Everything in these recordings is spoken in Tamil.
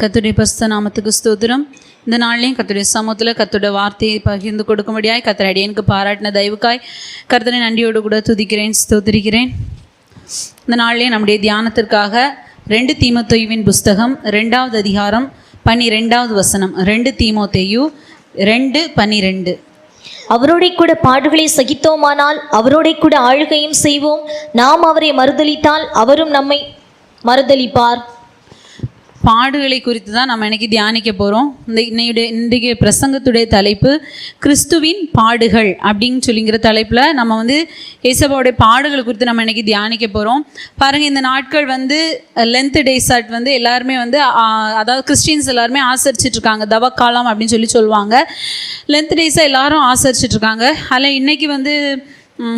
கர்த்தருடைய பரிசுத்த நாமத்துக்கு ஸ்தோத்திரம். இந்த நாள்லையும் கர்த்தருடைய சமூகத்தில் கர்த்தருடைய வார்த்தையை பகிர்ந்து கொடுக்கும்படியாய் கர்த்தர் அடியனுக்கு பாராட்டின தயவுக்காய் கர்த்தரை நன்றியோடு கூட துதிக்கிறேன், ஸ்தோத்திரிக்கிறேன். இந்த நாள்லேயும் நம்முடைய தியானத்திற்காக 2 தீமோத்தேயுவின் புஸ்தகம் 2வது அதிகாரம் 12வது வசனம். 2 தீமோத்தேயு 2:12. அவரோட கூட பாடுகளை சகித்தோமானால் அவரோட கூட ஆளுகையும் செய்வோம். நாம் அவரை மறுதலித்தால் அவரும் நம்மை மறுதலிப்பார். பாடுகளை குறித்து தான் நம்ம இன்னைக்கு தியானிக்க போகிறோம். இன்றைக்கு பிரசங்கத்துடைய தலைப்பு கிறிஸ்துவின் பாடுகள் அப்படின்னு சொல்லிங்கிற தலைப்பில் நம்ம ஏசப்பாவுடைய பாடுகள் குறித்து நம்ம இன்னைக்கு தியானிக்க போகிறோம். பாருங்கள், இந்த நாட்கள் லென்த் டேஸாட் எல்லாருமே அதாவது கிறிஸ்டின்ஸ் எல்லாருமே ஆசரிச்சிட்ருக்காங்க. தவக்காலம் அப்படின்னு சொல்லுவாங்க. லென்த் டேஸாக எல்லாரும் ஆசரிச்சிட்ருக்காங்க. அதில் இன்றைக்கி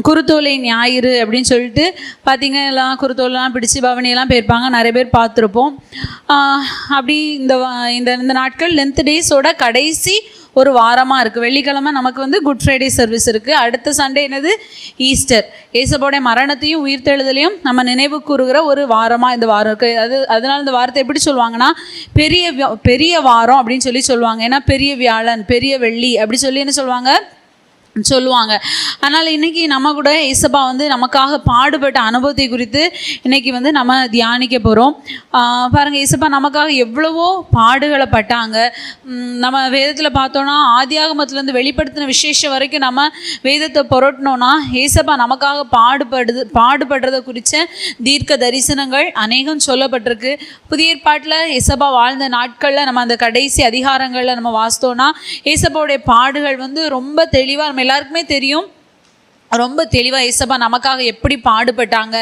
குருத்தோலை ஞாயிறு அப்படின்னு சொல்லிட்டு பார்த்திங்க, எல்லாம் குருத்தோலாம் பிடிச்சி பவனியெல்லாம் போயிருப்பாங்க, நிறைய பேர் பார்த்துருப்போம். அப்படி இந்த நாட்கள் லென்த் டேஸோட கடைசி ஒரு வாரமாக இருக்குது. வெள்ளிக்கிழமை நமக்கு குட் ஃப்ரைடே சர்வீஸ் இருக்குது. அடுத்த சண்டே என்னது? ஈஸ்டர். ஏசப்பாவுடைய மரணத்தையும் உயிர்த்தெழுதலையும் நம்ம நினைவு கூறுகிற ஒரு வாரமாக இந்த வாரம் இருக்குது. அதனால் இந்த வாரத்தை எப்படி சொல்லுவாங்கன்னா பெரிய வாரம் அப்படின்னு சொல்லுவாங்க. ஏன்னா பெரிய வியாழன், பெரிய வெள்ளி அப்படி சொல்லி என்ன சொல்லுவாங்க. அதனால் இன்றைக்கி நம்ம கூட ஏசப்பா நமக்காக பாடுபட்ட அனுபவத்தை குறித்து இன்றைக்கி நம்ம தியானிக்க போகிறோம். பாருங்கள், ஏசப்பா நமக்காக எவ்வளவோ பாடுகளை பட்டாங்க. நம்ம வேதத்தில் பார்த்தோன்னா ஆதியாகமத்திலேருந்து வெளிப்படுத்தின விசேஷம் வரைக்கும் நம்ம வேதத்தை புரட்டினோன்னா ஏசப்பா நமக்காக பாடுபடுறதை குறித்த தீர்க்க தரிசனங்கள் அநேகம் சொல்லப்பட்டிருக்கு. புதிய ஏற்பாட்டில் ஏசப்பா வாழ்ந்த நாட்களில் நம்ம அந்த கடைசி அதிகாரங்களில் நம்ம வாசித்தோன்னா ஏசப்பாவுடைய பாடுகள் ரொம்ப தெளிவாக நம்ம எல்லாருக்குமே தெரியும். ரொம்ப தெளிவாக ஏசப்பா நமக்காக எப்படி பாடுபட்டாங்க,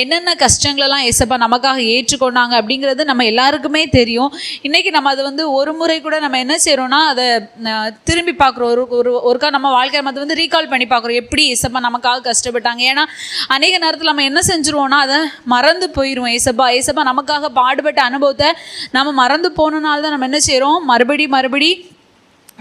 என்னென்ன கஷ்டங்களெல்லாம் ஏசப்பா நமக்காக ஏற்றுக்கொண்டாங்க அப்படிங்கிறது நம்ம எல்லாருக்குமே தெரியும். இன்றைக்கி நம்ம அதை ஒரு முறை கூட நம்ம என்ன செய்கிறோன்னா அதை திரும்பி பார்க்குறோம். ஒருக்கா நம்ம வாழ்க்கை நம்ம ரீகால் பண்ணி பார்க்குறோம், எப்படி ஏசப்பா நமக்காக கஷ்டப்பட்டாங்க. ஏன்னா அநேக நேரத்தில் நம்ம என்ன செஞ்சுருவோன்னா அதை மறந்து போயிடுவோம். ஏசப்பா நமக்காக பாடுபட்ட அனுபவத்தை நம்ம மறந்து போனனால தான் நம்ம என்ன செய்கிறோம், மறுபடி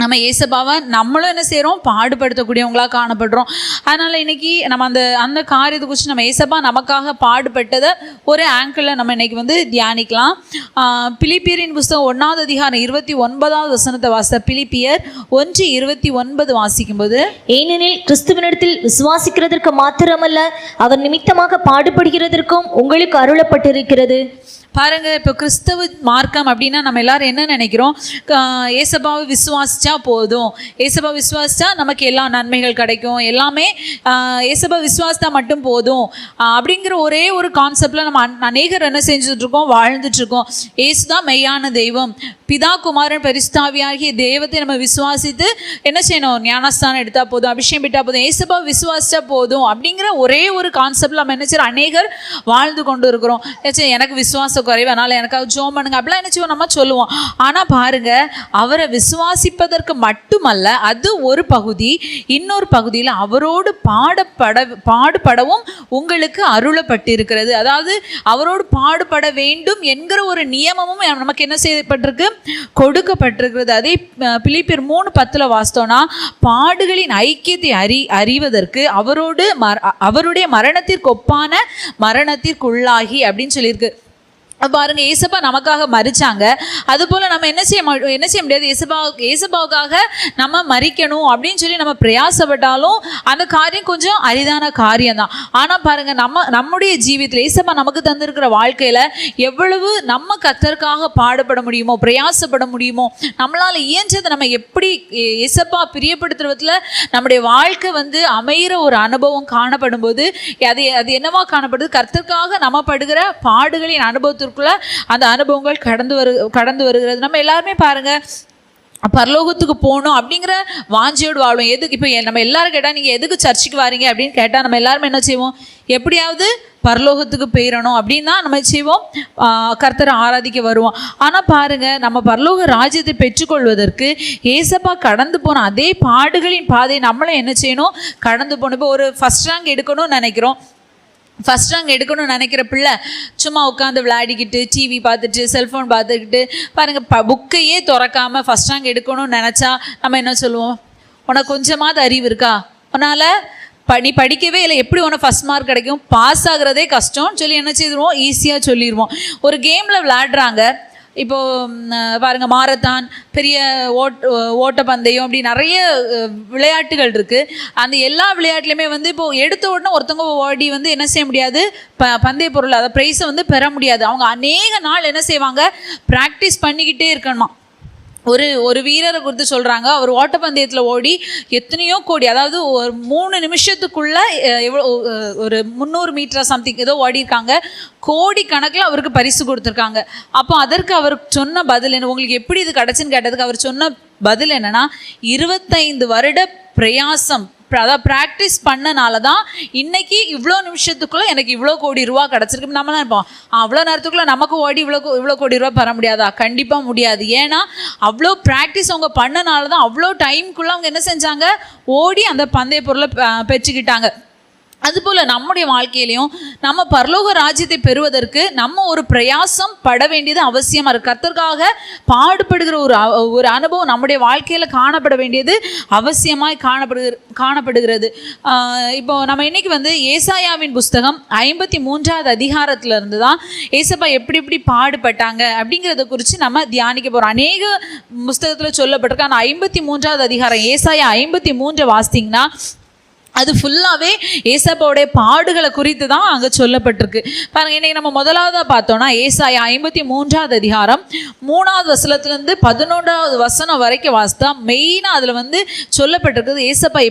நம்ம ஏசப்பாவை நம்மளும் என்ன செய்கிறோம், பாடுபடுத்தக்கூடியவங்களாக காணப்படுறோம். அதனால் இன்றைக்கி நம்ம அந்த காரியத்தை குறித்து நம்ம ஏசப்பா நமக்காக பாடுபட்டதை ஒரு ஆங்கிளில் நம்ம இன்றைக்கி தியானிக்கலாம். பிலிப்பியரின் புஸ்தகம் 1வது அதிகாரம் 29வது வசனத்தை வாசித்த பிலிப்பியர் 1:29 வாசிக்கும்போது, ஏனெனில் கிறிஸ்துவனிடத்தில் விசுவாசிக்கிறதற்கு மாத்திரமல்ல அவர் நிமித்தமாக பாடுபடுகிறதற்கும் உங்களுக்கு அருளப்பட்டிருக்கிறது. பாருங்கள், இப்போ கிறிஸ்தவ மார்க்கம் அப்படின்னா நம்ம எல்லாரும் என்ன நினைக்கிறோம், ஏசப்பாவை விசுவாசிச்சா போதும், ஏசப்பா விசுவாசிச்சா நமக்கு எல்லா நன்மைகள் கிடைக்கும், எல்லாமே ஏசப்பா விசுவாசித்தா மட்டும் போதும் அப்படிங்கிற ஒரே ஒரு கான்செப்டில் நம்ம அநேகர் என்ன செஞ்சுட்ருக்கோம், வாழ்ந்துட்டுருக்கோம். ஏசுதான் மெய்யான தெய்வம், பிதா குமாரன் பரிசுத்தாவியாகிய தெய்வத்தை நம்ம விசுவாசித்து என்ன செய்யணும், ஞானஸ்தானம் எடுத்தால் போதும், அபிஷேகம் விட்டால் போதும், ஏசப்பா விசுவாசித்தா போதும் அப்படிங்கிற ஒரே ஒரு கான்செப்டில் நம்ம என்ன செய்யறோம், அநேகர் வாழ்ந்து கொண்டு இருக்கிறோம். எனக்கு விசுவாசம் குறைவு, அதனால் எனக்காக ஜெபம் பண்ணுங்க அப்படிலாம் என்ன செய்வோம், நம்ம சொல்லுவோம். ஆனால் பாருங்கள், அவரை விசுவாசிப்பதற்கு மட்டுமல்ல, அது ஒரு பகுதி. இன்னொரு பகுதியில் அவரோடு பாடுபடவும் உங்களுக்கு அருளப்பட்டிருக்கிறது. அதாவது அவரோடு பாடுபட வேண்டும் என்கிற ஒரு நியமமும் நமக்கு என்ன செய்யப்பட்டிருக்கு, கொடுக்கப்பட்டிருக்கிறது. அதே பிலிப்பியர் 3:10 வாசித்தோன்னா, பாடுகளின் ஐக்கியத்தை அறிவதற்கு அவருடைய மரணத்திற்கு ஒப்பான மரணத்திற்குள்ளாகி அப்படின்னு சொல்லியிருக்கு. பாருங்க, ஏசப்பா நமக்காக மரிச்சாங்க. அதுபோல் நம்ம என்ன செய்ய முடியாது, ஏசப்பாவுக்காக நம்ம மரிக்கணும் அப்படின்னு சொல்லி நம்ம பிரயாசப்பட்டாலும் அந்த காரியம் கொஞ்சம் அரிதான காரியம் தான். ஆனால் பாருங்கள், நம்முடைய ஜீவியத்தில் ஏசப்பா நமக்கு தந்திருக்கிற வாழ்க்கையில் எவ்வளவு நம்ம கர்த்தருக்காக பாடுபட முடியுமோ, பிரயாசப்பட முடியுமோ, நம்மளால் இயன்றதை நம்ம எப்படி ஏசப்பா பிரியப்படுத்துறதுல நம்முடைய வாழ்க்கை அமைகிற ஒரு அனுபவம் காணப்படும் போது அது என்னவா காணப்படுது, கர்த்தருக்காக நம்ம படுகிற பாடுகளின் அனுபவத்தை அந்த அனுபவங்கள் கடந்து வருகிறது. நம்ம எல்லாருமே பாருங்க, பரலோகத்துக்கு போகணும் அப்படிங்கிற வாஞ்சியோடு வாழ்வோம். எதுக்கு இப்போ நம்ம எல்லாரும் கேட்டால் நீங்கள் எதுக்கு சர்ச்சுக்கு வாரீங்க அப்படின்னு கேட்டால் நம்ம எல்லாருமே என்ன செய்வோம், எப்படியாவது பரலோகத்துக்கு போயிடணும் அப்படின்னு தான் நம்ம செய்வோம், கர்த்தரை ஆராதிக்க வருவோம். ஆனால் பாருங்கள், நம்ம பரலோக ராஜ்யத்தை பெற்றுக்கொள்வதற்கு ஏசப்பா கடந்து போன அதே பாடுகளின் பாதை நம்மளும் என்ன செய்யணும், கடந்து போகணும். இப்போ ஒரு ஃபர்ஸ்ட் ரேங்க் எடுக்கணும்னு நினைக்கிறோம். ஃபஸ்ட் ரேங்க் எடுக்கணும்னு நினைக்கிற பிள்ளை சும்மா உட்காந்து விளையாடிக்கிட்டு டிவி பார்த்துட்டு செல்ஃபோன் பார்த்துக்கிட்டு பாருங்கள், புக்கையே திறக்காமல் ஃபஸ்ட் ரேங்க் எடுக்கணும்னு நினச்சா நம்ம என்ன சொல்லுவோம், உனக்கு கொஞ்சமாவது அறிவு இருக்கா, உன்னால் நீ படிக்கவே இல்லை, எப்படி உனக்கு ஃபஸ்ட் மார்க் கிடைக்கும், பாஸ் ஆகிறதே கஷ்டம்னு சொல்லி என்ன செய்திருவோம், ஈஸியாக சொல்லிடுவோம். ஒரு கேமில் விளையாடுறாங்க, இப்போ பாருங்க மாரத்தான், பெரிய ஓட்டப்பந்தயம், அப்படி நிறைய விளையாட்டுகள் இருக்கு. அந்த எல்லா விளையாட்டுலையுமே வந்து இப்போ எடுத்த உடனே ஒருத்தவங்க ஓடி வந்து என்ன செய்ய முடியாது, பந்தய பொருள் அதை ப்ரைஸை வந்து பெற முடியாது. அவங்க அநேக நாள் என்ன செய்வாங்க, ப்ராக்டிஸ் பண்ணிக்கிட்டே இருக்கணுமா. ஒரு வீரரை குறித்து சொல்கிறாங்க, அவர் ஓட்டப்பந்தயத்தில் ஓடி எத்தனையோ கோடி, அதாவது ஒரு 3 நிமிஷத்துக்குள்ள எவ்வளோ, ஒரு 300 மீட்டர் சம்திங் ஏதோ ஓடிருக்காங்க, கோடி கணக்கில் அவருக்கு பரிசு கொடுத்துருக்காங்க. அப்போ அதற்கு அவர் சொன்ன பதில் என்ன, உங்களுக்கு எப்படி இது கிடச்சின்னு கேட்டதுக்கு அவர் சொன்ன பதில் என்னன்னா, 25 வருட பிரயாசம், அதாவது ப்ராக்டிஸ் பண்ணனால தான் இன்னைக்கு இவ்வளோ நிமிஷத்துக்குள்ளே எனக்கு இவ்வளோ கோடி ரூபா கிடச்சிருக்கு. நம்மளாம் இருப்போம், அவ்வளோ நேரத்துக்குள்ளே நமக்கு ஓடி இவ்வளோ கோடி ரூபா பெற முடியாதா? கண்டிப்பாக முடியாது. ஏன்னா அவ்வளோ ப்ராக்டிஸ் அவங்க பண்ணனால தான் அவ்வளோ டைம்குள்ளே அவங்க என்ன செஞ்சாங்க, ஓடி அந்த பந்தய பொருளை பெற்றுக்கிட்டாங்க. அதுபோல் நம்முடைய வாழ்க்கையிலையும் நம்ம பரலோக ராஜ்யத்தை பெறுவதற்கு நம்ம ஒரு பிரயாசம் பட வேண்டியது அவசியமாக இருக்குது. கர்த்தருக்காக பாடுபடுகிற ஒரு அனுபவம் நம்முடைய வாழ்க்கையில் காணப்பட வேண்டியது அவசியமாய் காணப்படுகிறது. இப்போ நம்ம இன்னைக்கு வந்து ஏசாயாவின் புஸ்தகம் 53வது அதிகாரத்திலிருந்து தான் ஏசப்பா எப்படி பாடுபட்டாங்க அப்படிங்கிறத குறித்து நம்ம தியானிக்க போகிறோம். அநேக புஸ்தகத்தில் சொல்லப்பட்டிருக்கு. ஆனால் 53வது அதிகாரம் ஏசாயா 53 வாசித்தீங்கன்னா அது ஃபுல்லாகவே ஏசப்பாவுடைய பாடுகளை குறித்து தான் அங்கே சொல்லப்பட்டிருக்கு. பாருங்கள், இன்றைக்கி நம்ம முதலாவதாக பார்த்தோன்னா ஏசாயா 53வது அதிகாரம் 3வது வசனத்துலேருந்து 11வது வசனம் வரைக்கும் வாசித்தா மெயினாக அதில் வந்து சொல்லப்பட்டிருக்கிறது ஏசப்பா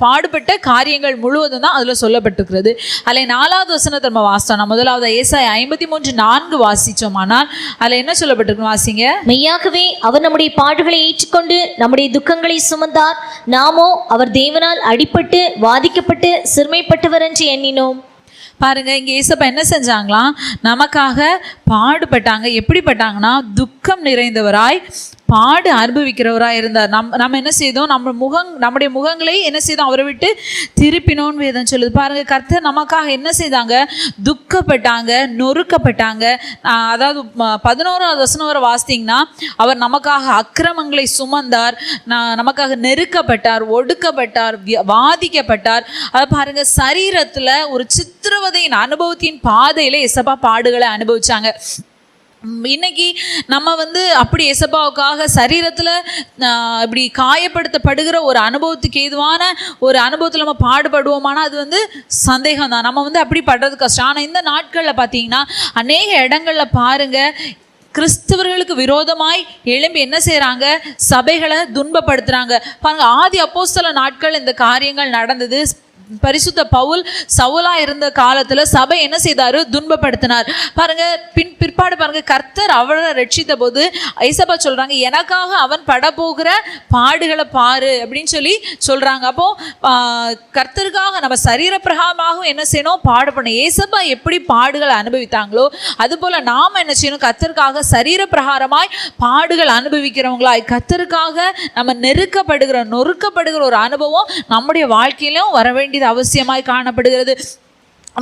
பாடுபட்ட காரியங்கள் முழுவதும் தான் அதில் சொல்லப்பட்டிருக்கிறது. அதில் 4வது வசனத்தை நம்ம வாசித்தோம். முதலாவது ஏசாயா 53:4 வாசித்தோமானால் அதில் என்ன சொல்லப்பட்டிருக்கு வாசிங்க. மெய்யாகவே அவர் நம்முடைய பாடுகளை ஏற்றுக்கொண்டு நம்முடைய துக்கங்களை சுமந்தார், நாமோ அவர் தேவனால் அடிப்பட்டு வாதிக்கப்பட்டு சிறுமைப்பட்டவர் என்று எண்ணினோம். பாருங்க, இங்க ஏசப்பா என்ன செஞ்சாங்களாம், நமக்காக பாடுபட்டாங்க. எப்படிப்பட்டாங்கன்னா, துக்கம் நிறைந்தவராய் பாடு அனுபவிக்கிறவராக இருந்தார். நம்ம என்ன செய்தோம், நம்முடைய முகங்களை என்ன செய்தோம், அவரை விட்டு திருப்பினோன்னு வேதம் சொல்லுது. பாருங்க, கர்த்தர் நமக்காக என்ன செய்தாங்க, துக்கப்பட்டாங்க, நொறுக்கப்பட்டாங்க. அதாவது 11வது வசனம் வரை வாசித்தீங்கன்னா, அவர் நமக்காக அக்கிரமங்களை சுமந்தார், நமக்காக நெருக்கப்பட்டார், ஒடுக்கப்பட்டார், வாதிக்கப்பட்டார். அதை பாருங்க, சரீரத்தில் ஒரு சித்திரவதையின் அனுபவத்தின் பாதையில எசப்பா பாடுகளை அனுபவிச்சாங்க. இன்னைக்கு நம்ம வந்து அப்படி எசப்பாவுக்காக சரீரத்தில் இப்படி காயப்படுத்தப்படுகிற ஒரு அனுபவத்துக்கு ஏதுவான ஒரு அனுபவத்தில் நம்ம பாடுபடுவோமானா அது வந்து சந்தேகம் தான். நம்ம வந்து அப்படி படுறது கஷ்டம். ஆனால் இந்த நாட்களில் பார்த்தீங்கன்னா அநேக இடங்களில் பாருங்கள், கிறிஸ்தவர்களுக்கு விரோதமாய் எழும்பி என்ன செய்கிறாங்க, சபைகளை துன்பப்படுத்துகிறாங்க. பாருங்கள், ஆதி அப்போஸ்தல நாட்கள் இந்த காரியங்கள் நடந்தது. பரிசுத்த பவுல் சவுலா இருந்த காலத்துல சபை என்ன செய்தாரு, துன்பப்படுத்தினார். பாருங்க, பிற்பாடு பாருங்க, கர்த்தர் அவரை ரட்சித்த போது ஐசப்பா சொல்றாங்க, எனக்காக அவன் பட போகிற பாடுகளை பாரு அப்படின்னு சொல்லி சொல்றாங்க. அப்போ கர்த்தருக்காக நம்ம சரீர பிரகாரமாகவும் என்ன செய்யணும், பாடுபடணும். ஏசப்பா எப்படி பாடுகளை அனுபவித்தாங்களோ அது போல நாம என்ன செய்யணும், கர்த்தருக்காக சரீர பிரகாரமாய் பாடுகள் அனுபவிக்கிறவங்களாய் கர்த்தருக்காக நம்ம நொறுக்கப்படுகிற ஒரு அனுபவம் நம்முடைய வாழ்க்கையிலும் வர வேண்டிய அவசியமாய் காணப்படுகிறது.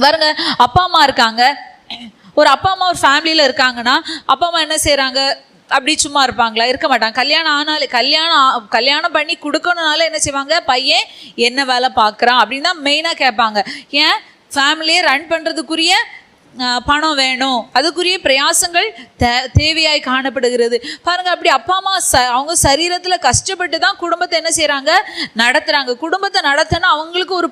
பாருங்க, அப்பா அம்மா இருக்காங்க, ஒரு அப்பா அம்மா ஒரு ஃபேமிலியில் இருக்காங்கன்னா அப்பா அம்மா என்ன செய்கிறாங்க, அப்படி சும்மா இருப்பாங்களா? இருக்க மாட்டாங்க. கல்யாணம் பண்ணி கொடுக்கணுனால என்ன செய்வாங்க, பையன் என்ன வேலை பார்க்குறான் அப்படின்னு தான் மெயினாக கேட்பாங்க. ஏன், ஃபேமிலியை ரன் பண்ணுறதுக்குரிய பணம் வேணும், அதுக்குரிய பிரயாசங்கள் தேவையாய் காணப்படுகிறது. பாருங்க, அப்படி அப்பா அம்மா அவங்க சரீரத்தில் கஷ்டப்பட்டு தான் குடும்பத்தை என்ன செய்கிறாங்க, நடத்துகிறாங்க. குடும்பத்தை நடத்தினா அவங்களுக்கு ஒரு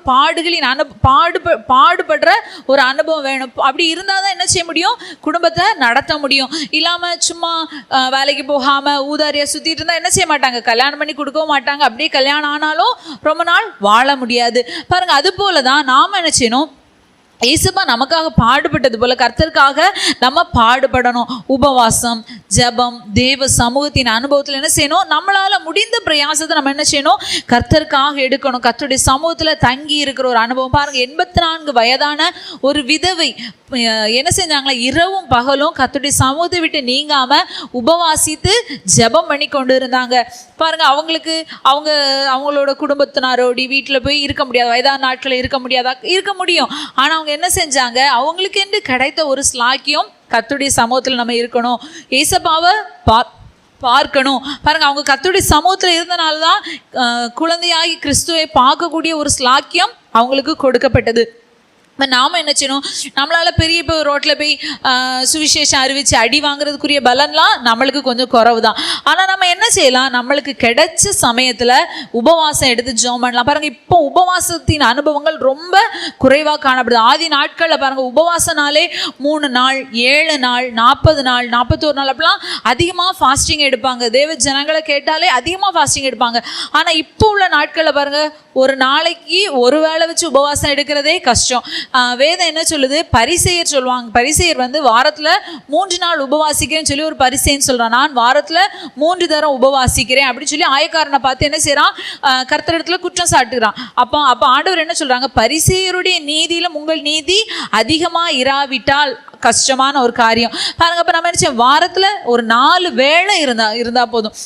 பாடுபடுற ஒரு அனுபவம் வேணும். அப்படி இருந்தால் தான் என்ன செய்ய முடியும், குடும்பத்தை நடத்த முடியும். இல்லாமல் சும்மா வேலைக்கு போகாமல் ஊதாரியாக சுற்றிட்டு இருந்தால் என்ன செய்ய மாட்டாங்க, கல்யாணம் பண்ணி கொடுக்கவும் மாட்டாங்க. அப்படியே கல்யாணம் ஆனாலும் ரொம்ப நாள் வாழ முடியாது. பாருங்கள், அது போல தான் நாம் என்ன செய்யணும், ஏசப்பா நமக்காக பாடுபட்டது போல கர்த்தருக்காக நம்ம பாடுபடணும். உபவாசம், ஜெபம், தேவ சமூகத்தின் அனுபவத்தில் என்ன செய்யணும், நம்மளால முடிந்த பிரயாசத்தை நம்ம என்ன செய்யணும், கர்த்தருக்காக எடுக்கணும். கர்த்தருடைய சமூகத்தில் தங்கி இருக்கிற ஒரு அனுபவம். பாருங்க, 84 வயதான ஒரு விதவை என்ன செஞ்சாங்களா, இரவும் பகலும் கர்த்தருடைய சமூகத்தை விட்டு நீங்காம உபவாசித்து ஜெபம் பண்ணி கொண்டு இருந்தாங்க. பாருங்க, அவங்களோட குடும்பத்தினாரோடி வீட்டில் போய் இருக்க முடியாது, வயதான நாட்களில் இருக்க முடியும். ஆனால் அவங்க என்ன செஞ்சாங்க, அவங்களுக்கு என்று கிடைத்த ஒரு ஸ்லாக்கியம், கர்த்தருடைய சமூகத்தில் நம்ம இருக்கணும், ஏசப்பாவை பார்க்கணும். பாருங்க, அவங்க கர்த்தருடைய சமூகத்தில் இருந்தனால தான் குழந்தையாகி கிறிஸ்துவை பார்க்கக்கூடிய ஒரு ஸ்லாக்கியம் அவங்களுக்கு கொடுக்கப்பட்டது. நாம என்ன செய்யணும், நம்மளால பெரிய இப்போ ரோட்டில் போய் சுவிசேஷம் அறிவிச்சு அடி வாங்குறதுக்குரிய பலன்லாம் நம்மளுக்கு கொஞ்சம் குறவு தான். ஆனால் நம்ம என்ன செய்யலாம், நம்மளுக்கு கிடைச்ச சமயத்தில் உபவாசம் எடுத்து ஜெபம் பண்ணலாம். பாருங்க, இப்போ உபவாசத்தின் அனுபவங்கள் ரொம்ப குறைவாக காணப்படுது. ஆதி நாட்களில் பாருங்க, உபவாசனாலே 3 நாள் 7 நாள் 40 நாள் 41 நாள் அப்படிலாம் அதிகமாக ஃபாஸ்டிங் எடுப்பாங்க. தேவ ஜனங்களை கேட்டாலே அதிகமாக ஃபாஸ்டிங் எடுப்பாங்க. ஆனால் இப்போ உள்ள நாட்களில் பாருங்க, ஒரு நாளைக்கு ஒரு வேளை வச்சு உபவாசம் எடுக்கிறதே கஷ்டம். வேதம் என்ன சொல்லுது, பரிசேயர் சொல்லுவாங்க, பரிசேயர் வந்து வாரத்தில் 3 நாள் உபவாசிக்கிறேன்னு சொல்லி ஒரு பரிசேயன் சொல்கிறான். நான் வாரத்தில் 3 தரம் உபவாசிக்கிறேன் அப்படின்னு சொல்லி ஆயக்காரனை பார்த்து என்ன செய்கிறான், கர்த்தரிடத்துல குற்றம் சாட்டுகிறான். அப்போ ஆண்டவர் என்ன சொல்கிறாங்க, பரிசேயருடைய நீதியிலும் உங்கள் நீதி அதிகமாக இராவிட்டால் கஷ்டமான ஒரு காரியம். பாருங்க, அப்போ நம்ம என்ன செய்ய, வாரத்தில் ஒரு 4 வேளை இருந்தா போதும்.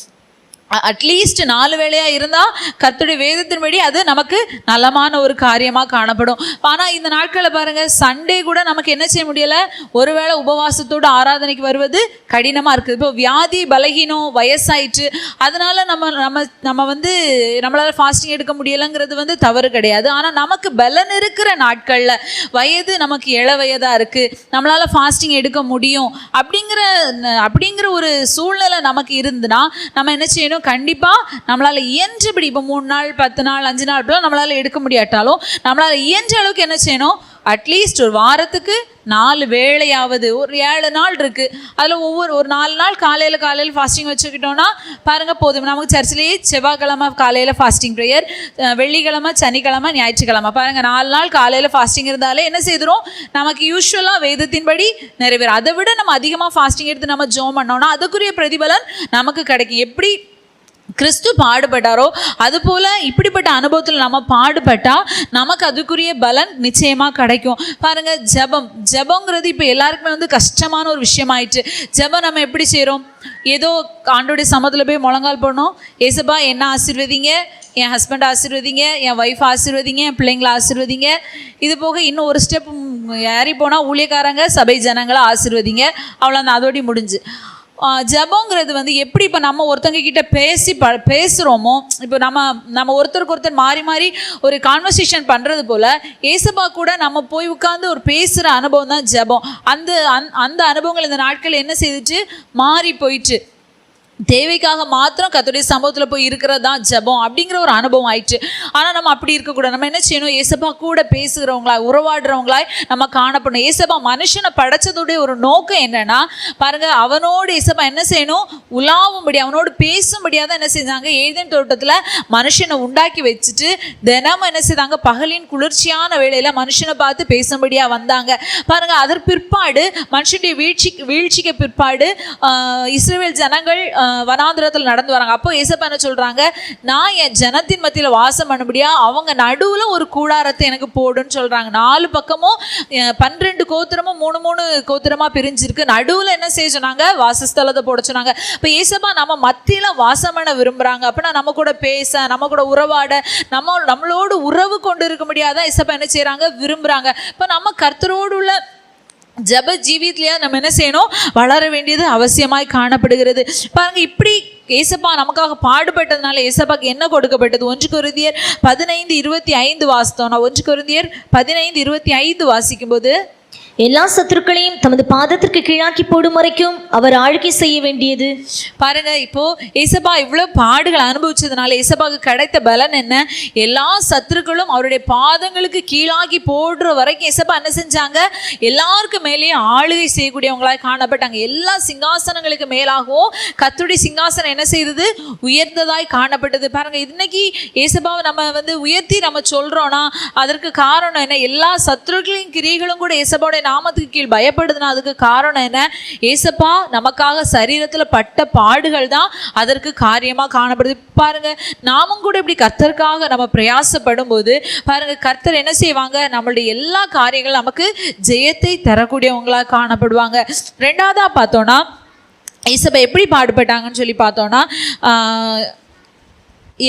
அட்லீஸ்ட் 4 வேளையாக இருந்தால் கர்த்தருடைய வேதத்தின்படி அது நமக்கு நலமான ஒரு காரியமாக காணப்படும். ஆனால் இந்த நாட்களில் பாருங்கள், சண்டே கூட நமக்கு என்ன செய்ய முடியலை, ஒருவேளை உபவாசத்தோடு ஆராதனைக்கு வருவது கடினமாக இருக்குது. இப்போ வியாதி பலகீனம் வயசாயிற்று, அதனால் நம்ம வந்து நம்மளால் ஃபாஸ்டிங் எடுக்க முடியலைங்கிறது வந்து தவறு கிடையாது. ஆனால் நமக்கு பலன் இருக்கிற நாட்களில், வயது நமக்கு இள வயதாக இருக்குது, நம்மளால் ஃபாஸ்டிங் எடுக்க முடியும் அப்படிங்கிற ஒரு சூழ்நிலை நமக்கு இருந்துன்னா நம்ம என்ன செய்யணும், கண்டிப்பாக நம்மளால் இயன்றபடி, இப்போ 3 நாள் 10 நாள் 5 நாள் அப்படிலாம் நம்மளால் எடுக்க முடியாட்டாலும் நம்மளால் இயன்ற அளவுக்கு என்ன செய்யணும், அட்லீஸ்ட் ஒரு வாரத்துக்கு 4 வேளையாவது, ஒரு 7 நாள் இருக்குது, அதில் ஒரு 4 நாள் காலையில் ஃபாஸ்டிங் வச்சுக்கிட்டோன்னா பாருங்கள் போதும். நமக்கு சர்ச்சிலேயே செவ்வாய்க்கிழமை காலையில் ஃபாஸ்டிங் ப்ரேயர், வெள்ளிக்கிழமை சனிக்கிழமை ஞாயிற்றுக்கிழமை, பாருங்கள் 4 நாள் காலையில் ஃபாஸ்டிங் இருந்தாலே என்ன செய்துரும், நமக்கு யூஸ்வலாக வேதத்தின்படி நிறைவேறும். அதை விட நம்ம அதிகமாக ஃபாஸ்டிங் எடுத்து நம்ம ஜெபம் பண்ணோம்னா அதுக்குரிய பிரதிபலன் நமக்கு கிடைக்கும். எப்படி கிறிஸ்து பாடுபட்டாரோ அதுபோல் இப்படிப்பட்ட அனுபவத்தில் நம்ம பாடுபட்டால் நமக்கு அதுக்குரிய பலன் நிச்சயமாக கிடைக்கும். பாருங்கள், ஜெபங்கிறது இப்போ எல்லாருக்குமே வந்து கஷ்டமான ஒரு விஷயமாயிடுச்சு. ஜெபம் நம்ம எப்படி செய்கிறோம், ஏதோ ஆண்டோடைய சமத்தில் போய் முழங்கால் போடணும், ஏசப்பா என்ன ஆசீர்வதிங்க, என் ஹஸ்பண்ட் ஆசீர்வதிங்க, என் ஒய்ஃப் ஆசீர்வதிங்க, என் பிள்ளைங்களை ஆசீர்வதிங்க, இது போக இன்னும் ஒரு ஸ்டெப் ஏறி போனால் ஊழியக்காரங்க சபை ஜனங்களை ஆசீர்வதிங்க, அவ்வளோ அதோடி முடிஞ்சு. ஜெபங்கிறது வந்து எப்படி இப்போ நம்ம ஒருத்தங்க கிட்ட பேசுகிறோமோ, இப்போ நம்ம ஒருத்தருக்கு ஒருத்தர் மாறி ஒரு கான்வர்சேஷன் பண்ணுறது போல் ஏசப்பா கூட நம்ம போய் உட்காந்து ஒரு பேசுகிற அனுபவம் தான் ஜெபம். அந்த அனுபவங்கள் இந்த நாட்கள் என்ன செய்துச்சு, மாறி போயிட்டு தேவைக்காக மாத்திரம் கர்த்தருடைய சம்பவத்தில் போய் இருக்கிறது தான் ஜெபம் அப்படிங்கிற ஒரு அனுபவம் ஆயிடுச்சு. ஆனால் நம்ம அப்படி இருக்கக்கூடாது. நம்ம என்ன செய்யணும், ஏசப்பா கூட பேசுகிறவங்களாய் உறவாடுறவங்களாய் நம்ம காணப்படணும். ஏசப்பா மனுஷனை படைச்சதுடைய ஒரு நோக்கம் என்னன்னா பாருங்க, அவனோடு ஏசப்பா என்ன செய்யணும், உலாவும்படி அவனோடு பேசும்படியாக தான் என்ன செஞ்சாங்க, ஏதேன் தோட்டத்தில் மனுஷனை உண்டாக்கி வச்சுட்டு தினமும் என்ன செய்தாங்க, பகலின் குளிர்ச்சியான வேளையில் மனுஷனை பார்த்து பேசும்படியாக வந்தாங்க. பாருங்க, அதற்கு பிற்பாடு மனுஷனுடைய வீழ்ச்சிக்கு பிற்பாடு இஸ்ரவேல் ஜனங்கள் வனாந்திரத்தில் நடந்து வராங்க. அப்போ ஏசப்பா என்ன சொல்றாங்க, நான் என் ஜனத்தின் மத்தியில் வாசம் பண்ணும்படியா அவங்க நடுவில் ஒரு கூடாரத்தை எனக்கு போடுன்னு சொல்றாங்க. 4 பக்கமும் 12 கோத்திரமும் 3 கோத்திரமா பிரிஞ்சிருக்கு. நடுவில் என்ன செய்ய சொன்னாங்க, வாசஸ்தலத்தை போட சொன்னாங்க. இப்போ ஏசப்பா நம்ம மத்தியில் வாசம் பண்ண விரும்புறாங்க. அப்படின்னா நம்ம கூட பேச, நம்ம கூட உறவாட, நம்மளோடு உறவு கொண்டு இருக்க முடியாதான் ஏசப்பா என்ன செய்யறாங்க, விரும்புறாங்க. இப்போ நம்ம கர்த்தரோடு உள்ள ஜப ஜீவியத்திலேயே நம்ம என்ன செய்யணும், வளர வேண்டியது அவசியமாய் காணப்படுகிறது. பாருங்க, இப்படி ஏசப்பா நமக்காக பாடுபட்டதுனால ஏசப்பாக்கு என்ன கொடுக்கப்பட்டது. 1 கொரிந்தியர் 15:25 வாசித்தோம். 1 கொரிந்தியர் 15:25 வாசிக்கும் போது, எல்லா சத்துருக்களையும் தமது பாதத்திற்கு கீழாக்கி போடும் வரைக்கும் அவர் ஆளுகை செய்ய வேண்டியது. பாருங்க, இப்போ ஏசப்பா இவ்வளவு பாடுகள் அனுபவிச்சதுனால ஏசப்பாக்கு கிடைத்த பலன் என்ன, எல்லா சத்துருக்களும் அவருடைய பாதங்களுக்கு கீழாக்கி போடுற வரைக்கும் ஏசப்பா என்ன செஞ்சாங்க, எல்லாருக்கும் மேலேயே ஆளுகை செய்யக்கூடியவங்களாய் காணப்பட்டாங்க. எல்லா சிங்காசனங்களுக்கு மேலாகவும் கர்த்தருடைய சிங்காசனம் என்ன செய்தது, உயர்ந்ததாய் காணப்பட்டது. பாருங்க, இன்னைக்கு ஏசப்பாவை நம்ம வந்து உயர்த்தி நம்ம சொல்றோம்னா அதற்கு காரணம் என்ன, எல்லா சத்துருக்களின் கிரியைகளும் கூட ஏசப்பாவுடைய நாமத்துக்கு கீழ் பயப்படுதுன்னா அதுக்கு காரணம் என்ன, ஏசப்பா நமக்காக சரீரத்தில் பட்ட பாடுகள் தான் அதற்கு காரியமாக காணப்படுது. பாருங்க, நாமும் கூட இப்படி கர்த்தருக்காக நம்ம பிரயாசப்படும் போது பாருங்க, கர்த்தர் என்ன செய்வாங்க, நம்மளுடைய எல்லா காரியங்களும் நமக்கு ஜெயத்தை தரக்கூடியவங்களா காணப்படுவாங்க. 2வதா பார்த்தோம்னா ஏசப்பா எப்படி பாடுபட்டாங்கன்னு சொல்லி பார்த்தோம்னா,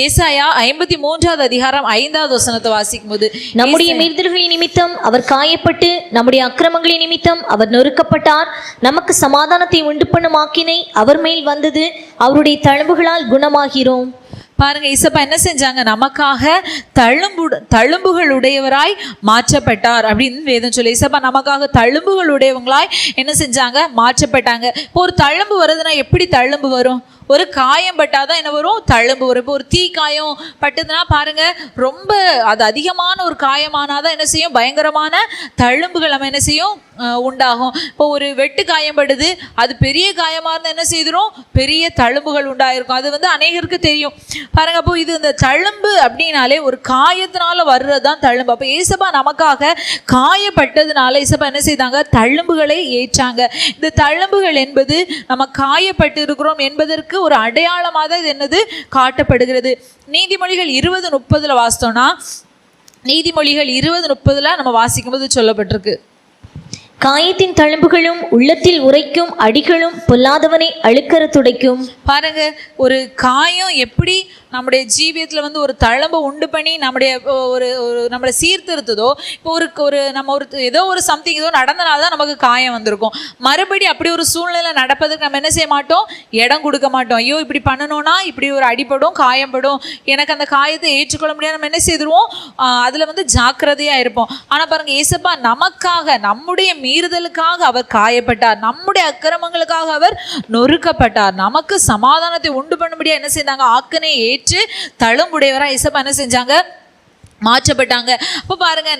ஏசாயா 53வது அதிகாரம் 5வது வசனத்தை வாசிக்கும் போது, நம்முடைய மீறுதல்களின் நிமித்தம் அவர் காயப்பட்டு நம்முடைய அக்கிரமங்களின் நிமித்தம் அவர் நொறுக்கப்பட்டார், நமக்கு சமாதானத்தை உண்டு பண்ணும் ஆக்கினை அவர் மேல் வந்தது, அவருடைய தழும்புகளால் குணமாகிறோம். பாருங்க ஏசப்பா என்ன செஞ்சாங்க, நமக்காக தழும்புகள் உடையவராய் மாற்றப்பட்டார் அப்படின்னு வேதம் சொல்லி. ஏசப்பா நமக்காக தழும்புகள் உடையவங்களாய் என்ன செஞ்சாங்க, மாற்றப்பட்டாங்க. இப்போ ஒரு தழும்பு வருதுன்னா எப்படி தழும்பு வரும்? ஒரு காயம் பட்டாதான் என்ன வரும், தழும்பு வரும். இப்போ ஒரு தீ காயம் பட்டுதுன்னா பாருங்க, ரொம்ப அது அதிகமான ஒரு காயமானாதான் என்ன செய்யும், பயங்கரமான தழும்புகள் நம்ம என்ன செய்யும் உண்டாகும். இப்போ ஒரு வெட்டு காயம் படுது, அது பெரிய காயமா இருந்தால் என்ன செய்திரும், பெரிய தழும்புகள் உண்டாயிருக்கும். அது வந்து அநேகருக்கு தெரியும் பாருங்க. அப்போ இது இந்த தழும்பு அப்படின்னாலே ஒரு காயத்தினால வர்றதுதான் தழும்பு. அப்போ ஏசப்பா நமக்காக காயப்பட்டதுனால ஏசப்பா என்ன செய்தாங்க, தழும்புகளை ஏற்றாங்க. இந்த தழும்புகள் என்பது நம்ம காயப்பட்டு இருக்கிறோம் என்பதற்கு ஒரு அடையாளமாக தான் இது என்னது காட்டப்படுகிறது. நீதிமொழிகள் 20:30 வாசித்தோம்னா, நீதிமொழிகள் 20:30 நம்ம வாசிக்கும் போது சொல்லப்பட்டிருக்கு, காயத்தின் தழும்புகளும் உள்ளத்தில் உரைக்கும் அடிகளும் பொல்லாதவனை அழுக்கற துடைக்கும். பாருங்க, ஒரு காயம் எப்படி நம்முடைய ஜீவியத்தில் வந்து ஒரு தழும்பை உண்டு பண்ணி நம்முடைய நம்மளை சீர்திருத்ததோ, இப்போ நம்ம ஏதோ ஒரு சம்திங் ஏதோ நடந்தனால தான் நமக்கு காயம் வந்திருக்கும். மறுபடி அப்படி ஒரு சூழ்நிலை நடப்பதுக்கு நம்ம என்ன செய்ய மாட்டோம், இடம் கொடுக்க மாட்டோம். ஐயோ இப்படி பண்ணணும்னா இப்படி ஒரு அடிப்படும், காயப்படும், எனக்கு அந்த காயத்தை ஏற்றுக்கொள்ள முடியாது, நம்ம என்ன செய்திருவோம், அதில் வந்து ஜாக்கிரதையாக இருப்போம். ஆனால் பாருங்க, ஏசப்பா நமக்காக, நம்முடைய மீறுதலுக்காக அவர் காயப்பட்டார், நம்முடைய அக்கிரமங்களுக்காக அவர் நொறுக்கப்பட்டார், நமக்கு சமாதானத்தை உண்டு பண்ணும்படியா என்ன செய்தாங்க, ஆக்கனை ஏற்று தழும்புடையவராக ஏசப்பா என்ன செஞ்சாங்க, மாற்றப்பட்டாங்க. அப்போ பாருங்க,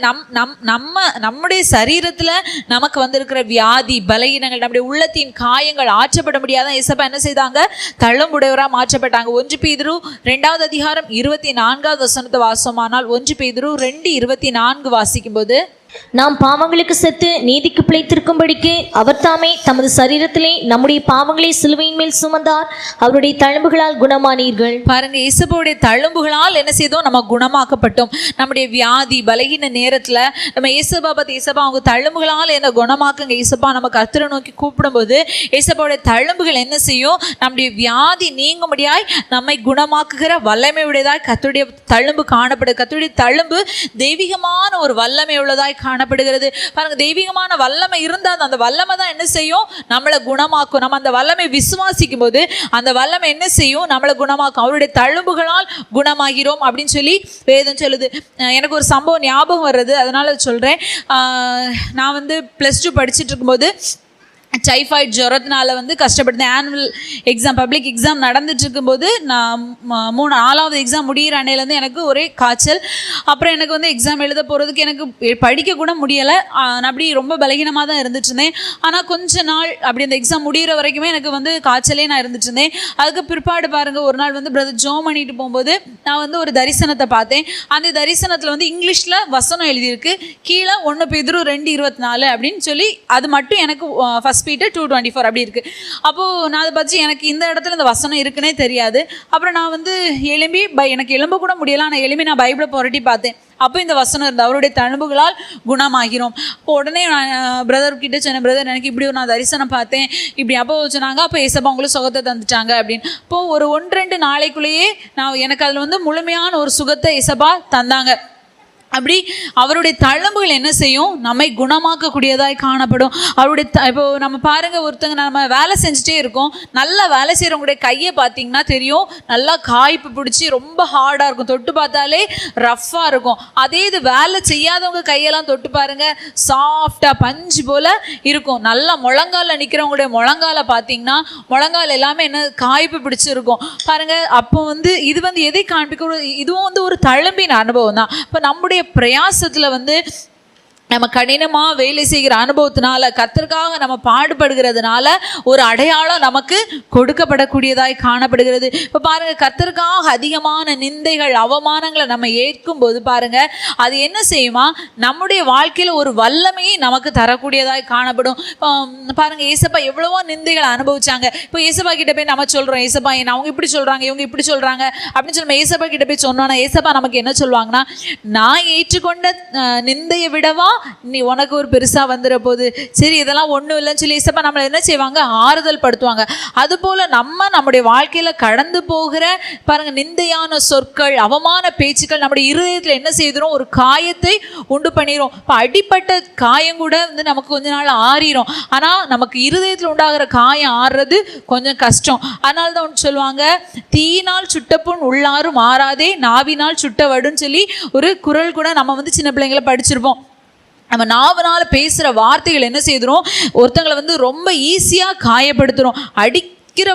நம்முடைய சரீரத்துல நமக்கு வந்திருக்கிற வியாதி, பலகீனங்கள், நம்முடைய உள்ளத்தின் காயங்கள் ஆற்றப்பட முடியாத ஏசப்பா என்ன செய்தாங்க, தழும்புடையவராக மாற்றப்பட்டாங்க. 1 பேதுரு 2:24 வாசமானால் 1 பேதுரு 2:24 வாசிக்கும் போது, நாம் பாவங்களுக்கு செத்து நீதிக்கு பிழைத்திருக்கும்படிக்கு அவர் தாமே தமது சரீரத்திலே நம்முடைய பாவங்களை சிலுவையின் மேல் சுமந்தார், அவருடைய தழும்புகளால் குணமானீர்கள். பாருங்க, இயேசுவோடைய தழும்புகளால் என்ன செய்தோம், நம்ம குணமாக்கப்பட்டோம். நம்முடைய வியாதி பலகீன நேரத்துல நம்ம இயேசுபா பத்தி, இயேசுபா அவங்க தழும்புகளால் என்ன குணமாக்குங்க இயேசுபா நம்ம கர்த்தரை நோக்கி கூப்பிடும்போது, இயேசுவோடைய தழும்புகள் என்ன செய்யும், நம்முடைய வியாதி நீங்கும்படியாய் நம்மை குணமாக்குகிற வல்லமை உடையதாய் கர்த்தருடைய தழும்பு காணப்படுது. கர்த்தருடைய தழும்பு தெய்வீகமான ஒரு வல்லமை உள்ளதாய் காணப்படுகிறது. பாருங்க, தெய்வீகமான வல்லமை இருந்தால் அந்த வல்லமை தான் என்ன செய்யும், நம்மளை குணமாக்கும். நம்ம அந்த வல்லமை விசுவாசிக்கும் போது அந்த வல்லமை என்ன செய்யும், நம்மளை குணமாக்கும். அவருடைய தழும்புகளால் குணமாகிறோம் அப்படின்னு சொல்லி வேதம் சொல்லுது. எனக்கு ஒரு சம்பவம் ஞாபகம் வர்றது, அதனால சொல்றேன். நான் வந்து +2 படிச்சுட்டு இருக்கும்போது டைஃபாய்டு ஜுரத்தினால வந்து கஷ்டப்பட்டேன். ஆனுவல் எக்ஸாம், பப்ளிக் எக்ஸாம் நடந்துட்டு இருக்கும்போது நான் 4வது எக்ஸாம் முடிகிற அன்னையிலேருந்து எனக்கு ஒரே காய்ச்சல். அப்புறம் எனக்கு வந்து எக்ஸாம் எழுத போகிறதுக்கு எனக்கு படிக்க கூட முடியலை. நான் அப்படி ரொம்ப பலகீனமாக தான் இருந்துட்டு இருந்தேன். ஆனால் கொஞ்ச நாள் அப்படி அந்த எக்ஸாம் முடிகிற வரைக்குமே எனக்கு வந்து காய்ச்சலே நான் இருந்துட்டு இருந்தேன். அதுக்கு பிற்பாடு பாருங்கள், ஒரு நாள் வந்து பிரதர் ஜோம் பண்ணிட்டு போகும்போது நான் வந்து ஒரு தரிசனத்தை பார்த்தேன். அந்த தரிசனத்தில் வந்து இங்கிலீஷில் வசனம் எழுதியிருக்கு, கீழே 1 பேதுரு 2:24 அப்படின்னு சொல்லி, அது மட்டும் எனக்கு ஃபஸ்ட் பீட்டர் 2:24 அப்படி இருக்கு. அப்போது நான் அதை பார்த்து எனக்கு இந்த இடத்துல இந்த வசனம் இருக்குன்னே தெரியாது. அப்புறம் நான் வந்து எழும்பி எனக்கு எழும்ப கூட முடியல, ஆனால் எழும்பி நான் பைபிளை புரட்டி பார்த்தேன். அப்போ இந்த வசனம் இருந்தது, அவருடைய தழும்புகளால் குணமாகிறோம். இப்போ உடனே நான் பிரதர் கிட்ட சொன்னேன், பிரதர் எனக்கு இப்படி நான் தரிசனம் பார்த்தேன் இப்படி. அப்போ சொன்னாங்க, அப்போ ஏசப்பா உங்களுக்கு சுகத்தை தந்துட்டாங்க அப்படின்னு. இப்போது ஒரு 1-2 நாளைக்குள்ளேயே எனக்கு அதில் வந்து முழுமையான ஒரு சுகத்தை ஏசப்பா தந்தாங்க. அப்படி அவருடைய தழும்புகள் என்ன செய்யும், நம்மை குணமாக்கக்கூடியதாய் காணப்படும். அவருடைய இப்போ நம்ம பாருங்க, ஒருத்தங்க நம்ம வேலை செஞ்சுட்டே இருக்கோம், நல்லா வேலை செய்கிறவங்களுடைய கையை பார்த்தீங்கன்னா தெரியும், நல்லா காய்ப்பு பிடிச்சி ரொம்ப ஹார்டாக இருக்கும், தொட்டு பார்த்தாலே ரஃப்பாக இருக்கும். அதே இது வேலை செய்யாதவங்க கையெல்லாம் தொட்டு பாருங்க, சாஃப்டாக பஞ்சு போல் இருக்கும். நல்லா முழங்கால நிற்கிறவங்களுடைய முழங்கால பார்த்தீங்கன்னா முழங்கால் எல்லாமே என்ன காய்ப்பு பிடிச்சிருக்கும் பாருங்க. அப்போ வந்து இது வந்து எதை காண்பிக்க, இதுவும் வந்து ஒரு தழும்பின் அனுபவம் தான். இப்போ நம்முடைய பிரயாசத்துல வந்து நம்ம கடினமாக வேலை செய்கிற அனுபவத்தினால, கர்த்தருக்காக நம்ம பாடுபடுகிறதுனால ஒரு அடையாளம் நமக்கு கொடுக்கப்படக்கூடியதாய் காணப்படுகிறது. இப்போ பாருங்க, கர்த்தருக்காக அதிகமான நிந்தைகள் அவமானங்களை நம்ம ஏற்கும் போது பாருங்க, அது என்ன செய்யுமா, நம்முடைய வாழ்க்கையில் ஒரு வல்லமையை நமக்கு தரக்கூடியதாய் காணப்படும். பாருங்க, ஏசப்பா எவ்வளவோ நிந்தைகளை அனுபவிச்சாங்க. இப்போ ஏசப்பா கிட்ட போய் நம்ம சொல்றோம், ஏசப்பா அவங்க இப்படி சொல்றாங்க, இவங்க இப்படி சொல்றாங்க அப்படின்னு சொல்லி ஏசப்பா கிட்ட போய் சொன்னோன்னா, ஏசப்பா நமக்கு என்ன சொல்லுவாங்கன்னா, நான் ஏற்றுக்கொண்ட நிந்தையை விடவா நீ உனக்கு ஒரு பெருசா வந்துட போகுது, சரி இதெல்லாம் ஒன்றும் இல்லைன்னு சொல்லி ஏசப்பா நம்மளை என்ன செய்வாங்க, ஆறுதல் படுத்துவாங்க. அதுபோல் நம்முடைய வாழ்க்கையில் கடந்து போகிற பாருங்க நிந்தையான சொற்கள், அவமான பேச்சுக்கள் நம்முடைய இருதயத்தில் என்ன செய்திரும், ஒரு காயத்தை உண்டு பண்ணிடும். இப்போ அடிப்பட்ட காயம் கூட நமக்கு கொஞ்ச நாள் ஆறிடும். ஆனால் நமக்கு இருதயத்தில் உண்டாகிற காயம் ஆறுறது கொஞ்சம் கஷ்டம். அதனால தான் ஒன்று சொல்லுவாங்க, தீயினால் சுட்டப்புண் உள்ளாரும் மாறாதே, நாவினால் சுட்டவடுன்னு சொல்லி ஒரு குறள் கூட நம்ம சின்ன பிள்ளைங்களை படிச்சிருப்போம். நம்ம நாவனால பேசுகிற வார்த்தைகள் என்ன செய்திரும், ஒருத்தங்களை ரொம்ப ஈஸியாக காயப்படுத்துகிறோம்.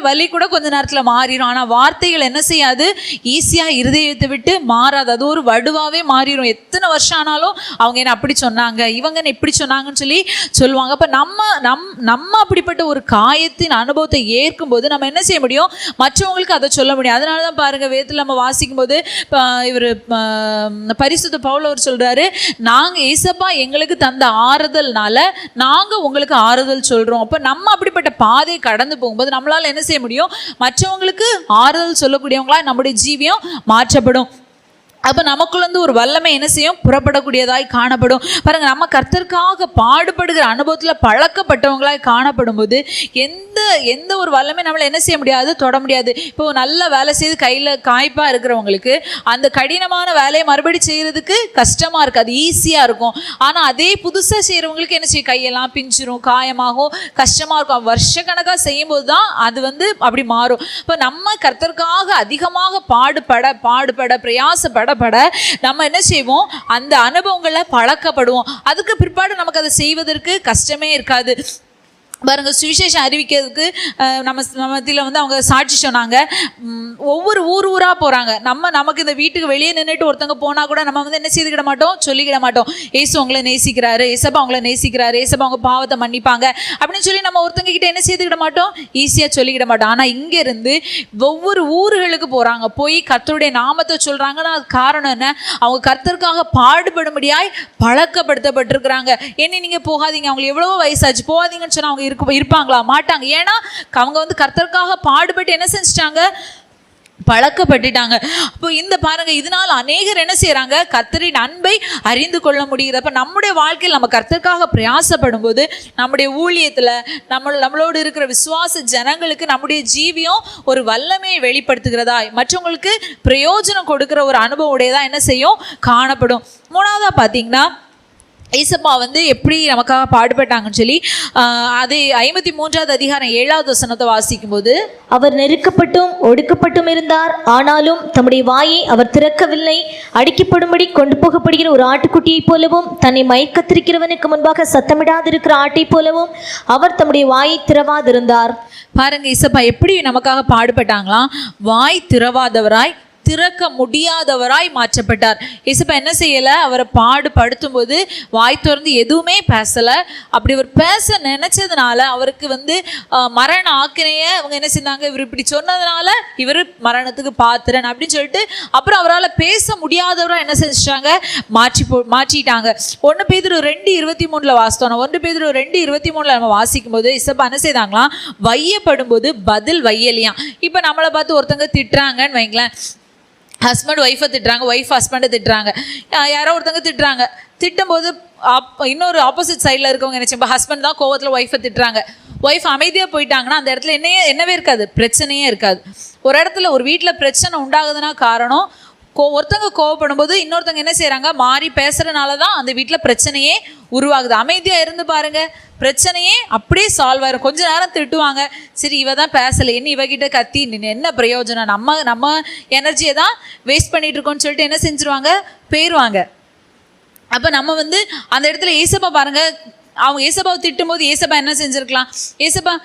வலி கூட கொஞ்ச நேரத்தில் மாறிடும். ஆனால் வார்த்தைகள் என்ன செய்யாது, ஈஸியாக இருதயத்தை விட்டு மாறாது. அது ஒரு வடுவாகவே மாறிடும். எத்தனை வருஷம் ஆனாலும் அவங்க என்ன அப்படி சொன்னாங்க, இவங்க என்ன இப்படி சொன்னாங்கன்னு சொல்லி சொல்லுவாங்க. அப்போ நம்ம அப்படிப்பட்ட ஒரு காயத்தின் அனுபவத்தை ஏற்கும்போது நம்ம என்ன செய்ய முடியும், மற்றவங்களுக்கு அதை சொல்ல முடியும். அதனால தான் பாருங்கள், வேதத்தில் நம்ம வாசிக்கும் போது இவர் பரிசுத்த பவுல் அவர் சொல்கிறாரு, நாங்கள் ஏசப்பா எங்களுக்கு தந்த ஆறுதல்னால நாங்கள் உங்களுக்கு ஆறுதல் சொல்கிறோம். அப்போ நம்ம அப்படிப்பட்ட பாதையை கடந்து போகும்போது நம்மளால் என்ன செய்ய முடியும், மற்றவங்களுக்கு ஆறுதல் சொல்லக்கூடியவங்களா நம்முடைய ஜீவியம் மாற்றப்படும். அப்போ நமக்குள்ளேருந்து ஒரு வல்லமை என்ன செய்யும், புறப்படக்கூடியதாய் காணப்படும். பாருங்கள், நம்ம கர்த்தருக்காக பாடுபடுகிற அனுபவத்தில் பழக்கப்பட்டவங்களாய் காணப்படும் போது எந்த ஒரு வல்லமை நம்மளை என்ன செய்ய முடியாது, தொட முடியாது. இப்போ நல்ல வேலை செய்து கையில் காய்ப்பாக இருக்கிறவங்களுக்கு அந்த கடினமான வேலையை மறுபடி செய்கிறதுக்கு கஷ்டமாக இருக்குது, அது ஈஸியாக இருக்கும். ஆனால் அதே புதுசாக செய்கிறவங்களுக்கு என்ன செய்யும், கையெல்லாம் பிஞ்சிரும், காயமாகும், கஷ்டமாக இருக்கும். வருஷக்கணக்காக செய்யும்போது தான் அது அப்படி மாறும். இப்போ நம்ம கர்த்தருக்காக அதிகமாக பாடுபட பிரயாசப்பட நம்ம என்ன செய்வோம், அந்த அனுபவங்களை பழக்கப்படுவோம். அதுக்கு பிற்பாடு நமக்கு அதை செய்வதற்கு கஷ்டமே இருக்காது. பாருங்க, சுவிசேஷம் அறிவிக்கிறதுக்கு நம்ம மத்தியில் அவங்க சாட்சி சொன்னாங்க. ஒவ்வொரு ஊராக போகிறாங்க. நமக்கு இந்த வீட்டுக்கு வெளியே நின்றுட்டு ஒருத்தவங்க போனால் கூட நம்ம என்ன செய்துக்கிட மாட்டோம், சொல்லிக்கிட மாட்டோம். ஏசு அவங்கள நேசிக்கிறாரு, ஏசப்பா அவங்கள நேசிக்கிறாரு, ஏசப்பா அவங்க பாவத்தை மன்னிப்பாங்க அப்படின்னு சொல்லி நம்ம ஒருத்தங்க கிட்ட என்ன செய்துக்கிட மாட்டோம், ஈஸியாக சொல்லிக்கிட மாட்டோம். ஆனால் இங்கேருந்து ஒவ்வொரு ஊர்களுக்கு போகிறாங்க, போய் கர்த்தருடைய நாமத்தை சொல்கிறாங்கன்னா அது காரணம் என்ன, அவங்க கர்த்தருக்காக பாடுபடும்படியாய் பழக்கப்படுத்தப்பட்டிருக்கிறாங்க. என்ன நீங்கள் போகாதீங்க, அவங்களுக்கு எவ்வளவோ வயசாச்சு, போகாதீங்கன்னு சொன்னால் அவங்க இருப்பாங்களா, மாட்டாங்க. ஏன்னா அவங்க கர்த்தருக்காக பாடுபட்டு என்ன செஞ்சிட்டாங்க, பழக்கப்பட்டுட்டாங்க. அப்போ இந்த பாருங்க, இதனால் அநேகர் என்ன செய்யறாங்க, கர்த்தரின் அன்பை அறிந்து கொள்ள முடியுது. அப்போ நம்முடைய வாழ்க்கையில் நம்ம கர்த்தருக்காக பிரயாசப்படும் போது நம்முடைய ஊழியத்தில் நம்மளோடு இருக்கிற விசுவாச ஜனங்களுக்கு நம்முடைய ஜீவியம் ஒரு வல்லமையை வெளிப்படுத்துகிறதா, மற்றவங்களுக்கு பிரயோஜனம் கொடுக்கிற ஒரு அனுபவம் உடையதா என்ன செய்யும், காணப்படும். மூணாவதா பார்த்தீங்கன்னா, ஏசப்பா எப்படி நமக்காக பாடுபட்டாங்கன்னு சொல்லி அது 53வது அதிகாரம் 7வது வசனத்தை வாசிக்கும் போது, அவர் நெருக்கப்பட்டும் ஒடுக்கப்பட்டும் இருந்தார், ஆனாலும் தம்முடைய வாயை அவர் திறக்கவில்லை. அடிக்கப்படும்படி கொண்டு போகப்படுகிற ஒரு ஆட்டுக்குட்டியை போலவும் தன்னை மயக்கத்திருக்கிறவனுக்கு முன்பாக சத்தமிடாதிருக்கிற ஆட்டை போலவும் அவர் தம்முடைய வாயை திறவாதிருந்தார். பாருங்க, ஏசப்பா எப்படி நமக்காக பாடுபட்டாங்களாம், வாய் திறவாதவராய், திறக்க முடியாதவராய் மாற்றப்பட்டார். ஏசப்பா என்ன செய்யலை, அவரை பாடுபடுத்தும் போது வாய் திறந்து எதுவுமே பேசலை. அப்படி அவர் பேச நினைச்சதுனால அவருக்கு மரண ஆக்கினையை அவங்க என்ன செஞ்சாங்க, இவர் இப்படி சொன்னதுனால இவர் மரணத்துக்கு பாத்திரன் அப்படின்னு சொல்லிட்டு அப்புறம் அவரால் பேச முடியாதவராக என்ன செஞ்சிட்டாங்க, மாற்றிட்டாங்க. 1 பேதுரு 2:23 வாசித்தோம். 1 பேதுரு 2:23 நம்ம வாசிக்கும் போது ஏசப்பா என்ன செய்தாங்களாம், வையப்படும் போது பதில் வையலையாம். இப்போ நம்மளை பார்த்து ஒருத்தங்க திட்டுறாங்கன்னு வைங்களேன், ஹஸ்பண்ட் ஒய்ஃபை திட்டுறாங்க, ஒய்ஃப் ஹஸ்பண்டை திட்டுறாங்க, யாரோ ஒருத்தங்க திட்டுறாங்க. திட்டும்போது இன்னொரு ஆப்போசிட் சைடில் இருக்கவங்க நினச்சோம், ஹஸ்பண்ட் தான் கோவத்தில் ஒய்ஃபை திட்டுறாங்க, ஒய்ஃப் அமைதியாக போயிட்டாங்கன்னா அந்த இடத்துல என்னவே இருக்காது, பிரச்சனையே இருக்காது. ஒரு இடத்துல ஒரு வீட்டில் பிரச்சனை உண்டாகுதுன்னா காரணம் ஒருத்தங்க கோவப்படும் போது இன்னொருத்தங்க என்ன செய்கிறாங்க, மாறி பேசுகிறனால தான் அந்த வீட்டில் பிரச்சனையே உருவாகுது. அமைதியாக இருந்து பாருங்க, பிரச்சனையே அப்படியே சால்வ் ஆயிரும். கொஞ்ச நேரம் திட்டுவாங்க, சரி இவ தான் பேசலை, என்ன இவகிட்ட கத்தி என்ன பிரயோஜனம், நம்ம எனர்ஜியை தான் வேஸ்ட் பண்ணிட்டு இருக்கோம்னு சொல்லிட்டு என்ன செஞ்சுருவாங்க, போயிடுவாங்க. அப்போ நம்ம அந்த இடத்துல ஏசப்பா பாருங்க, அவங்க ஏசப்பாவை திட்டும் போது ஏசப்பா என்ன செஞ்சுருக்கலாம், ஏசப்பா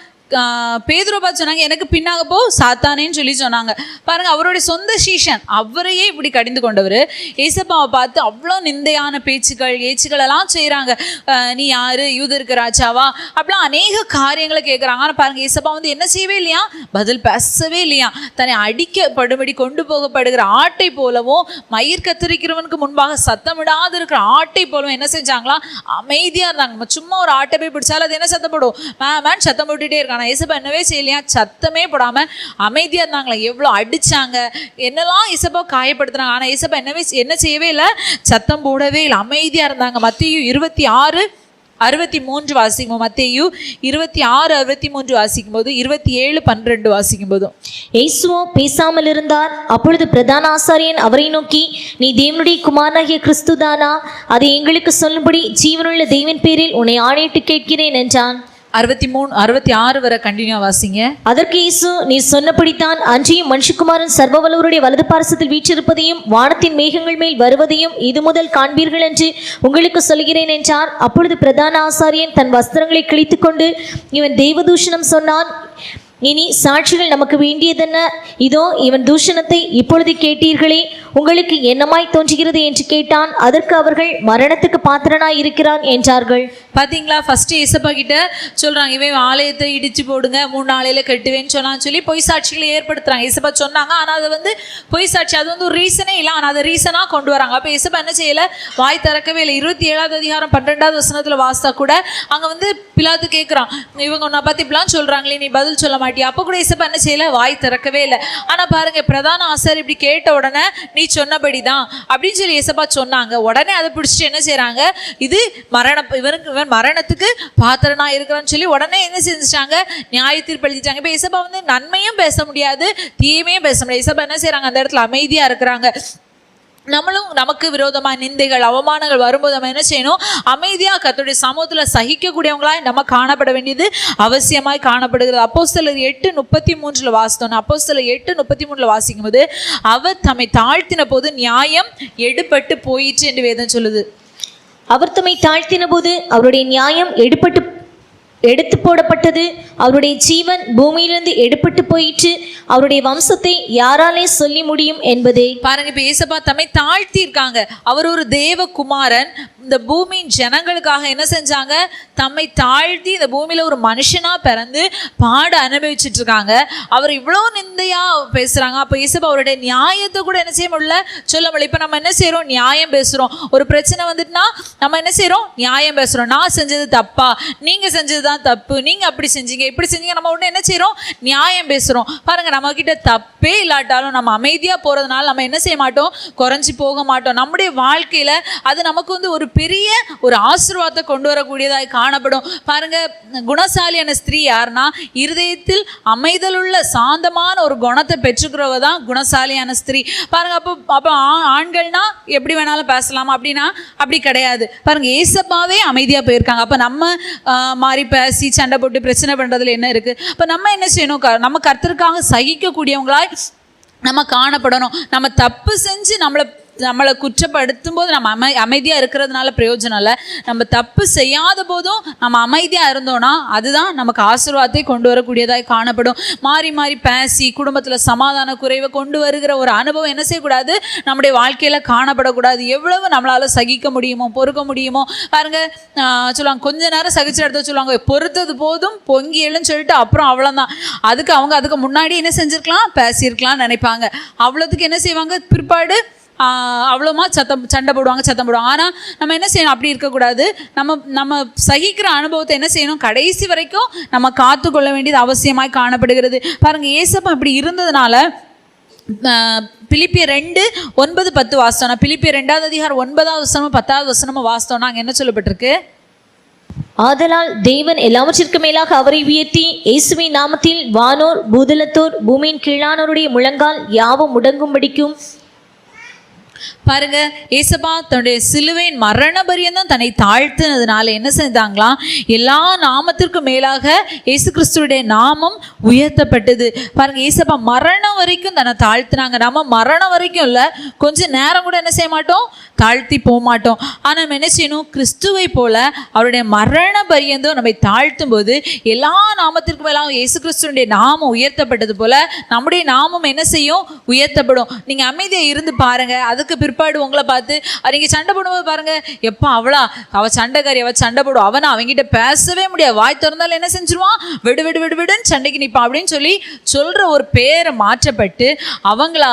பேதுருவை பார்த்து சொன்னாங்க, எனக்கு பின்னாக போ சாத்தானேன்னு சொல்லி சொன்னாங்க. பாருங்கள், அவருடைய சொந்த சீஷன் அவரையே இப்படி கடிந்து கொண்டவர் ஏசப்பாவை பார்த்து அவ்வளோ நிந்தையான ஏச்சுக்கள் எல்லாம் செய்கிறாங்க. நீ யார், யூதருக்கு ராஜாவா, அப்படிலாம் அநேக காரியங்களை கேட்குறாங்க. ஆனால் பாருங்கள், ஏசப்பா என்ன செய்யவே இல்லையா, பதில் பேசவே இல்லையா. தன்னை அடிக்கப்படும்படி கொண்டு போகப்படுகிற ஆட்டை போலவும், மயிர் கத்திரிக்கிறவனுக்கு முன்பாக சத்தமிடாது இருக்கிற ஆட்டை போலவும் என்ன செஞ்சாங்களா, அமைதியாக இருந்தாங்க. நம்ம சும்மா ஒரு ஆட்டை போய் பிடிச்சாலும் அது என்ன சத்தப்படும், மேன் சத்தம் போட்டுகிட்டே இருக்காங்க. ஆனால் ஏசப்பா என்னவே செய்யலையா, சத்தமே போடாம அமைதியா இருந்தாங்களா. எவ்வளோ அடிச்சாங்க, என்னெல்லாம் ஏசப்பா காயப்படுத்துனாங்க, ஆனால் ஏசப்பா என்ன செய்யவே இல்லை, சத்தம் போடவே இல்லை, அமைதியா இருந்தாங்க. மத்தேயு 26:63 வாசிக்கும், மத்தேயு 26:63 வாசிக்கும் போது, 27:12 வாசிக்கும் போதும், இயேசுவோ பேசாமல் இருந்தார். அப்பொழுது பிரதான ஆசாரியன் அவரை நோக்கி, நீ தேவனுடைய குமாரனாகிய கிறிஸ்துதானா? அதை எங்களுக்கு சொல்லும்படி ஜீவனுள்ள தேவன் பேரில் உன்னை ஆணையிட்டு கேட்கிறேன் என்றான். 66 வரை கண்டினியூ வாசிங்க. அதற்கு இயேசு, நீ சொன்னபடித்தான். அன்றியும் மனுஷகுமாரன் சர்வவல்லவருடைய வலது பார்சத்தில் வீற்றிருப்பதையும் வானத்தின் மேகங்கள் மேல் வருவதையும் இது முதல் காண்பீர்கள் என்று உங்களுக்கு சொல்கிறேன் என்றார். அப்பொழுது பிரதான ஆசாரியன் தன் வஸ்திரங்களை கிழித்துக்கொண்டு, இவன் தேவதூஷணம் சொன்னான், இனி சாட்சிகள் நமக்கு வேண்டியதென்ன? இதோ இவன் தூஷணத்தை இப்பொழுது கேட்டீர்களே, உங்களுக்கு என்னமாய் தோன்றுகிறது என்று கேட்டான். அதற்கு அவர்கள், மரணத்துக்கு பாத்திரனாய் இருக்கிறான் என்றார்கள். பார்த்தீங்களா, ஃபர்ஸ்ட் ஏசப்பா கிட்ட சொல்றாங்க, இவன் ஆலயத்தை இடிச்சு போடுங்க, 3 நாளையில கட்டுவேன்னு சொன்னான்னு சொல்லி பொய் சாட்சிகளை ஏற்படுத்துறாங்க. ஏசப்பா சொன்னாங்க, ஆனால் அது வந்து பொய் சாட்சி, அது வந்து ஒரு ரீசனே இல்லை, ஆனால் அதை ரீசனாக கொண்டு வராங்க. அப்போ ஏசப்பா என்ன செய்யலை, வாய் திறக்கவே இல்லை. 27வது அதிகாரம் 12வது வசனத்தில் வாசித்தா கூட அங்கே வந்து பிலாத்து கேட்குறான், இவங்க உன்னை பற்றி இப்படிலாம் சொல்கிறாங்களே, நீ பதில் சொல்ல மாட்டியா? அப்போ கூட ஏசப்பா என்ன செய்யலை, வாய் திறக்கவே இல்லை. ஆனால் பாருங்க, பிரதான ஆசாரியர் இப்படி கேட்ட உடனே நீ சொன்னபடி தான் அப்படின்னு சொல்லி ஏசப்பா சொன்னாங்க. உடனே அதை பிடிச்சிட்டு என்ன செய்கிறாங்க, இது இவன் மரணத்துக்கு பாத்திரனா இருக்கிறான்னு சொல்லி உடனே என்ன செஞ்சுட்டாங்க, நியாய தீர்ப்பு எழுதிட்டாங்க. இப்போ ஏசப்பா வந்து நன்மையும் பேச முடியாது, தீமையும் பேச முடியாது. ஏசப்பா என்ன செய்கிறாங்க, அந்த இடத்துல அமைதியாக இருக்கிறாங்க. நம்மளும் நமக்கு விரோதமாக நிந்தைகள் அவமானங்கள் வரும்போது நம்ம என்ன செய்யணும், அமைதியாக கர்த்தருடைய சமூகத்தில் சகிக்கக்கூடியவங்களாய் நம்ம காணப்பட வேண்டியது அவசியமாய் காணப்படுகிறது. அப்போஸ்தலர் 8:33 வாசித்தோம். அப்போஸ்தலர் 8:33 வாசிக்கும் போது, அவர் தம்மை தாழ்த்தின போது நியாயம் எடுபட்டு போயிற்று என்று வேதம் சொல்லுது. அவர் தம்மை தாழ்த்தின போது அவருடைய நியாயம் எடுத்து போடப்பட்டது. அவருடைய ஜீவன் பூமியிலிருந்து எடுப்பட்டு போயிற்று. அவருடைய வம்சத்தை யாராலே சொல்லி முடியும் என்பதே. பாருங்க, இப்ப ஏசப்பா தம்மை தாழ்த்தி இருக்காங்க. அவர் ஒரு தேவகுமாரன். இந்த பூமியின் ஜனங்களுக்காக என்ன செஞ்சாங்க, தம்மை தாழ்த்தி இந்த பூமியில ஒரு மனுஷனா பிறந்து பாட அனுபவிச்சுட்டு இருக்காங்க. அவர் இவ்வளோ நிந்தையா பேசுறாங்க. அப்ப ஏசப்பா அவருடைய நியாயத்தை கூட என்ன செய்ய முடியல, சொல்ல முடியல. இப்ப நம்ம என்ன செய்யறோம், நியாயம் பேசுறோம். ஒரு பிரச்சனை வந்துட்டுனா நம்ம என்ன செய்யறோம், நியாயம் பேசுறோம். நான் செஞ்சது தப்பா, நீங்க செஞ்சது தான் தப்பு, நீங்க அப்படி செஞ்சீங்க இப்படி செஞ்சீங்க, நம்ம உடனே என்ன செய்யறோம், நியாயம் பேசுறோம். பாருங்க, நம்ம கிட்ட தப்பே இல்லாட்டாலும் நம்ம அமைதியா போறதுனால நம்ம என்ன செய்ய மாட்டோம், குறைஞ்சி போக மாட்டோம். நம்முடைய வாழ்க்கையில அது நமக்கு வந்து ஒரு பெரிய ஒரு ஆசீர்வாதத்தை கொண்டு வரக்கூடியதாய் காணப்படும். பாருங்க, குணசாலியான ஸ்திரீ யாருன்னா, இருதயத்தில் அமைதலுள்ள சாந்தமான ஒரு குணத்தை பெற்றுக்கிறவ தான் குணசாலியான ஸ்திரீ. பாருங்க, அப்போ ஆண்கள்னா எப்படி வேணாலும் பேசலாமா அப்படின்னா அப்படி கிடையாது. பாருங்க, ஏசப்பாவே அமைதியா போயிருக்காங்க. அப்ப நம்ம மாறி பேசி சண்டை போட்டு பிரச்சனை பண்றதுல என்ன இருக்கு? அப்ப நம்ம என்ன செய்யணும், நம்ம கர்த்தருக்காக சகிக்கக்கூடியவங்களாய் நம்ம காணப்படணும். நம்ம தப்பு செஞ்சு நம்மளை குற்றப்படுத்தும் போது நம்ம அமைதியாக இருக்கிறதுனால பிரயோஜனம் இல்லை. நம்ம தப்பு செய்யாத போதும் நம்ம அமைதியாக இருந்தோம்னா அதுதான் நமக்கு ஆசீர்வாதத்தை கொண்டு வரக்கூடியதாக காணப்படும். மாறி மாறி பேசி குடும்பத்தில் சமாதான குறைவை கொண்டு வருகிற ஒரு அனுபவம் என்ன செய்யக்கூடாது, நம்முடைய வாழ்க்கையில் காணப்படக்கூடாது. எவ்வளவு நம்மளால் சகிக்க முடியுமோ, பொறுக்க முடியுமோ. பாருங்க, சொல்லுவாங்க, கொஞ்ச நேரம் சகிச்ச இடத்த சொல்லுவாங்க, பொறுத்தது போதும் பொங்கி எழுன்னு சொல்லிட்டு அப்புறம் அவ்வளோதான். அதுக்கு முன்னாடி என்ன செஞ்சுருக்கலாம், பேசியிருக்கலாம்னு நினைப்பாங்க. அவ்வளோத்துக்கு என்ன செய்வாங்க, பிற்பாடு அவ்வளோமா சண்டை போடுவாங்க. ஆனால் நம்ம என்ன செய்யணும், அப்படி இருக்கக்கூடாது. நம்ம சகிக்கிற அனுபவத்தை என்ன செய்யணும், கடைசி வரைக்கும் நம்ம காத்து கொள்ள வேண்டியது அவசியமாய் காணப்படுகிறது. பாருங்கள், ஏசப்பா இப்படி இருந்ததுனால பிலிப்பியர் 2:9-10 வாசித்தோம். பிலிப்பியர் 2வது அதிகாரம் 9வது வசனமும் 10வது வசனமும் வாசித்தோம்னா அங்கே என்ன சொல்லப்பட்டிருக்கு, ஆதலால் தேவன் எல்லாவற்றிற்கும் மேலாக அவரை உயர்த்தி இயேசுவின் நாமத்தில் வானோர் பூதலத்தோர் பூமியின் கீழானோருடைய முழங்கால் யாவும் முடங்கும்படிக்கும். பாருங்க, ஏசப்பா தன்னுடைய சிலுவையின் மரண பரியந்தம் தன்னை தாழ்த்தினதுனால என்ன செஞ்சாங்களாம், எல்லா நாமத்திற்கும் மேலாக இயேசு கிறிஸ்துடைய நாமம் உயர்த்தப்பட்டது. பாருங்க, ஏசப்பா மரணம் வரைக்கும் தன்னை தாழ்த்தினாங்க. நம்ம மரணம் வரைக்கும் இல்லை, கொஞ்சம் நேரம் கூட என்ன செய்ய மாட்டோம், தாழ்த்தி போக மாட்டோம். ஆனால் நம்ம என்ன செய்யணும், கிறிஸ்துவை போல அவருடைய மரண பரியந்தம் நம்மை தாழ்த்தும் போது எல்லா நாமத்திற்கும் மேலாக இயேசு கிறிஸ்துடைய நாமம் உயர்த்தப்பட்டது போல நம்முடைய நாமம் என்ன செய்யும், உயர்த்தப்படும். நீங்க அமைதியாக இருந்து பாருங்க. அதுக்கு பிற்பாடு பிற்பாடு உங்களை பார்த்து நீங்க சண்டை போடும்போது பாருங்க, எப்பா அவ சண்டைக்காரி, அவ சண்டை போடும், அவனை அவங்கிட்ட பேசவே முடியாது, வாய் திறந்தாலும் என்ன செஞ்சிருவான், விடு விடு விடு விடுன்னு சண்டைக்கு நிற்பான் அப்படின்னு சொல்ற ஒரு பேரை மாற்றப்பட்டு அவங்கள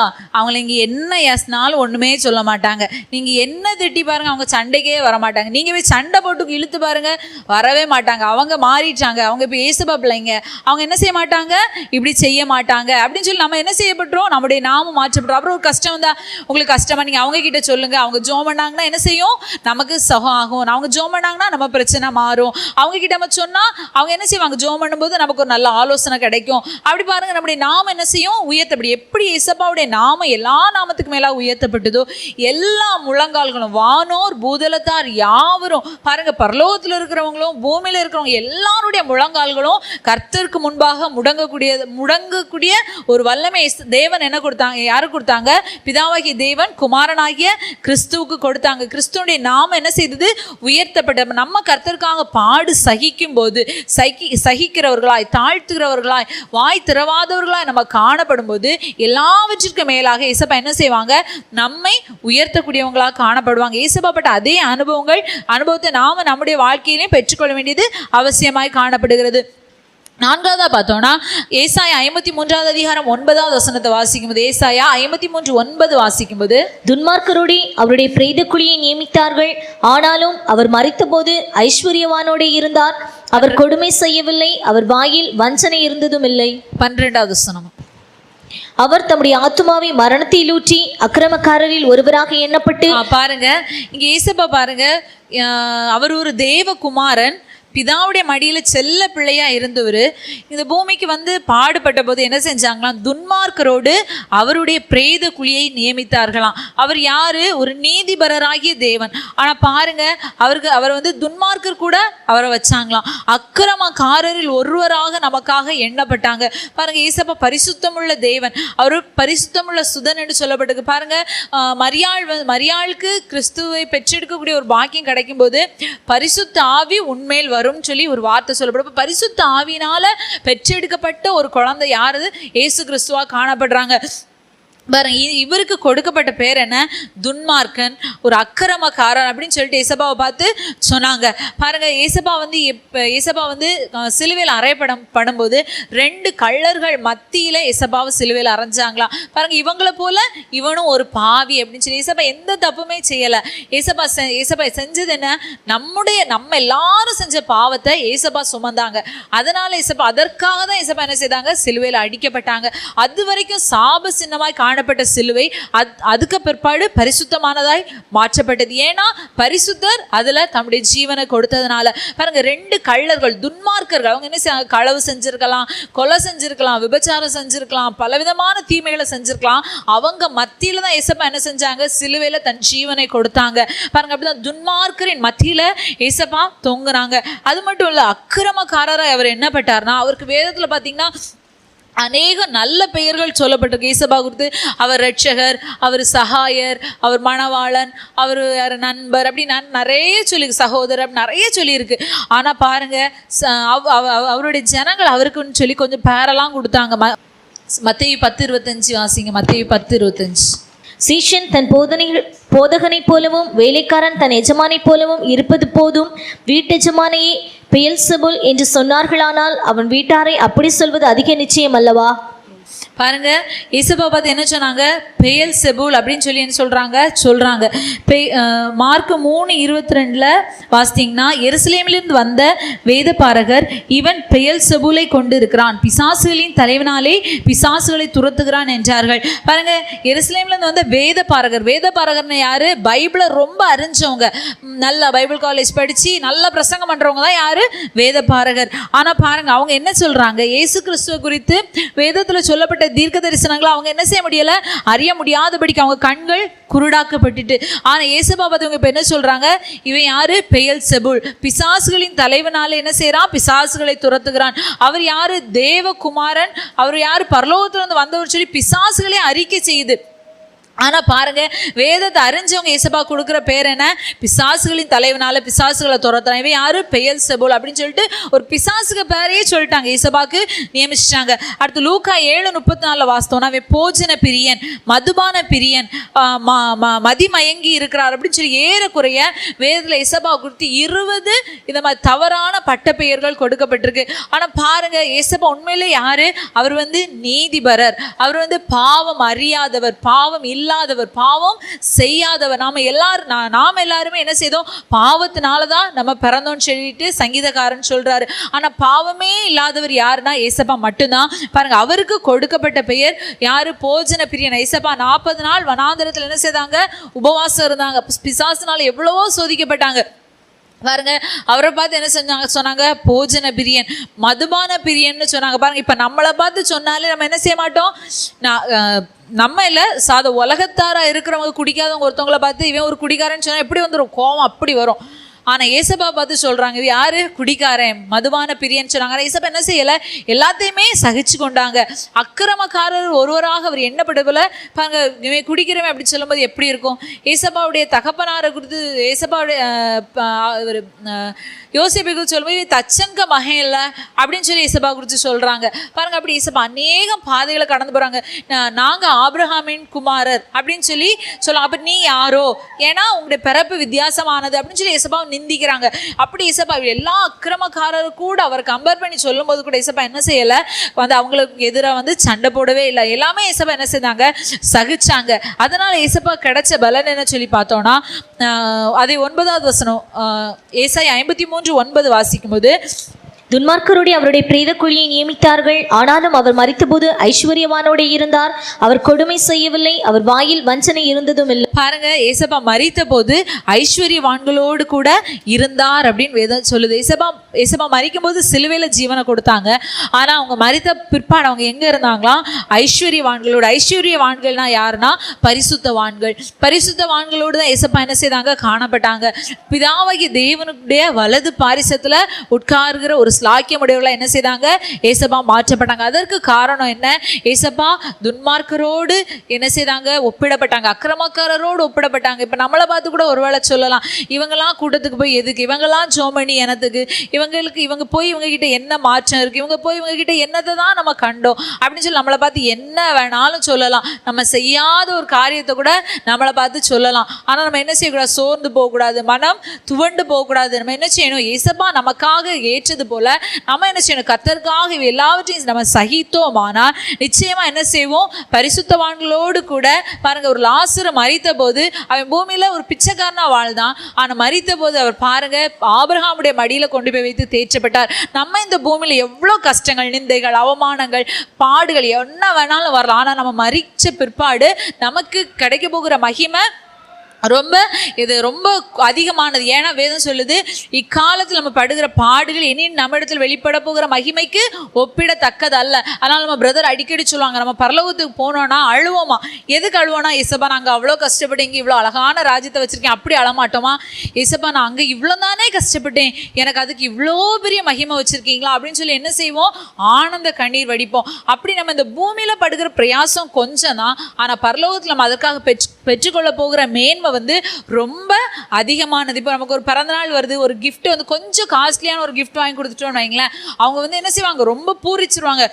இங்க என்ன ஏசினாலும் ஒண்ணுமே சொல்ல மாட்டாங்க. நீங்க என்ன திட்டி பாருங்க, அவங்க சண்டைக்கே வர மாட்டாங்க. நீங்க போய் சண்டை போட்டு இழுத்து பாருங்க, வரவே மாட்டாங்க. அவங்க மாறிட்டாங்க, அவங்க இப்போ ஏசப்பா பிள்ளைங்க, அவங்க என்ன செய்ய மாட்டாங்க, இப்படி செய்ய மாட்டாங்க அப்படின்னு சொல்லி நம்ம என்ன செய்யப்பட்டோம், நம்முடைய நாமும் மாற்றப்பட்டோம். அப்புறம் ஒரு கஷ்டம் வந்தா, உங்களுக்கு கஷ்டமா நீங்க அவங்க கிட்ட சொல்லுங்க, அவங்க ஜோம் பண்ணாங்கன்னா என்ன செய்யும், நமக்கு சகம் ஆகும். அவங்க ஜோம் பண்ணாங்கன்னா நம்ம பிரச்சனை மாறும். அவங்க கிட்ட நம்ம சொன்னா அவங்க என்ன செய்வாங்க, ஜோம் பண்ணும்போது நமக்கு ஒரு நல்ல ஆலோசனை கிடைக்கும். அப்படி பாருங்க, நம்முடைய நாமம் என்ன செய்யும், உயர்த்தப்படி. எப்படி ஏசப்பாவுடைய நாமம் எல்லா நாமத்துக்கு மேல உயர்த்தப்பட்டதோ, எல்லா முழங்கால்களும், வானோர் பூதலத்தார் யாவரும் பாருங்க, பரலோகத்தில் இருக்கிறவங்களும் பூமியில இருக்கிறவங்க எல்லாருடைய முழங்கால்களும் கர்த்தருக்கு முன்பாக முடங்கக்கூடிய ஒரு வல்லமை தேவன் என்ன கொடுத்தாங்க, யாரு கொடுத்தாங்க, பிதாவாகிய தேவன் குமாரனாகிய கிறிஸ்துவுக்கு கொடுத்தாங்க. கிறிஸ்துவுடைய நாமம் என்ன செய்தது, உயர்த்தப்பட்ட. நம்ம கர்த்தருக்காக பாடு சகிக்கும் போது, சகிக்கிறவர்களாய், தாழ்த்துகிறவர்களாய், வாய் திறவாதவர்களாய் நம்ம காணப்படும் போது, எல்லாவற்றிற்கும் மேலாக இயேசப்பா என்ன செய்வாங்க, நம்மை உயர்த்தக்கூடியவங்களாக காணப்படுவாங்க. இயேசப்பாப்பட்ட அதே அனுபவத்தை நாம நம்முடைய வாழ்க்கையிலையும் பெற்றுக்கொள்ள வேண்டியது அவசியமாய் காணப்படுகிறது. நான்காவதா பார்த்தோம்னா, ஏசாயா 53 அதிகாரம் 9வது வசனத்தை வாசிக்கும்போது, ஏசாயா 53:9 வாசிக்கும்போது, துன்மார்க்கரோடே அவருடைய பிரேத குழியை நியமித்தார்கள், ஆனாலும் அவர் மரித்தபோது ஐஸ்வர்யவானோடே இருந்தார், அவர் கொடுமை செய்யவில்லை, அவர் வாயில் வஞ்சனை இருந்ததும் இல்லை. 12வது வசனம், அவர் தம்முடைய ஆத்துமாவை மரணத்தில் ஊற்றி அக்கிரமக்காரரில் ஒருவராக எண்ணப்பட்டு. பாருங்க, இங்க ஏசப்பா பாருங்க, அவர் ஒரு தேவகுமாரன், பிதாவுடைய மடியில செல்ல பிள்ளையா இருந்தவர் இந்த பூமிக்கு வந்து பாடுபட்ட போது என்ன செஞ்சாங்களாம், துன்மார்க்கரோடு அவருடைய பிரேத குழியை நியமித்தார்களாம். அவர் யாரு, ஒரு நீதிபரராகிய தேவன். ஆனா பாருங்க, அவர் வந்து துன்மார்க்கர் கூட அவரை வச்சாங்களாம், அக்கிரமக்காரரில் ஒருவராக நமக்காக எண்ணப்பட்டாங்க. பாருங்க, ஏசப்பா பரிசுத்தமுள்ள தேவன், அவர் பரிசுத்தமுள்ள சுதன் என்று சொல்லப்பட்டிருக்கு. பாருங்க, மரியாளுக்கு கிறிஸ்துவை பெற்றெடுக்கக்கூடிய ஒரு பாக்கியம் கிடைக்கும் போது பரிசுத்த ஆவி உண்மையில் வரும் சொல்லி ஒரு வார்த்தை சொல்லப்படும். பரிசுத்த ஆவியினால பெற்றெடுக்கப்பட்ட ஒரு குழந்தை யாரு, இயேசு கிறிஸ்துவா காணப்படுறாங்க. பாருங்க, இவருக்கு கொடுக்கப்பட்ட பேர் என்ன, துன்மார்க்கன், ஒரு அக்கிரமக்காரன் அப்படின்னு சொல்லிட்டு ஏசப்பாவை பார்த்து சொன்னாங்க. பாருங்க, ஏசப்பா வந்து சிலுவையில் அறையப்படும்போது 2 கள்ளர்கள் மத்தியில ஏசப்பாவை சிலுவையில் அரைஞ்சாங்களாம். பாருங்க, இவங்களை போல இவனும் ஒரு பாவி அப்படின்னு சொல்லி ஏசப்பா எந்த தப்புமே செய்யல. ஏசப்பா செஞ்சது என்ன, நம்ம எல்லாரும் செஞ்ச பாவத்தை ஏசப்பா சுமந்தாங்க. அதனால ஏசப்பா அதற்காக தான் ஏசப்பா என்ன செய்தாங்க, சிலுவையில் அடிக்கப்பட்டாங்க. அது வரைக்கும் சாப சின்னமாய் காணப்பட்ட சிலுவை அதுக்கு பிற்பாடு பரிசுத்தமானதாய் மாற்றப்பட்டது. ஏன்னா பரிசுத்தர் அதுல தம்முடைய ஜீவனை கொடுத்ததுனால. பாருங்க, 2 கள்ளர்கள், துன்மார்க்கர்கள், அவங்க என்ன செய்ய, களவு செஞ்சிருக்கலாம், கொலை செஞ்சிருக்கலாம், விபச்சாரம் செஞ்சிருக்கலாம், பலவிதமான தீமைகளை செஞ்சிருக்கலாம். அவங்க மத்தியில தான் ஏசப்பா என்ன செஞ்சாங்க, சிலுவையில தன் ஜீவனை கொடுத்தாங்க. பாருங்க, அப்படிதான் துன்மார்க்கரின் மத்தியில ஏசப்பா தொங்குறாங்க. அது மட்டும் இல்ல, அக்கிரமக்காரராய் அவர் என்ன பட்டார்னா, அவருக்கு வேதத்துல பாத்தீங்கன்னா அநேக நல்ல பெயர்கள் சொல்லப்பட்டிருக்கு ஏசப்பா குறித்து. அவர் ரட்சகர், அவர் சகாயர், அவர் மணவாளன், அவர் நண்பர், அப்படி நிறைய சொல்லி, சகோதரர் நிறைய சொல்லியிருக்கு. ஆனால் பாருங்க, அவருடைய ஜனங்கள் அவருக்குன்னு சொல்லி கொஞ்சம் பேரெல்லாம் கொடுத்தாங்க. மத்தேயு 10:25 வாசிங்க. மத்தேயு 10:25. சீஷன் தன் போதகனைப் போலவும் வேலைக்காரன் தன் எஜமானை போலவும் இருப்பது போதும், வீட்டெஜமானையே பெயல்செபூல் என்று சொன்னார்களானால் அவன் வீட்டாரை அப்படி சொல்வது அதிக நிச்சயம் அல்லவா? பாருங்க, ஏசப்பா பார்த்து என்ன சொன்னாங்க, பெயல்செபூல் அப்படின்னு சொல்லி என்ன சொல்றாங்க. மார்க் 3:22 வாசித்தீங்கன்னா, எருசலேமிலிருந்து வந்த வேத பாரகர் இவன் பெயல்செபூலை கொண்டு இருக்கிறான், பிசாசுகளின் தலைவனாலே பிசாசுகளை துரத்துகிறான் என்றார்கள். பாருங்க, எருசலேமிலிருந்து வந்த வேத பாரகர்னு யாரு, பைபிளை ரொம்ப அறிஞ்சவங்க, நல்ல பைபிள் காலேஜ் படிச்சு நல்ல பிரசங்கம் பண்றவங்க தான் யாரு, வேத பாரகர். ஆனா பாருங்க, அவங்க என்ன சொல்றாங்க, இயேசு கிறிஸ்துவ குறித்து வேதத்துல சொல்லப்பட்ட தீர்க்க தரிசனங்களை அவங்க என்ன செய்ய முடியல, அறிய முடியாதபடிக்கு அவங்க கண்கள் குருடாக்கப்பட்டுட்டு. ஆனா ஏசப்பா பார்த்தவங்க இப்ப என்ன சொல்றாங்க, இவன் யாரு, பெயல்செபூல், பிசாசுகளின் தலைவனால என்ன செய்யறான், பிசாசுகளை துரத்துகிறான். அவர் யாரு, தேவகுமாரன், அவர் யாரு, பரலோகத்திலிருந்து வந்தவர் சொல்லி பிசாசுகளே அறிக்கை செய்யுது. ஆனா பாருங்க, வேதத்தை அறிஞ்சவங்க ஏசப்பா கொடுக்குற பேர் என்ன? பிசாசுகளின் தலைவனால பிசாசுகளை துரத்துறான். இவன் யாரு? பெயல்செபூல் அப்படின்னு சொல்லிட்டு ஒரு பிசாசுக்கு பேரையே சொல்லிட்டாங்க, ஏசப்பாக்கு நியமிச்சிட்டாங்க. அடுத்து லூக்கா 7:34 வாசித்தோம்னா, அவன் போஜன பிரியன், மதுபான பிரியன், மதிமயங்கி இருக்கிறார் அப்படின்னு சொல்லி ஏறக்குறைய வேதத்துல ஏசப்பா குறித்து 20 இந்த மாதிரி தவறான பட்ட பெயர்கள் கொடுக்கப்பட்டிருக்கு. ஆனா பாருங்க, ஏசப்பா உண்மையிலே யாரு? அவர் நீதிபரர், அவர் பாவம் அறியாதவர், பாவம் இல்லாதவர், பாவம் செய்யாதவர். நாம எல்லாருமே என்ன செய்தோம்? பாவத்தினாலதான் நம்ம பிறந்தோம்னு சொல்லிட்டு சங்கீதக்காரன் சொல்றாரு. ஆனா பாவமே இல்லாதவர் யாருன்னா ஏசப்பா மட்டும்தான். பாருங்க, அவருக்கு கொடுக்கப்பட்ட பெயர் யாரு? போஜன பிரியன். ஏசப்பா 40 நாள் வனாந்தரத்துல என்ன செய்தாங்க? உபவாசம் இருந்தாங்க. பிசாசுனால எவ்வளவோ சோதிக்கப்பட்டாங்க. பாருங்க, அவரை பார்த்து என்ன சொன்னாங்க? போஜன பிரியன், மதுபான பிரியன்னு சொன்னாங்க. பாருங்க, இப்ப நம்மளை பார்த்து சொன்னாலே நம்ம என்ன செய்ய மாட்டோம்? நம்ம இல்ல, உலகத்தாரா இருக்கிறவங்க, குடிக்காதவங்க ஒருத்தவங்களை பார்த்து இவன் ஒரு குடிக்காரன்னு சொன்னா எப்படி வந்துடும்? கோவம் அப்படி வரும். ஆனா ஏசப்பா பார்த்து சொல்றாங்க, யாரு? குடிக்காரன், மதுபான பிரியன்னு சொன்னாங்க. ஏசப்பா என்ன செய்யல? எல்லாத்தையுமே சகிச்சு கொண்டாங்க. அக்கிரமக்காரர் ஒருவராக அவர் எண்ணப்பட்ட போல பாருங்க, இவன் குடிக்கிறவன் அப்படி சொல்லும்போது எப்படி இருக்கும்? ஏசப்பாவுடைய தகப்பனாரை குறித்து ஏசப்பாவுடைய யோசேப்பை குறித்து சொல்லும்போது தச்சங்க மகன் இல்லை அப்படின்னு சொல்லி ஏசப்பா குறித்து சொல்றாங்க. பாருங்க, அப்படி ஏசப்பா அநேகம் பாதைகளை கடந்து போறாங்க. நாங்க ஆபிரகாமின் குமாரர் அப்படின்னு சொல்லி சொல்லலாம். அப்ப நீ யாரோ? ஏன்னா உங்களுடைய பிறப்பு வித்தியாசமானது அப்படின்னு சொல்லி ஏசப்பா நிந்திக்கிறாங்க. அப்படி ஏசப்பா எல்லா அக்கிரமக்காரரும் கூட அவர் கம்பேர் பண்ணி சொல்லும் போது கூட ஏசப்பா என்ன செய்யல? அவங்களுக்கு எதிராக சண்டை போடவே இல்லை. எல்லாமே ஏசப்பா என்ன செய்தாங்க? சகிச்சாங்க. அதனால ஏசப்பா கிடைச்ச பலன் என்ன சொல்லி பார்த்தோம்னா, அதை 9வது வசனம் ஏசாயா 53:9 வாசிக்கும் போது, துன்மார்க்கருடைய அவருடைய பிரேத குழியை நியமித்தார்கள், ஆனாலும் அவர் மரித்தபோது ஐஸ்வர்யவானோட இருந்தார், அவர் கொடுமை செய்யவில்லை, அவர் வாயில் வஞ்சனை இருந்ததும் இல்லை. பாருங்க, ஏசப்பா மரித்த போது ஐஸ்வர்யவான்களோடு கூட இருந்தார் அப்படின்னு வேதம் சொல்லுது. ஏசப்பா மரிக்கும் போது சிலுவையில ஜீவனை கொடுத்தாங்க. ஆனா அவங்க மரித்த பிற்பாடு அவங்க எங்க இருந்தாங்களாம்? ஐஸ்வர்யவான்களோட. ஐஸ்வர்யவான்கள்னா யாருன்னா பரிசுத்தவான்கள். பரிசுத்தவான்களோடு தான் ஏசப்பா என்ன செய்தாங்க? காணப்பட்டாங்க. பிதாவாகிய தேவனுடைய வலது பாரிசத்துல உட்காருகிற ஒரு ஸ்லாக்கியமுடையவர்களா என்ன செய்தாங்க? ஏசப்பா மாற்றப்பட்டாங்க. அதற்கு காரணம் என்ன? ஏசப்பா துன்மார்க்கரோடு என்ன செய்தாங்க? ஒப்பிடப்பட்டாங்க. அக்கிரமக்காரரோடு ஒப்பிடப்பட்டாங்க. இப்ப நம்மளை பார்த்து கூட ஒருவேளை சொல்லலாம், இவங்கெல்லாம் கூட்டத்துக்கு போய் எதுக்கு? இவங்கெல்லாம் ஜோமணி எனத்துக்கு? இவங்க போய் இவங்க கிட்ட என்ன மாற்றம் இருக்கு? இவங்க போய் இவங்க கிட்ட என்னத்தை தான் நம்ம கண்டோம் அப்படின்னு சொல்லி நம்மளை பார்த்து என்ன வேணாலும் சொல்லலாம். நம்ம செய்யாத ஒரு காரியத்தை கூட நம்மளை பார்த்து சொல்லலாம். ஆனா நம்ம என்ன செய்யக்கூடாது? சோர்ந்து போகக்கூடாது, மனம் துவண்டு போகக்கூடாது. நம்ம என்ன செய்யணும்? ஏசப்பா நமக்காக ஏற்றது போல நம்ம என்ன செய்யணும்? கர்த்தருக்காக எல்லாவற்றையும் நம்ம சகித்தோமானால் நிச்சயமா என்ன செய்வோம்? பரிசுத்தவான்களோடு கூட. பாருங்க, ஒரு லாசரு மரித்த போது அவன் பூமியில ஒரு பிச்சைக்காரனா வாழ்ந்தான். ஆனா மரித்த போது அவர் பாருங்க ஆபிரகாமுடைய மடியில கொண்டு போய் வைத்து தேற்றப்பட்டார். நம்ம இந்த பூமியில எவ்வளவு கஷ்டங்கள், நிந்தைகள், அவமானங்கள், பாடுகள் என்ன வேணாலும் வரலாம். ஆனா நம்ம மரிச்ச பிற்பாடு நமக்கு கிடைக்க போகிற மகிமை ரொம்ப அதிகமானது. ஏன்னா வேதம் சொல்லுது, இக்காலத்தில் நம்ம படுகிற பாடுகள் இனி நம்ம இடத்துல வெளிப்பட போகிற மகிமைக்கு ஒப்பிடத்தக்கது அல்ல. அதனால நம்ம பிரதர் அடிக்கடி சொல்லுவாங்க, நம்ம பரலோகத்துக்கு போனோம்னா அழுவோமா? எதுக்கு அழுவோனா? ஏசப்பா நாங்கள் அவ்வளோ கஷ்டப்பட்டேன், இங்கே இவ்வளோ அழகான ராஜ்யத்தை வச்சிருக்கேன், அப்படி அழமாட்டோமா? ஏசப்பா நான் அங்கே இவ்வளோ தானே கஷ்டப்பட்டேன், எனக்கு அதுக்கு இவ்வளோ பெரிய மகிமை வச்சிருக்கீங்களா அப்படின்னு சொல்லி என்ன செய்வோம்? ஆனந்த கண்ணீர் வடிப்போம். அப்படி நம்ம இந்த பூமியில படுகிற பிரயாசம் கொஞ்சம் தான். ஆனால் பரலோகத்தில் நம்ம அதற்காக பெற்றுக்கொள்ள போகிற மேன்மை ரொம்ப அதிகமானது. இப்போ நமக்கு ஒரு பிறந்தநாள் வருது, ஒரு கிஃப்ட் கொஞ்சம் காஸ்ட்லியான ஒரு கிஃப்ட் வாங்கி கொடுத்துட்டோம்னு வைங்களேன், அவங்க என்ன செய்வாங்க? ரொம்ப பூரிச்சிருவாங்க.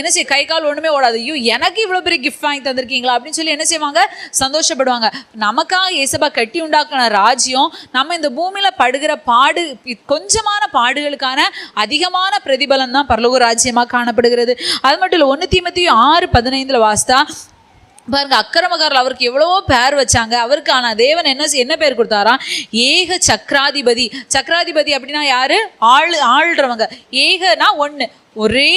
என்ன செய்ய? கை கால் ஒண்ணுமே ஓடாது. ஐயோ, எனக்கு இவ்வளோ பெரிய கிஃப்ட் வாங்கி தந்திருக்கீங்களா அப்படின்னு சொல்லி என்ன செய்வாங்க? சந்தோஷப்படுவாங்க. நமக்காக ஏசப்பா கட்டி உண்டாக்குன ராஜ்யம் நம்ம இந்த பூமியில படுகிற கொஞ்சமான பாடுகளுக்கான அதிகமான பிரதிபலன் தான் பரலோக ராஜ்யமாக காணப்படுகிறது. அது மட்டும் இல்லை, 1 தீமோத்தேயு 6:15 வாசித்தா பாருங்க, அக்கிரமக்காரர்கள் அவருக்கு எவ்வளவோ பேர் வச்சாங்க. அவருக்கு ஆனா தேவன் என்ன பேர் கொடுத்தாரா? ஏக சக்கராதிபதி. சக்கராதிபதி அப்படின்னா யாரு? ஆள்றவங்க. ஏகனா ஒண்ணு, ஒரே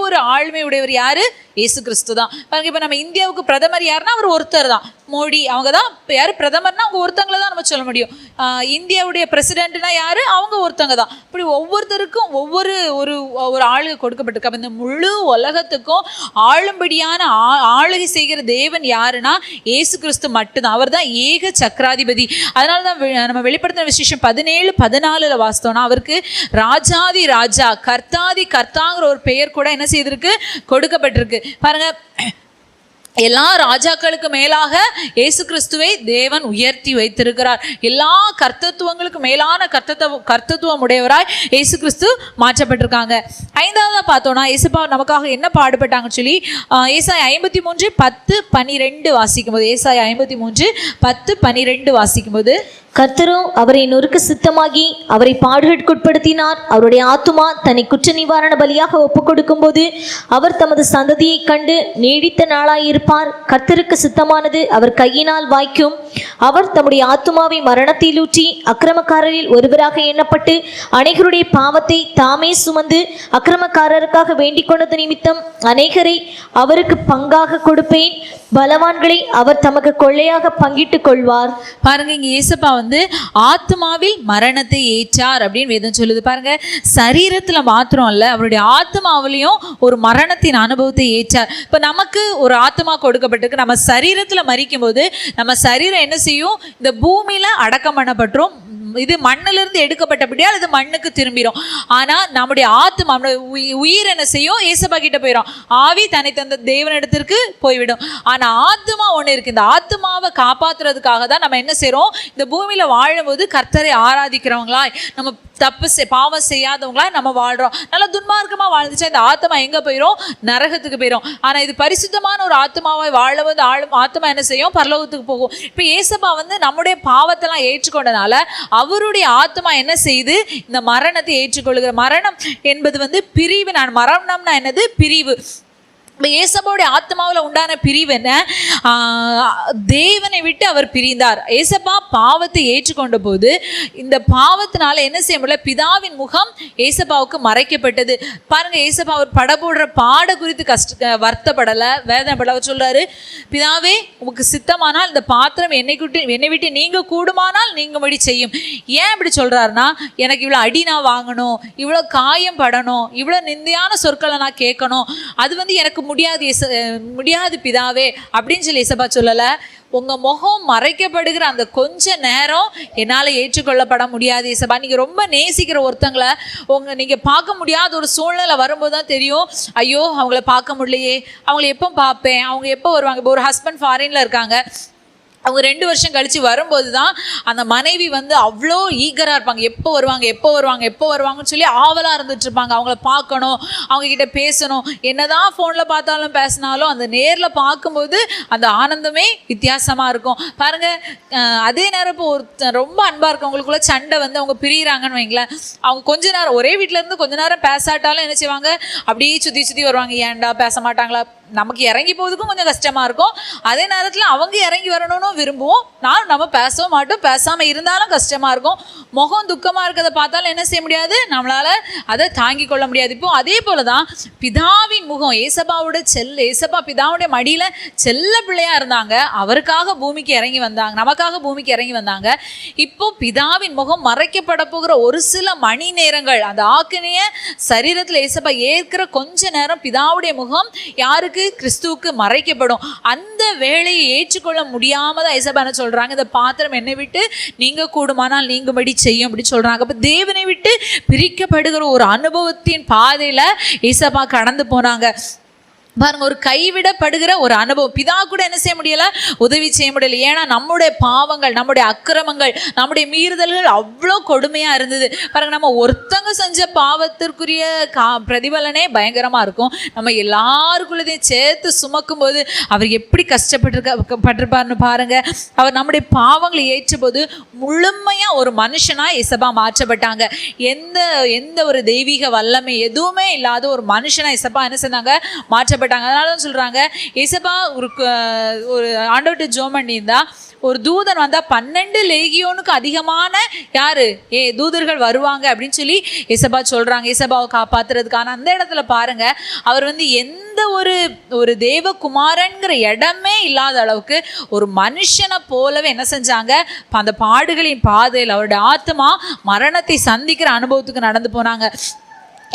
ஒரு ஆளுமை உடையவர் யாரு? இயேசு கிறிஸ்து தான். பாருங்க, இப்ப நம்ம இந்தியாவுக்கு பிரதமர் யாருன்னா அவர் ஒருத்தர் தான், மோடி. அவங்க தான் யாரு? பிரதமர்னா அவங்க ஒருத்தங்களை தான் நம்ம சொல்ல முடியும். இந்தியாவுடைய பிரசிடென்ட்னா யாரு? அவங்க ஒருத்தங்க தான். இப்படி ஒவ்வொருத்தருக்கும் ஒவ்வொரு ஒரு ஆளுகை கொடுக்கப்பட்டிருக்கு. இந்த முழு உலகத்துக்கும் ஆளும்படியான ஆளுகை செய்கிற தேவன் யாருன்னா இயேசு கிறிஸ்து மட்டும்தான். அவர் தான் ஏக சக்கராதிபதி. அதனாலதான் நம்ம வெளிப்படுத்தின விசேஷம் 17:14 வாசித்தோம்னா அவருக்கு ராஜாதி ராஜா, கர்த்தாதி கர்த்தாங்கிற ஒரு பெயர் கூட என்ன செய்திருக்கு? கொடுக்கப்பட்டிருக்கு. பாருங்க, எல்லா ராஜாக்களுக்கு மேலாக இயேசு கிறிஸ்துவை தேவன் உயர்த்தி வைத்திருக்கிறார். எல்லா கர்த்தத்துவங்களுக்கு மேலான கர்த்தத்துவம் உடையவராய் இயேசு கிறிஸ்து மாற்றப்பட்டிருக்காங்க. ஐந்தாவதா பார்த்தோம்னா இயேசுப்பா நமக்காக என்ன பாடுபட்டாங்கன்னு சொல்லி ஏசாயா 53:10-12 வாசிக்கும் போது, ஏசாயா 53:10-12 வாசிக்கும் போது, கர்த்தரோ அவரை நொறுக்க சித்தமாகி அவரை பாடுகளுக்குட்படுத்தினார். அவருடைய ஆத்துமா தன்னை குற்ற நிவாரண பலியாக ஒப்புக் கொடுக்கும் போது அவர் தமது சந்ததியை கண்டு நீடித்த நாளாயிருப்பார். கர்த்தருக்கு சித்தமானது அவர் கையினால் வாய்க்கும். அவர் தம்முடைய ஆத்துமாவை மரணத்தில் ஊற்றி அக்கிரமக்காரரில் ஒருவராக எண்ணப்பட்டு அநேகருடைய பாவத்தை தாமே சுமந்து அக்கிரமக்காரருக்காக வேண்டிக் கொண்டது நிமித்தம் அநேகரை அவருக்கு பங்காக கொடுப்பேன். பலவான்களை அவர் தமக்கு கொள்ளையாக பங்கிட்டுக் கொள்வார். பாருங்க, இங்க இயேசுப்பா ஆத்மாவில் மரணத்தை ஏற்றார் அப்படின்னு வேதம் சொல்லுது. பாருங்க, சரீரத்துல மாத்திரம் இல்ல, அவருடைய ஆத்மாவிலையும் ஒரு மரணத்தின் அனுபவத்தை ஏற்றார். இப்ப நமக்கு ஒரு ஆத்மா கொடுக்கப்பட்டிருக்கு. நம்ம சரீரத்துல மரிக்கும் போது நம்ம சரீரம் என்ன செய்யும்? இந்த பூமியில அடக்கம் பண்ணப்பட்டுரும். இது மண்ணிலிருந்து எடுக்கப்பட்டபடியால் இது மண்ணுக்கு திரும்பிடும். ஆனா நம்முடைய ஆத்மா, உயிர் என்ன செய்யும்? ஏசப்பா கிட்ட போயிடும். ஆவி தன்னை தந்த தேவனிடத்திற்கு போய்விடும். ஆனா ஆத்மா ஒண்ணு இருக்கு. இந்த ஆத்மாவை காப்பாத்துறதுக்காக தான் நம்ம என்ன செய்யறோம்? இந்த பூமியில வாழும்போது கர்த்தரை ஆராதிக்கிறவங்களா, நம்ம பாவம் செய்யாதவங்களா நம்ம வாழ்றோம். நல்லா துன்மார்க்கமா வாழ்ந்துச்சா இந்த ஆத்மா எங்க போயிடும்? நரகத்துக்கு போயிடும். ஆனா இது பரிசுத்தமான ஒரு ஆத்மாவை வாழும்போது ஆத்மா என்ன செய்யும்? பரலோகத்துக்கு போகும். இப்ப ஏசப்பா நம்முடைய பாவத்தெல்லாம் ஏற்றுக்கொண்டனால அவருடைய ஆத்மா என்ன செய்து? இந்த மரணத்தை ஏற்றுக்கொள்கிற. மரணம் என்பது பிரிவு. மரணம்னா என்னது? பிரிவு. இப்போ ஏசப்பாவுடைய ஆத்மாவில் உண்டான பிரிவு என்ன? தேவனை விட்டு அவர் பிரிந்தார். ஏசப்பா பாவத்தை ஏற்றுக்கொண்ட போது இந்த பாவத்தினால என்ன செய்ய முடியல? பிதாவின் முகம் ஏசப்பாவுக்கு மறைக்கப்பட்டது. பாருங்க, ஏசப்பா அவர் படபோடுற பாட குறித்து வருத்தப்படலை, வேதனைப்படலை. அவர் சொல்றாரு, பிதாவே உமக்கு சித்தமானால் இந்த பாத்திரம் என்னை விட்டு நீங்க கூடுமானால் நீங்கும்படி செய்யும். ஏன் இப்படி சொல்றாருன்னா, எனக்கு இவ்வளோ அடி நான் வாங்கணும், இவ்வளோ காயம் படணும், இவ்வளோ நிந்தையான சொற்களை நான் கேட்கணும், அது எனக்கு முடியாது பிதாவே அப்படின்னு சொல்லி ஏசப்பா சொல்லல. உங்க முகம் மறைக்கப்படுகிற அந்த கொஞ்ச நேரம் என்னால ஏற்றுக்கொள்ளப்பட முடியாது ஏசப்பா. நீங்க ரொம்ப நேசிக்கிற ஒருத்தங்களை நீங்க பார்க்க முடியாத ஒரு சூழ்நிலை வரும்போது தான் தெரியும், ஐயோ அவங்கள பார்க்க முடியலையே, அவங்கள எப்போ பார்ப்பேன், அவங்க எப்போ வருவாங்க. இப்போ ஒரு ஹஸ்பண்ட் ஃபாரின்ல இருக்காங்க, அவங்க 2 வருஷம் கழிச்சு வரும்போது தான் அந்த மனைவி அவ்வளோ ஈகராக இருப்பாங்க. எப்போ வருவாங்கன்னு சொல்லி ஆவலாக இருந்துட்டு இருப்பாங்க. அவங்கள பார்க்கணும், அவங்க கிட்ட பேசணும். என்னதான் ஃபோனில் பார்த்தாலும் பேசினாலும் அந்த நேரில் பார்க்கும்போது அந்த ஆனந்தமே வித்தியாசமாக இருக்கும். பாருங்க, அதே நேரம் இப்போ ரொம்ப அன்பாக இருக்கவங்களுக்குள்ள சண்டை அவங்க பிரிகிறாங்கன்னு வைங்களேன். அவங்க கொஞ்ச நேரம் ஒரே வீட்டில் இருந்து கொஞ்ச நேரம் பேசாட்டாலும் என்ன செய்வாங்க? அப்படியே சுற்றி வருவாங்க. ஏன்டா பேச மாட்டாங்களா? நமக்கு இறங்கி போகிறதுக்கும் கொஞ்சம் கஷ்டமாக இருக்கும். அதே நேரத்தில் அவங்க இறங்கி வரணும்னு விரும்புவோம். நம்ம பேசவும் மாட்டோம். பேசாமல் இருந்தாலும் கஷ்டமாக இருக்கும். முகம் துக்கமாக இருக்கிறத பார்த்தாலும் என்ன செய்ய முடியாது? நம்மளால் அதை தாங்கி கொள்ள முடியாது. இப்போ அதே போல தான் பிதாவின் முகம், ஏசப்பா பிதாவுடைய மடியில் செல்ல பிள்ளையாக இருந்தாங்க. அவருக்காக பூமிக்கு இறங்கி வந்தாங்க, நமக்காக பூமிக்கு இறங்கி வந்தாங்க. இப்போ பிதாவின் முகம் மறைக்கப்பட போகிற ஒரு சில மணி நேரங்கள், அந்த ஆக்கினிய சரீரத்தில் ஏசப்பா ஏற்கிற கொஞ்ச நேரம் பிதாவுடைய முகம் யாருக்கு? கிறிஸ்துவுக்கு மறைக்கப்படும். அந்த வேலையை ஏற்றுக்கொள்ள முடியாம தான் ஏசப்பா என்ன சொல்றாங்க? இந்த பாத்திரம் என்னை விட்டு நீங்க கூடுமானால் நீங்கும்படி செய்யும் அப்படி சொல்றாங்க. அப்ப தேவனை விட்டு பிரிக்கப்படுகிற ஒரு அனுபவத்தின் பாதையில ஏசப்பா கடந்து போனாங்க. பாருங்க, ஒரு கைவிடப்படுகிற ஒரு அனுபவம். பிதா கூட என்ன செய்ய முடியல? உதவி செய்ய முடியல. ஏன்னா நம்முடைய பாவங்கள், நம்முடைய அக்கிரமங்கள், நம்முடைய மீறுதல்கள் அவ்வளோ கொடுமையா இருந்தது. பாருங்க, நம்ம ஒருத்தங்க செஞ்ச பாவத்திற்குரிய பிரதிபலனே பயங்கரமா இருக்கும். நம்ம எல்லாருக்குள்ளதையும் சேர்த்து சுமக்கும் போது அவர் எப்படி கஷ்டப்பட்டிருப்பார்னு பாருங்க. அவர் நம்முடைய பாவங்களை ஏற்றும்போது முழுமையா ஒரு மனுஷனா ஏசப்பா மாற்றப்பட்டாங்க. எந்த ஒரு தெய்வீக வல்லமை எதுவுமே இல்லாத ஒரு மனுஷனா ஏசப்பா என்ன செஞ்சாங்க? மாற்றப்பட்டாங்க. அதனால சொல்றாங்க, ஏசப்பா ஒரு ஆண்டவர்கிட்ட ஜெபம் பண்ணியிருந்தா ஒரு தூதன் வந்தா 12 லேகியோனுக்கு அதிகமான தூதர்கள் வருவாங்க அப்படின்னு சொல்லி ஏசப்பா சொல்றாங்க, ஏசப்பாவை காப்பாத்துறதுக்கான. அந்த இடத்துல பாருங்க, அவர் எந்த ஒரு தேவகுமாரன்கிற இடமே இல்லாத அளவுக்கு ஒரு மனுஷனை போலவே என்ன செஞ்சாங்க? அந்த பாடுகளின் பாதையில் அவருடைய ஆத்மா மரணத்தை சந்திக்கிற அனுபவத்துக்கு நடந்து போனாங்க.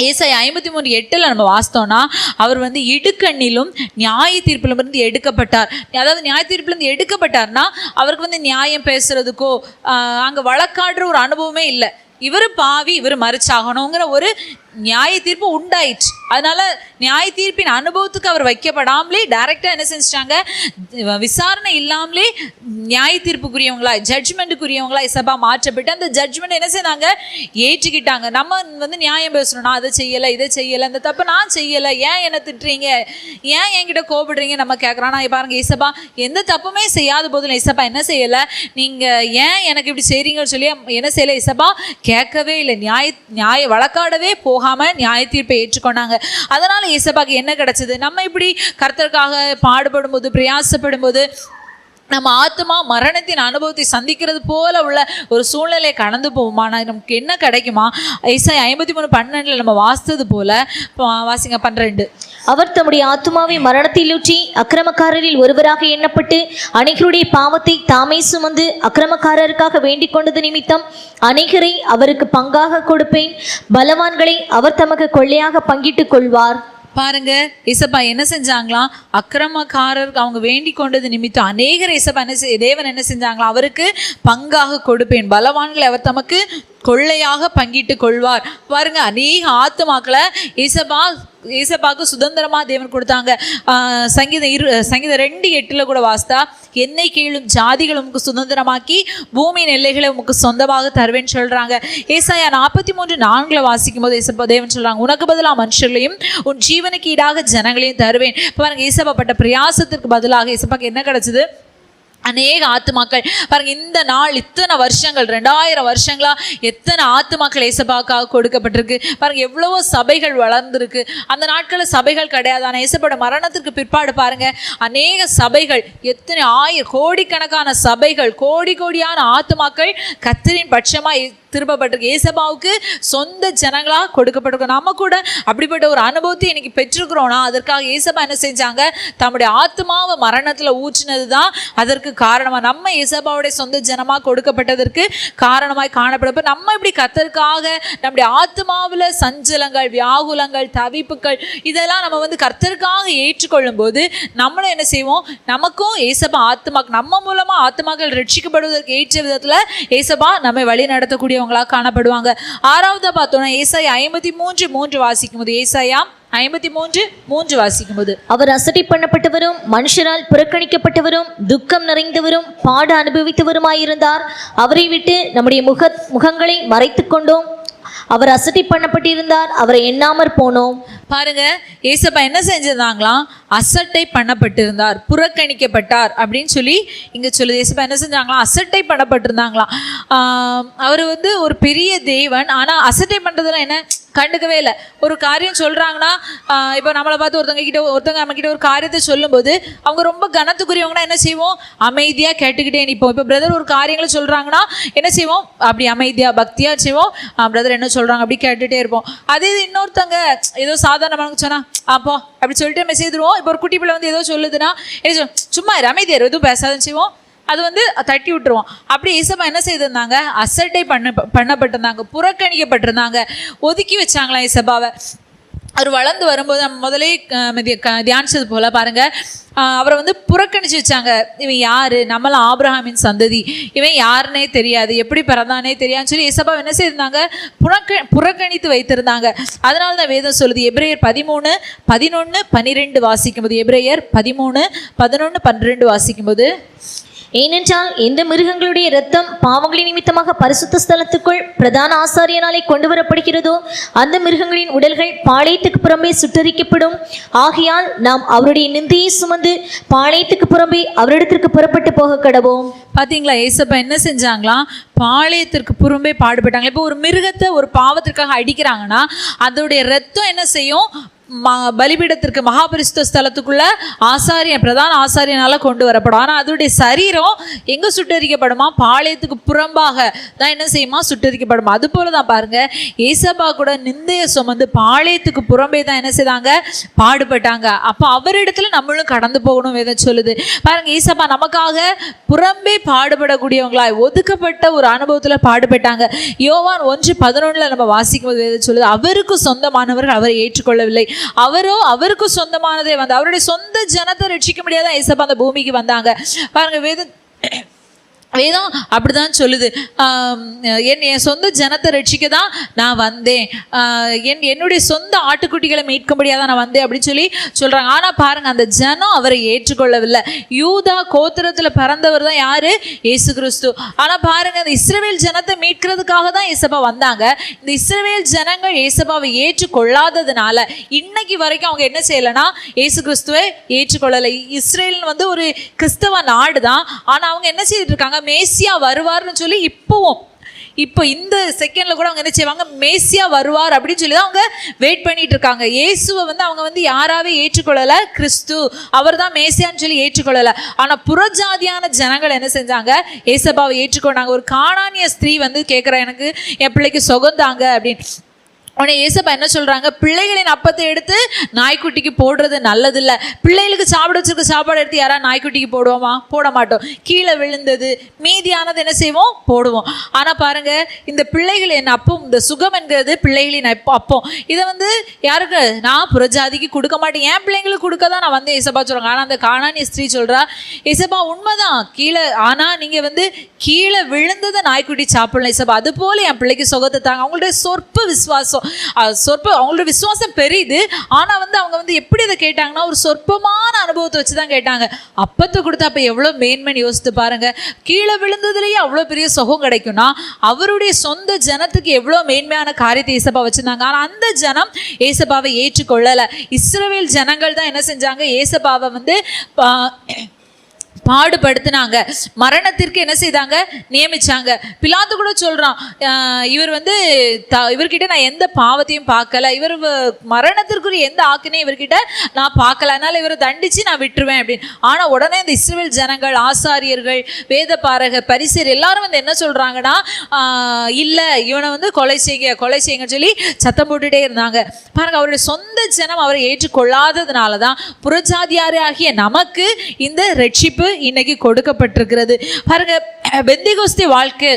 ஏசாயா 53:8 நம்ம வாசித்தோம்னா, அவர் இடுக்கண்ணிலும் நியாய தீர்ப்பிலும் இருந்து எடுக்கப்பட்டார். அதாவது நியாய தீர்ப்பிலிருந்து எடுக்கப்பட்டார்னா அவருக்கு நியாயம் பேசுறதுக்கோ அங்கே வழக்காடுற ஒரு அனுபவமே இல்லை. இவர் பாவி, இவர் மறிச்சாகணுங்கிற ஒரு நியாய தீர்ப்பு உண்டாயிற்று. அதனால நியாய தீர்ப்பின் அனுபவத்துக்கு அவர் வைக்கப்படாமலே டைரக்டா என்ன செஞ்சிட்டாங்க, விசாரணை இல்லாமலே நியாய தீர்ப்புக்குரியவங்களா, ஜட்ஜ்மெண்ட்டுக்குரியவங்களா இசபா மாற்றப்பட்டு அந்த ஜட்ஜ்மெண்ட் என்ன செய்தாங்க, ஏற்றுக்கிட்டாங்க. நம்ம வந்து நியாயம் பேசணும், நான் அதை செய்யலை, இதை செய்யலை, அந்த தப்பை நான் செய்யலை, ஏன் என்ன திட்டுறீங்க, ஏன் என்கிட்ட கோபப்படுறீங்க நம்ம கேட்குறோம். நான் பாருங்க இசபா எந்த தப்புமே செய்யாத போதில் இசபா என்ன செய்யலை, நீங்கள் ஏன் எனக்கு இப்படி செய்கிறீங்கன்னு சொல்லி என்ன செய்யலை, இசபா கேட்கவே இல்லை, நியாய வழக்காடவே போகாமல் நியாய தீர்ப்பை ஏற்றுக்கொண்டாங்க. அதனால இயேசுவுக்கு என்ன கிடைச்சது, நம்ம இப்படி கர்த்தருக்காக பாடுபடும் போது, பிரயாசப்படும் போது நம்ம ஆத்மா மரணத்தின் அனுபவத்தை சந்திக்கிறது போல உள்ள ஒரு சூழ்நிலையை கடந்து போவோமா, நமக்கு என்ன கிடைக்குமா? ஏசாயா 53:12 நம்ம வாசித்தது போல வாசிங்க 12. அவர் தம்முடைய ஆத்துமாவை மரணத்தில் ஊற்றி அக்கிரமக்காரரில் ஒருவராக எண்ணப்பட்டு அநேகருடைய பாவத்தை தாமே சுமந்து அக்கிரமக்காரருக்காக வேண்டிக் கொண்டது நிமித்தம் அநேகரை அவருக்கு பங்காக கொடுப்பேன், பலவான்களை அவர் தமக்கு கொள்ளையாக பங்கிட்டுக் கொள்வார். பாருங்க இசப்பா என்ன செஞ்சாங்களாம், அக்கிரமக்காரருக்கு அவங்க வேண்டிக் கொண்டது நிமித்தம் அநேகர் இசப்பா தேவன் என்ன செஞ்சாங்களாம், அவருக்கு பங்காக கொடுப்பேன், பலவான்களை அவர் தமக்கு கொள்ளையாக பங்கிட்டு கொள்வார். பாருங்க அநேக ஆத்துமாக்களை ஏசப்பாக்கு சுதந்திரமா தேவன் கொடுத்தாங்க. சங்கீதம் 2:8 கூட வாஸ்தா, என்னை கீழும் ஜாதிகள் உமக்கு சுதந்திரமாக்கி பூமியின் எல்லைகளை உமக்கு சொந்தமாக தருவேன்னு சொல்றாங்க. ஏசாயா 43:4 வாசிக்கும் போது ஏசப்பா தேவன் சொல்றாங்க, உனக்கு பதிலாக மனுஷர்களையும் உன் ஜீவனுக்கு ஈடாக ஜனங்களையும் தருவேன். பாருங்க ஏசப்பா பட்ட பிரயாசத்திற்கு பதிலாக ஏசப்பாக்கு என்ன கிடைச்சது, அநேக ஆத்துமாக்கள். பாருங்க இந்த நாள் இத்தனை வருஷங்கள் 2000 வருஷங்களா எத்தனை ஆத்துமாக்கள் ஏசப்பாக்காக கொடுக்கப்பட்டிருக்கு. பாருங்க எவ்வளவோ சபைகள் வளர்ந்துருக்கு. அந்த நாட்களில் சபைகள் கிடையாது, ஆனால் ஏசப்போட மரணத்திற்கு பிற்பாடு பாருங்க அநேக சபைகள், எத்தனை கோடிக்கணக்கான சபைகள், கோடியான ஆத்துமாக்கள் கர்த்தரின் பட்சமாக திருப்பப்பட்டிருக்கு. ஏசப்பாவுக்கு சொந்த ஜனங்களாக கொடுக்கப்பட்டிருக்கோம். நம்ம கூட அப்படிப்பட்ட ஒரு அனுபவத்தை இன்னைக்கு பெற்றிருக்கிறோம்னா அதற்காக ஏசப்பா என்ன செஞ்சாங்க, தம்முடைய ஆத்மாவை மரணத்தில் ஊற்றினது தான் அதற்கு காரணமாக. நம்ம ஏசப்பாவுடைய சொந்த ஜனமாக கொடுக்கப்பட்டதற்கு காரணமாய் காணப்படும். நம்ம இப்படி கர்த்தருக்காக நம்முடைய ஆத்மாவில் சஞ்சலங்கள், வியாகுலங்கள், தவிப்புகள் இதெல்லாம் நம்ம வந்து கர்த்தருக்காக ஏற்றுக்கொள்ளும் போது நம்மளும் என்ன செய்வோம், நமக்கும் ஏசப்பா ஆத்மாக்கள் நம்ம மூலமாக ஆத்மாக்கள் ரட்சிக்கப்படுவதற்கு ஏற்ற விதத்தில் ஏசப்பா நம்மை வழி நடத்தக்கூடிய காணப்படுவாங்க. ஆறாவதா பார்த்தோம்னா ஏசாயா 53:3 வாசிக்கும் போது, ஏசாயா 53:3 வாசிக்கும் போது, அவர் அசட்டை பண்ணப்பட்டவரும் மனுஷரால் புறக்கணிக்கப்பட்டவரும் துக்கம் நிறைந்தவரும் பாட அனுபவித்தவருமாயிருந்தார். அவரை விட்டு நம்முடைய முகங்களை மறைத்து கொண்டோம். அவர் அசட்டை பண்ணப்பட்டிருந்தார், அவரை எண்ணாமற் போனோம். பாருங்க ஏசப்பா என்ன செஞ்சிருந்தாங்களாம், அசட்டை பண்ணப்பட்டிருந்தார், புறக்கணிக்கப்பட்டார் அப்படின்னு சொல்லி இங்க சொல்லுது. ஏசப்பா என்ன செஞ்சாங்களாம், அசட்டை பண்ணப்பட்டிருந்தாங்களாம். அவர் வந்து ஒரு பெரிய தேவன், ஆனா அசட்டை பண்றதுலாம் என்ன கண்டுக்கவே இல்லை. ஒரு காரியம் சொல்றாங்கன்னா, இப்போ நம்மளை பார்த்து ஒருத்தங்க நம்ம கிட்ட ஒரு காரியத்தை சொல்லும்போது அவங்க ரொம்ப கனத்துக்குரியவங்கன்னா என்ன செய்வோம், அமைதியா கேட்டுக்கிட்டே நிற்போம். இப்போ பிரதர் ஒரு காரியங்களை சொல்றாங்கன்னா என்ன செய்வோம், அப்படி அமைதியா பக்தியா செய்வோம், பிரதர் என்ன சொல்றாங்க அப்படி கேட்டுட்டே இருப்போம். அதே இன்னொருத்தங்க ஏதோ சாதாரணமாக சொன்னா அப்போ அப்படி சொல்லிட்டு மெசேஜ். இப்போ ஒரு குட்டி பிள்ளை வந்து ஏதோ சொல்லுதுன்னா என்ன சும்மா அமைதியார் எதுவும் பேசாதுன்னு செய்வோம், அது வந்து தட்டி விட்டுருவோம். அப்படி ஏசப்பா என்ன செய்திருந்தாங்க, அசட்டை பண்ணப்பட்டிருந்தாங்க, புறக்கணிக்கப்பட்டிருந்தாங்க, ஒதுக்கி வச்சாங்களாம் ஏசப்பாவை. அவர் வளர்ந்து வரும்போது நம்ம முதலே தியானிச்சது போல பாருங்க, அவரை வந்து புறக்கணிச்சு வச்சாங்க. இவன் யாரு, நம்மளாம் ஆபிரகாமின் சந்ததி, இவன் யாருன்னே தெரியாது, எப்படி பிறந்தானே தெரியாதுன்னு சொல்லி ஏசப்பா என்ன செய்திருந்தாங்க, புறக்கணித்து வைத்திருந்தாங்க. அதனால தான் வேதம் சொல்லுது, எபிரேயர் 13:11-12 வாசிக்கும் போது, எபிரேயர் 13:11-12 வாசிக்கும் போது, ஏனென்றால் எந்த மிருகங்களுடைய இரத்தம் பாவங்களின் நிமித்தமாக பரிசுத்த ஸ்தலத்துக்குள் பிரதான ஆசாரியனாலே கொண்டு வரப்படுகிறதோ அந்த மிருகங்களின் உடல்கள் பாளையத்துக்கு புறம்பே சுட்டரிக்கப்படும். ஆகையால் நாம் அவருடைய நிந்தையை சுமந்து பாளையத்துக்கு புறம்பே அவரிடத்திற்கு புறப்பட்டு போக கடவோம். பார்த்தீங்களா, ஏசப்பா என்ன செஞ்சாங்களாம், பாளையத்திற்கு புறம்பே பாடுபட்டாங்க. இப்போ ஒரு மிருகத்தை ஒரு பாவத்திற்காக அடிக்கிறாங்கன்னா அதோடைய ரத்தம் என்ன செய்யும், பலிபீடத்திற்கு மகாபரிசுத்த ஸ்தலத்துக்குள்ள பிரதான ஆசாரியனால கொண்டு வரப்படும். ஆனால் அதோடைய சரீரம் எங்க சுட்டரிக்கப்படுமா, பாளையத்துக்கு புறம்பாக தான் என்ன செய்யுமா, சுட்டரிக்கப்படுமா. அது போல தான் பாருங்க ஏசப்பா கூட நிந்தைய சுமந்து பாளையத்துக்கு புறம்பே தான் என்ன செய்தாங்க, பாடுபட்டாங்க. அப்போ அவரிடத்துல நம்மளும் கடந்து போகணும் வேதம் சொல்லுது. பாருங்க ஏசப்பா நமக்காக புறம்பே பாடுபடக்கூடியவங்களாய் ஒதுக்கப்பட்ட ஒரு அனுபவத்துல பாடுபட்டாங்க. யோவான் 1:11 நம்ம வாசிக்கும் போது வேதம் சொல்லுது, அவருக்கு சொந்தமானவர்கள் அவரை ஏற்றுக்கொள்ளவில்லை, அவருக்கு சொந்தமானதே வந்து அவருடைய சொந்த ஜனத்தை ரட்சிக்க முடியாத ஏசப்பா அந்த பூமிக்கு வந்தாங்க. பாருங்க வேதம் அப்படிதான் சொல்லுது. என் சொந்த ஜனத்தை ரட்சிக்க தான் நான் வந்தேன், என்னுடைய சொந்த ஆட்டுக்குட்டிகளை மீட்கும்படியாக தான் நான் வந்தேன் அப்படின்னு சொல்லி சொல்கிறாங்க. ஆனால் பாருங்க, அந்த ஜனம் அவரை ஏற்றுக்கொள்ளவில்லை. யூதா கோத்திரத்தில் பிறந்தவர் தான் யாரு? இயேசு கிறிஸ்து. ஆனால் பாருங்க, அந்த இஸ்ரவேல் ஜனத்தை மீட்கிறதுக்காக தான் ஏசப்பா வந்தாங்க. இந்த இஸ்ரவேல் ஜனங்கள் ஏசப்பாவை ஏற்றுக்கொள்ளாததுனால இன்னைக்கு வரைக்கும் அவங்க என்ன செய்யலைன்னா இயேசு கிறிஸ்துவை ஏற்றுக்கொள்ளலை. இஸ்ரேல் வந்து ஒரு கிறிஸ்தவ நாடு தான், ஆனால் அவங்க என்ன செய்துட்டு இருக்காங்க? மேசியா வருவார்னு சொல்லி இப்போ இந்த செகண்ட்ல கூட அவங்க என்ன செய்வாங்க? மேசியா வருவார் அப்படின்னு சொல்லி தான் அவங்க வெயிட் பண்ணிட்டு இருக்காங்க. இயேசுவை வந்து அவங்க வந்து யாராவே ஏற்றுக்கொள்ளல, கிறிஸ்து அவர் தான் மேசியான்னு சொல்லி ஏற்றுக்கொள்ளல. ஆனா புறஜாதியான ஜனங்கள் என்ன செஞ்சாங்க? ஏசப்பாவை ஏற்றுக்கொண்டாங்க. ஒரு கானானிய ஸ்திரீ வந்து கேட்குறா, எனக்கு என் பிள்ளைக்கு சுகந்தாங்க அப்படின்னு. உடனே ஏசப்பா என்ன சொல்றாங்க? பிள்ளைகளின் அப்பத்தை எடுத்து நாய்க்குட்டிக்கு போடுறது நல்லதில்லை. பிள்ளைகளுக்கு சாப்பிட வச்சிருக்க சாப்பாடு எடுத்து யாரா நாய்க்குட்டிக்கு போடுவோமா? போட மாட்டோம். கீழே விழுந்தது மீதியானது என்ன செய்வோம்? போடுவோம். ஆனா பாருங்க, இந்த பிள்ளைகளின் அப்பம், இந்த சுகம் என்கிறது பிள்ளைகளின் அப்பம். இதை வந்து யாருக்கு? நான் புறஜாதிக்கு கொடுக்க மாட்டேன், என் பிள்ளைங்களுக்கு கொடுக்க தான் நான் வந்து ஏசப்பா சொல்றாங்க. ஆனா அந்த கானானிய ஸ்திரீ சொல்றா, ஏசப்பா உண்மைதான் கீழே, ஆனா நீங்க வந்து கீழே விழுந்ததை நாய்க்குட்டி சாப்பிடலாம் ஏசப்பா, அது போல என் பிள்ளைக்கு சுகத்தை தாங்க. அவங்களுடைய சொற்ப விசுவாசம், அவங்களோட விசுவாசம் பெரியுது. ஆனா வந்து அவங்க வந்து எப்படி அதை கேட்டாங்கன்னா, ஒரு சொற்பமான அனுபவத்தை வச்சுதான் கேட்டாங்க. அப்பத்தை கொடுத்தா அப்ப எவ்வளவு மேன்மைன்னு யோசித்து பாருங்க. கீழே விழுந்ததுலயே அவ்வளவு பெரிய சுகம் கிடைக்கும்னா அவருடைய சொந்த ஜனத்துக்கு எவ்வளவு மேன்மையான காரியத்தை ஏசப்பா வச்சிருந்தாங்க. ஆனா அந்த ஜனம் ஏசப்பாவை ஏற்றுக்கொள்ளல. இஸ்ரவேல் ஜனங்கள் தான் என்ன செஞ்சாங்க? ஏசப்பாவை வந்து பாடுபடுத்தினாங்க, மரணத்திற்கு என்ன செய்தாங்க? நியமிச்சாங்க. பிலாத்து கூட சொல்றான், இவர் வந்து இவர்கிட்ட நான் எந்த பாவத்தையும் பார்க்கல, இவர் மரணத்திற்குரிய எந்த ஆக்கினையும் இவர்கிட்ட நான் பார்க்கல, அதனால இவரை தண்டிச்சு நான் விட்டுருவேன் அப்படின்னு. ஆனா உடனே இந்த இஸ்ரவேல் ஜனங்கள், ஆசாரியர்கள், வேத பாரகர், பரிசேயர் எல்லாரும் வந்து என்ன சொல்றாங்கன்னா, இல்ல இவனை வந்து கொலை செய்யுங்கன்னு சொல்லி சத்தம் போட்டுட்டே இருந்தாங்க. பாருங்க, அவருடைய சொந்த ஜனம் அவரை ஏற்றுக்கொள்ளாததுனாலதான் புறஜாதியாராகிய நமக்கு இந்த ரட்சிப்பு இன்னைக்கு கொடுக்கப்பட்டிருக்கிறது. பாருங்க, பெந்தேகோஸ்தே வாழ்க்கை,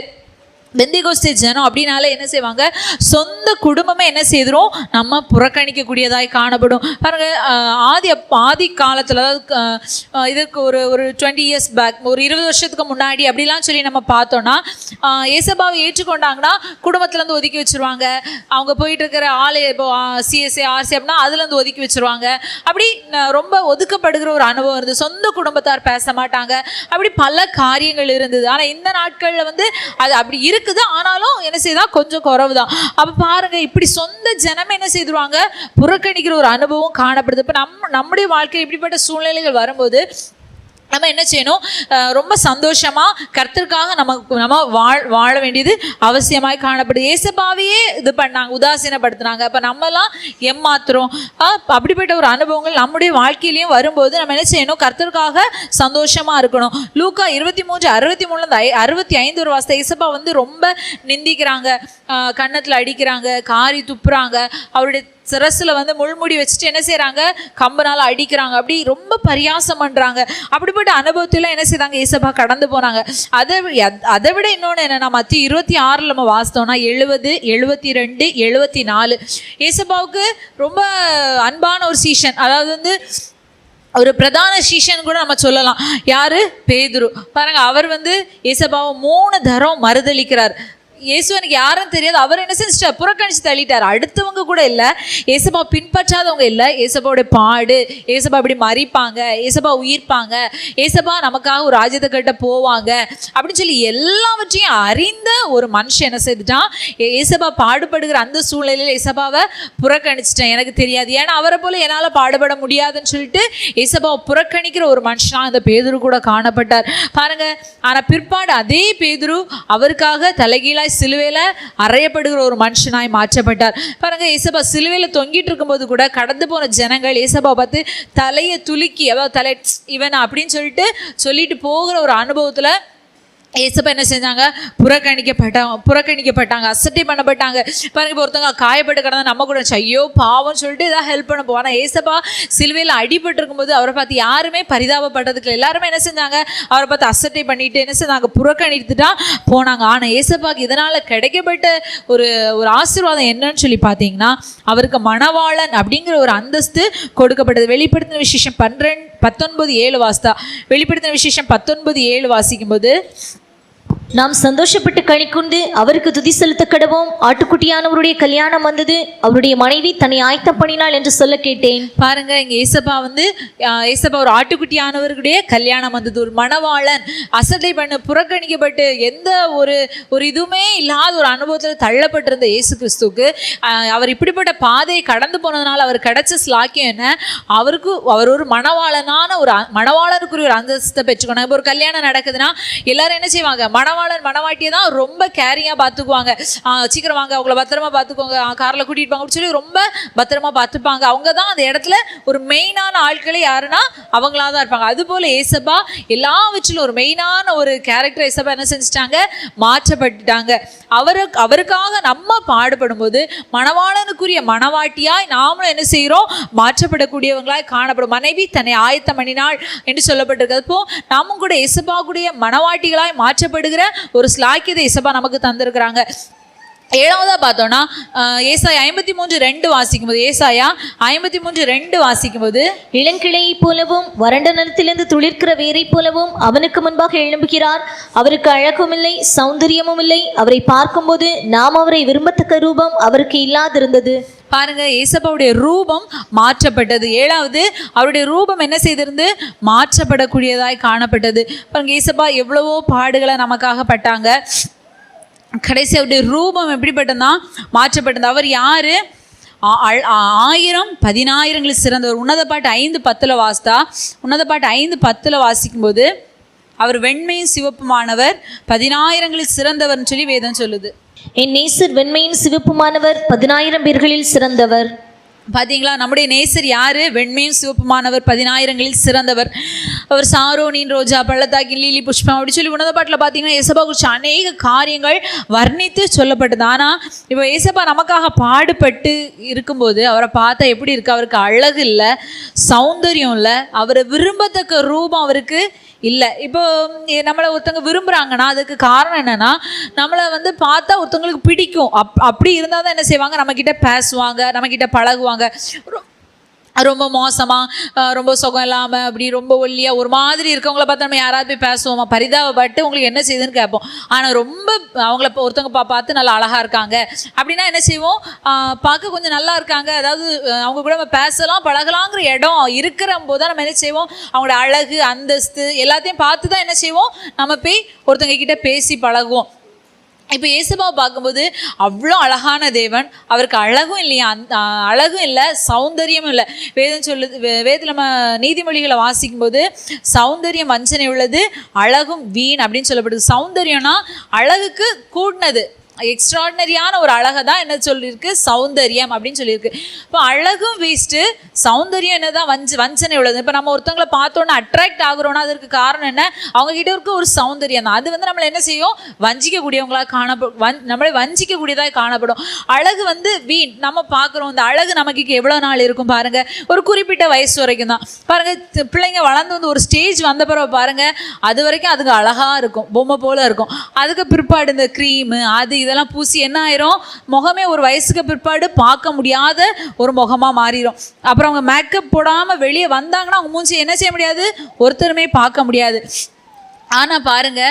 பெந்தேகோஸ்தே ஜனம் அப்படின்னாலே என்ன செய்வாங்க? சொந்த குடும்பமே என்ன செய்திரும்? நம்ம புறக்கணிக்கக்கூடியதாய் காணப்படும். பாருங்க, ஆதி காலத்தில், அதாவது இதுக்கு ஒரு 20 இயர்ஸ் பேக், ஒரு 20 வருஷத்துக்கு முன்னாடி அப்படிலாம் சொல்லி நம்ம பார்த்தோன்னா, ஏசப்பாவை ஏற்றுக்கொண்டாங்கன்னா குடும்பத்துலேருந்து ஒதுக்கி வச்சுருவாங்க. அவங்க போயிட்டு இருக்கிற ஆலய, இப்போ சிஎஸ்ஏ ஆர்சி அப்படின்னா அதுலேருந்து ஒதுக்கி வச்சுருவாங்க. அப்படி ரொம்ப ஒதுக்கப்படுகிற ஒரு அனுபவம் இருந்தது. சொந்த குடும்பத்தார் பேச மாட்டாங்க, அப்படி பல காரியங்கள் இருந்தது. ஆனால் இந்த நாட்களில் வந்து அது அப்படி இருக்குது, ஆனாலும் என்ன செய்தா கொஞ்சம் குறைவுதான். அப்ப பாருங்க, இப்படி சொந்த ஜனமே என்ன செய்துருவாங்க? புறக்கணிக்கிற ஒரு அனுபவம் காணப்படுது. இப்ப நம்முடைய வாழ்க்கை இப்படிப்பட்ட சூழ்நிலைகள் வரும்போது நம்ம என்ன செய்யணும்? ரொம்ப சந்தோஷமா கர்த்தருக்காக நம்ம வாழ வேண்டியது அவசியமாய் காணப்படுது. ஏசப்பாவையே இது பண்ணாங்க, உதாசீனப்படுத்தினாங்க. அப்ப நம்மலாம் ஏமாத்துறோம். அப்படிப்பட்ட ஒரு அனுபவங்கள் நம்முடைய வாழ்க்கையிலையும் வரும்போது நம்ம என்ன செய்யணும்? கர்த்தருக்காக சந்தோஷமா இருக்கணும். லூக்கா 23:63-65 ஒரு வார்த்தை, ஏசப்பா வந்து ரொம்ப நிந்திக்கிறாங்க, கன்னத்துல அடிக்கிறாங்க, காரி துப்புறாங்க, அவருடைய சிரசுல வந்து முள்முடி வச்சுட்டு என்ன செய்யறாங்க? கம்பனால அடிக்கிறாங்க, அப்படி ரொம்ப பரியாசம் பண்றாங்க. அப்படிப்பட்ட அனுபவத்துல என்ன செய்தாங்க? ஏசப்பா கடந்து போனாங்க. அதை விட இன்னொன்று என்னன்னா, மத்திய 26 நம்ம வாசித்தோம்னா 70, 72, 74 ஏசப்பாவுக்கு ரொம்ப அன்பான ஒரு சீஷன், அதாவது வந்து ஒரு பிரதான சீஷன் கூட நம்ம சொல்லலாம். யாரு? பேதுரு. பாருங்க, அவர் வந்து ஏசப்பாவை 3 தரம் மறுதளிக்கிறார். இயேசு எனக்கு யாரும் தெரியாது, அவர் என்ன செஞ்சிட்டார்? புறக்கணிச்சு தள்ளிட்டார். அடுத்தவங்க கூட இல்லை, ஏசப்பா பின்பற்றாதவங்க இல்லை, ஏசப்பாவுடைய பாடு, ஏசப்பா இப்படி மறிப்பாங்க, ஏசப்பா உயிர்ப்பாங்க, ஏசப்பா நமக்காக ஒரு ராஜ்யத்தை கட்ட போவாங்க அப்படின்னு சொல்லி எல்லாவற்றையும் அறிந்த ஒரு மனுஷன் என்ன செய்துட்டான்? ஏசப்பா பாடுபடுகிற அந்த சூழ்நிலையில் ஏசப்பாவை புறக்கணிச்சிட்டேன், எனக்கு தெரியாது, ஏன்னா அவரை போல என்னால் பாடுபட முடியாதுன்னு சொல்லிட்டு ஏசப்பாவை புறக்கணிக்கிற ஒரு மனுஷனா அந்த பேதுரு கூட காணப்பட்டார். பாருங்க, ஆனால் பிற்பாடு அதே பேதுரு அவருக்காக தலைகீழாய் சிலுவையில அறையப்படுகிற ஒரு மனுஷனாய் மாற்றப்பட்டார். பாருங்க, ஏசப்பா சிலுவையில தொங்கிட்டு இருக்கும்போது கூட கடந்து போன ஜனங்கள் ஏசப்பா பார்த்து தலையை துலுக்கி, அதாவது தலை இவன் அப்படின்னு சொல்லிட்டு போகிற ஒரு அனுபவத்துல ஏசப்பா என்ன செஞ்சாங்க? புறக்கணிக்கப்பட்டாங்க, அசட்டை பண்ணப்பட்டாங்க. பாருங்க, இப்போ ஒருத்தவங்க காயப்பட்டு கிடந்தா நம்ம கூட ஐயோ பாவம்னு சொல்லிட்டு ஏதாவது ஹெல்ப் பண்ண போவோம். ஆனால் ஏசப்பா சிலுவையில் அடிபட்டு இருக்கும்போது அவரை பார்த்து யாருமே பரிதாபப்பட்டதுக்கு எல்லாருமே என்ன செஞ்சாங்க? அவரை பார்த்து அசட்டை பண்ணிட்டு என்ன செஞ்சாங்க? புறக்கணித்துட்டா போனாங்க. ஆனால் ஏசப்பாக்கு இதனால கிடைக்கப்பட்ட ஒரு ஆசீர்வாதம் என்னன்னு சொல்லி பார்த்தீங்கன்னா, அவருக்கு மணவாளன் அப்படிங்கிற ஒரு அந்தஸ்து கொடுக்கப்பட்டது. வெளிப்படுத்தின விசேஷம் 19:7 வாசித்தா, வெளிப்படுத்தின விசேஷம் 19:7 வாசிக்கும்போது நாம் சந்தோஷப்பட்டு கணிக்குண்டு அவருக்கு துதி செலுத்த கடவோம். ஆட்டுக்குட்டியானவருடைய கல்யாணம் வந்தது, அவருடைய மனைவி தன்னை ஆயத்தம் பண்ணினாள் என்று சொல்ல கேட்டேன். பாருங்க, இங்க ஏசப்பா ஒரு ஆட்டுக்குட்டியானவருடைய கல்யாணம் வந்தது. ஒரு மணவாளன் அசட்டை பண்ண புறக்கணிக்கப்பட்டு எந்த ஒரு இதுவுமே இல்லாத ஒரு அனுபவத்தில் தள்ளப்பட்டிருந்த இயேசு கிறிஸ்துவுக்கு அவர் இப்படிப்பட்ட பாதையை கடந்து போனதுனால அவர் கிடைச்ச ஸ்லாக்கியம் என்ன? அவர் ஒரு மணவாளனுக்குரிய ஒரு அந்தஸ்தை பெற்றுக்கணும். இப்போ ஒரு கல்யாணம் நடக்குதுன்னா எல்லாரும் என்ன செய்வாங்க? மணவாட்டியை தான் ரொம்ப கேரிங்காக பார்த்துக்குவாங்க. சீக்கிரம் வாங்க, அவங்கள பத்திரமா பார்த்துக்கோங்க, காரில் கூட்டிகிட்டு போங்க அப்படின்னு சொல்லி ரொம்ப பத்திரமா பார்த்துப்பாங்க. அவங்க தான் அந்த இடத்துல ஒரு மெயினான ஆட்களே யாருன்னா அவங்களா தான் இருப்பாங்க. அதுபோல் ஏசப்பா எல்லாவற்றிலும் ஒரு மெயினான ஒரு கேரக்டர் ஏசப்பா என்ன செஞ்சுட்டாங்க? மாற்றப்பட்டுட்டாங்க. அவருக்காக நம்ம பாடுபடும் போது மணவாளனுக்குரிய மணவாட்டியாய் நாமளும் என்ன செய்கிறோம்? மாற்றப்படக்கூடியவங்களாய் காணப்படும். மனைவி தன்னை ஆயத்தம் பண்ணினாள் என்று சொல்லப்பட்டிருக்கு. அப்போ நாமும் கூட ஏசப்பா கூடிய மணவாட்டிகளாய் மாற்றப்படுகிற ஒரு ஸ்லாக்கியத்தை ஏசப்பா நமக்கு தந்திருக்கிறாங்க. ஏழாவதா பார்த்தோம்னா ஏசாயா 53:2 வாசிக்கும்போது, ஏசாயா 53:2 வாசிக்கும்போது, இளங்கிளையை போலவும் வறண்ட நிலத்திலிருந்து துளிர்க்கிற வேரை போலவும் அவனுக்கு முன்பாக எழும்புகிறார். அவருக்கு அழகும் இல்லை, சௌந்தரியமும் இல்லை. அவரை பார்க்கும்போது நாம் அவரை விரும்பத்தக்க ரூபம் அவருக்கு இல்லாதிருந்தது. பாருங்க, ஏசப்பாவுடைய ரூபம் மாற்றப்பட்டது. ஏழாவது, அவருடைய ரூபம் என்ன செய்திருந்து? மாற்றப்படக்கூடியதாய் காணப்பட்டது. பாருங்க, ஏசப்பா எவ்வளவோ பாடுகளை நமக்காக பட்டாங்க. கடைசி அவருடைய ரூபம் எப்படிப்பட்டதுன்னா மாற்றப்பட்டது. அவர் யாரு? 1000 10,000 சிறந்தவர். உன்னத பாட்டு 5:10 வாசித்தா, உன்னத பாட்டு 5:10 வாசிக்கும்போது அவர் வெண்மையும் சிவப்புமானவர், 10,000 சிறந்தவர்னு சொல்லி வேதம் சொல்லுது. என் நேசர் வெண்மையும் சிவப்புமானவர், 10,000 பேர்களில் சிறந்தவர். பார்த்தீங்களா? நம்முடைய நேசர் யாரு? வெண்மையும் சிவப்புமானவர், 10,000 சிறந்தவர். அவர் சாரோனின் ரோஜா, பள்ளத்தாக்கின் லீலி புஷ்பம் அப்படி சொல்லி உன்னத பாட்டில் பார்த்தீங்கன்னா ஏசப்பா குறித்து அநேக காரியங்கள் வர்ணித்து சொல்லப்பட்டது. ஆனால் இப்போ ஏசப்பா நமக்காக பாடுபட்டு இருக்கும்போது அவரை பார்த்தா எப்படி இருக்கு? அவருக்கு அழகு இல்லை, சௌந்தரியம் இல்லை, அவரை விரும்பத்தக்க ரூபம் அவருக்கு இல்லை. இப்போ நம்மளை ஒருத்தவங்க விரும்புகிறாங்கன்னா அதுக்கு காரணம் என்னென்னா, நம்மளை பார்த்தா ஒருத்தவங்களுக்கு பிடிக்கும். அப்படி இருந்தால் தான் என்ன செய்வாங்க? நம்மக்கிட்ட பேசுவாங்க, நம்மக்கிட்ட பழகுவாங்க. ரொம்ப மோசமாக, ரொம்ப சுகம் இல்லாமல், அப்படி ரொம்ப ஒல்லியாக ஒரு மாதிரி இருக்கவங்கள பார்த்து நம்ம யாராவது போய் பேசுவோமா? பரிதாபப்பட்டு உங்களுக்கு என்ன செய்யுதுன்னு கேட்போம். ஆனால் ரொம்ப அவங்கள ஒருத்தவங்க பார்த்து நல்லா அழகாக இருக்காங்க அப்படின்னா என்ன செய்வோம்? பார்க்க கொஞ்சம் நல்லா இருக்காங்க, அதாவது அவங்க கூட நம்ம பேசலாம் பழகலாங்கிற இடம் இருக்கிற போது தான் நம்ம என்ன செய்வோம்? அவங்களோட அழகு, அந்தஸ்து எல்லாத்தையும் பார்த்து தான் என்ன செய்வோம்? நம்ம போய் ஒருத்தவங்க கிட்ட பேசி பழகுவோம். இப்போ ஏசப்பாவை பார்க்கும்போது அவ்வளோ அழகான தேவன், அவருக்கு அழகும் இல்லையா? அழகும் இல்லை, சௌந்தரியமும் இல்லை. வேதம் சொல்லுது, வேதத்தில் நம்ம நீதிமொழிகளை வாசிக்கும்போது சௌந்தரியம் வஞ்சனை உள்ளது, அழகும் வீண் அப்படின்னு சொல்லப்படுது. சௌந்தரியம்னா அழகுக்கு கூடினது, எக்ஸ்ட்ராடினரியான ஒரு அழகை தான் என்ன சொல்லியிருக்கு? சௌந்தரியம் அப்படின்னு சொல்லியிருக்கு. இப்போ அழகும் வேஸ்ட்டு, சௌந்தரியம் என்னதான் வஞ்சனை உள்ளது. இப்போ நம்ம ஒருத்தவங்களை பார்த்தோன்னே அட்ராக்ட் ஆகுறோன்னா அதற்கு காரணம் என்ன? அவங்ககிட்ட இருக்க ஒரு சௌந்தரியம் தான். அது நம்மளை என்ன செய்யும்? வஞ்சிக்கக்கூடியவங்களாக நம்மளை வஞ்சிக்கக்கூடியதாக காணப்படும். அழகு வீண். நம்ம பார்க்குறோம், இந்த அழகு நமக்கு எவ்வளோ நாள் இருக்கும் பாருங்க? ஒரு குறிப்பிட்ட வயசு வரைக்கும் தான் பாருங்க. பிள்ளைங்க வளர்ந்து ஒரு ஸ்டேஜ் வந்த பிறகு பாருங்க, அது வரைக்கும் அதுக்கு அழகாக இருக்கும், பொம்மை போல இருக்கும். அதுக்கு பிற்பாடு இந்த க்ரீமு அது இதெல்லாம் பூசி என்ன ஆயிரும்? முகமே ஒரு வயசுக்கு பிற்பாடு பார்க்க முடியாத ஒரு முகமாக மாறிடும். அப்புறம் அவங்க மேக்கப் போடாமல் வெளியே வந்தாங்கன்னா அவங்க மூஞ்சி என்ன செய்ய முடியாது? ஒருத்தருமே பார்க்க முடியாது. ஆனால் பாருங்க,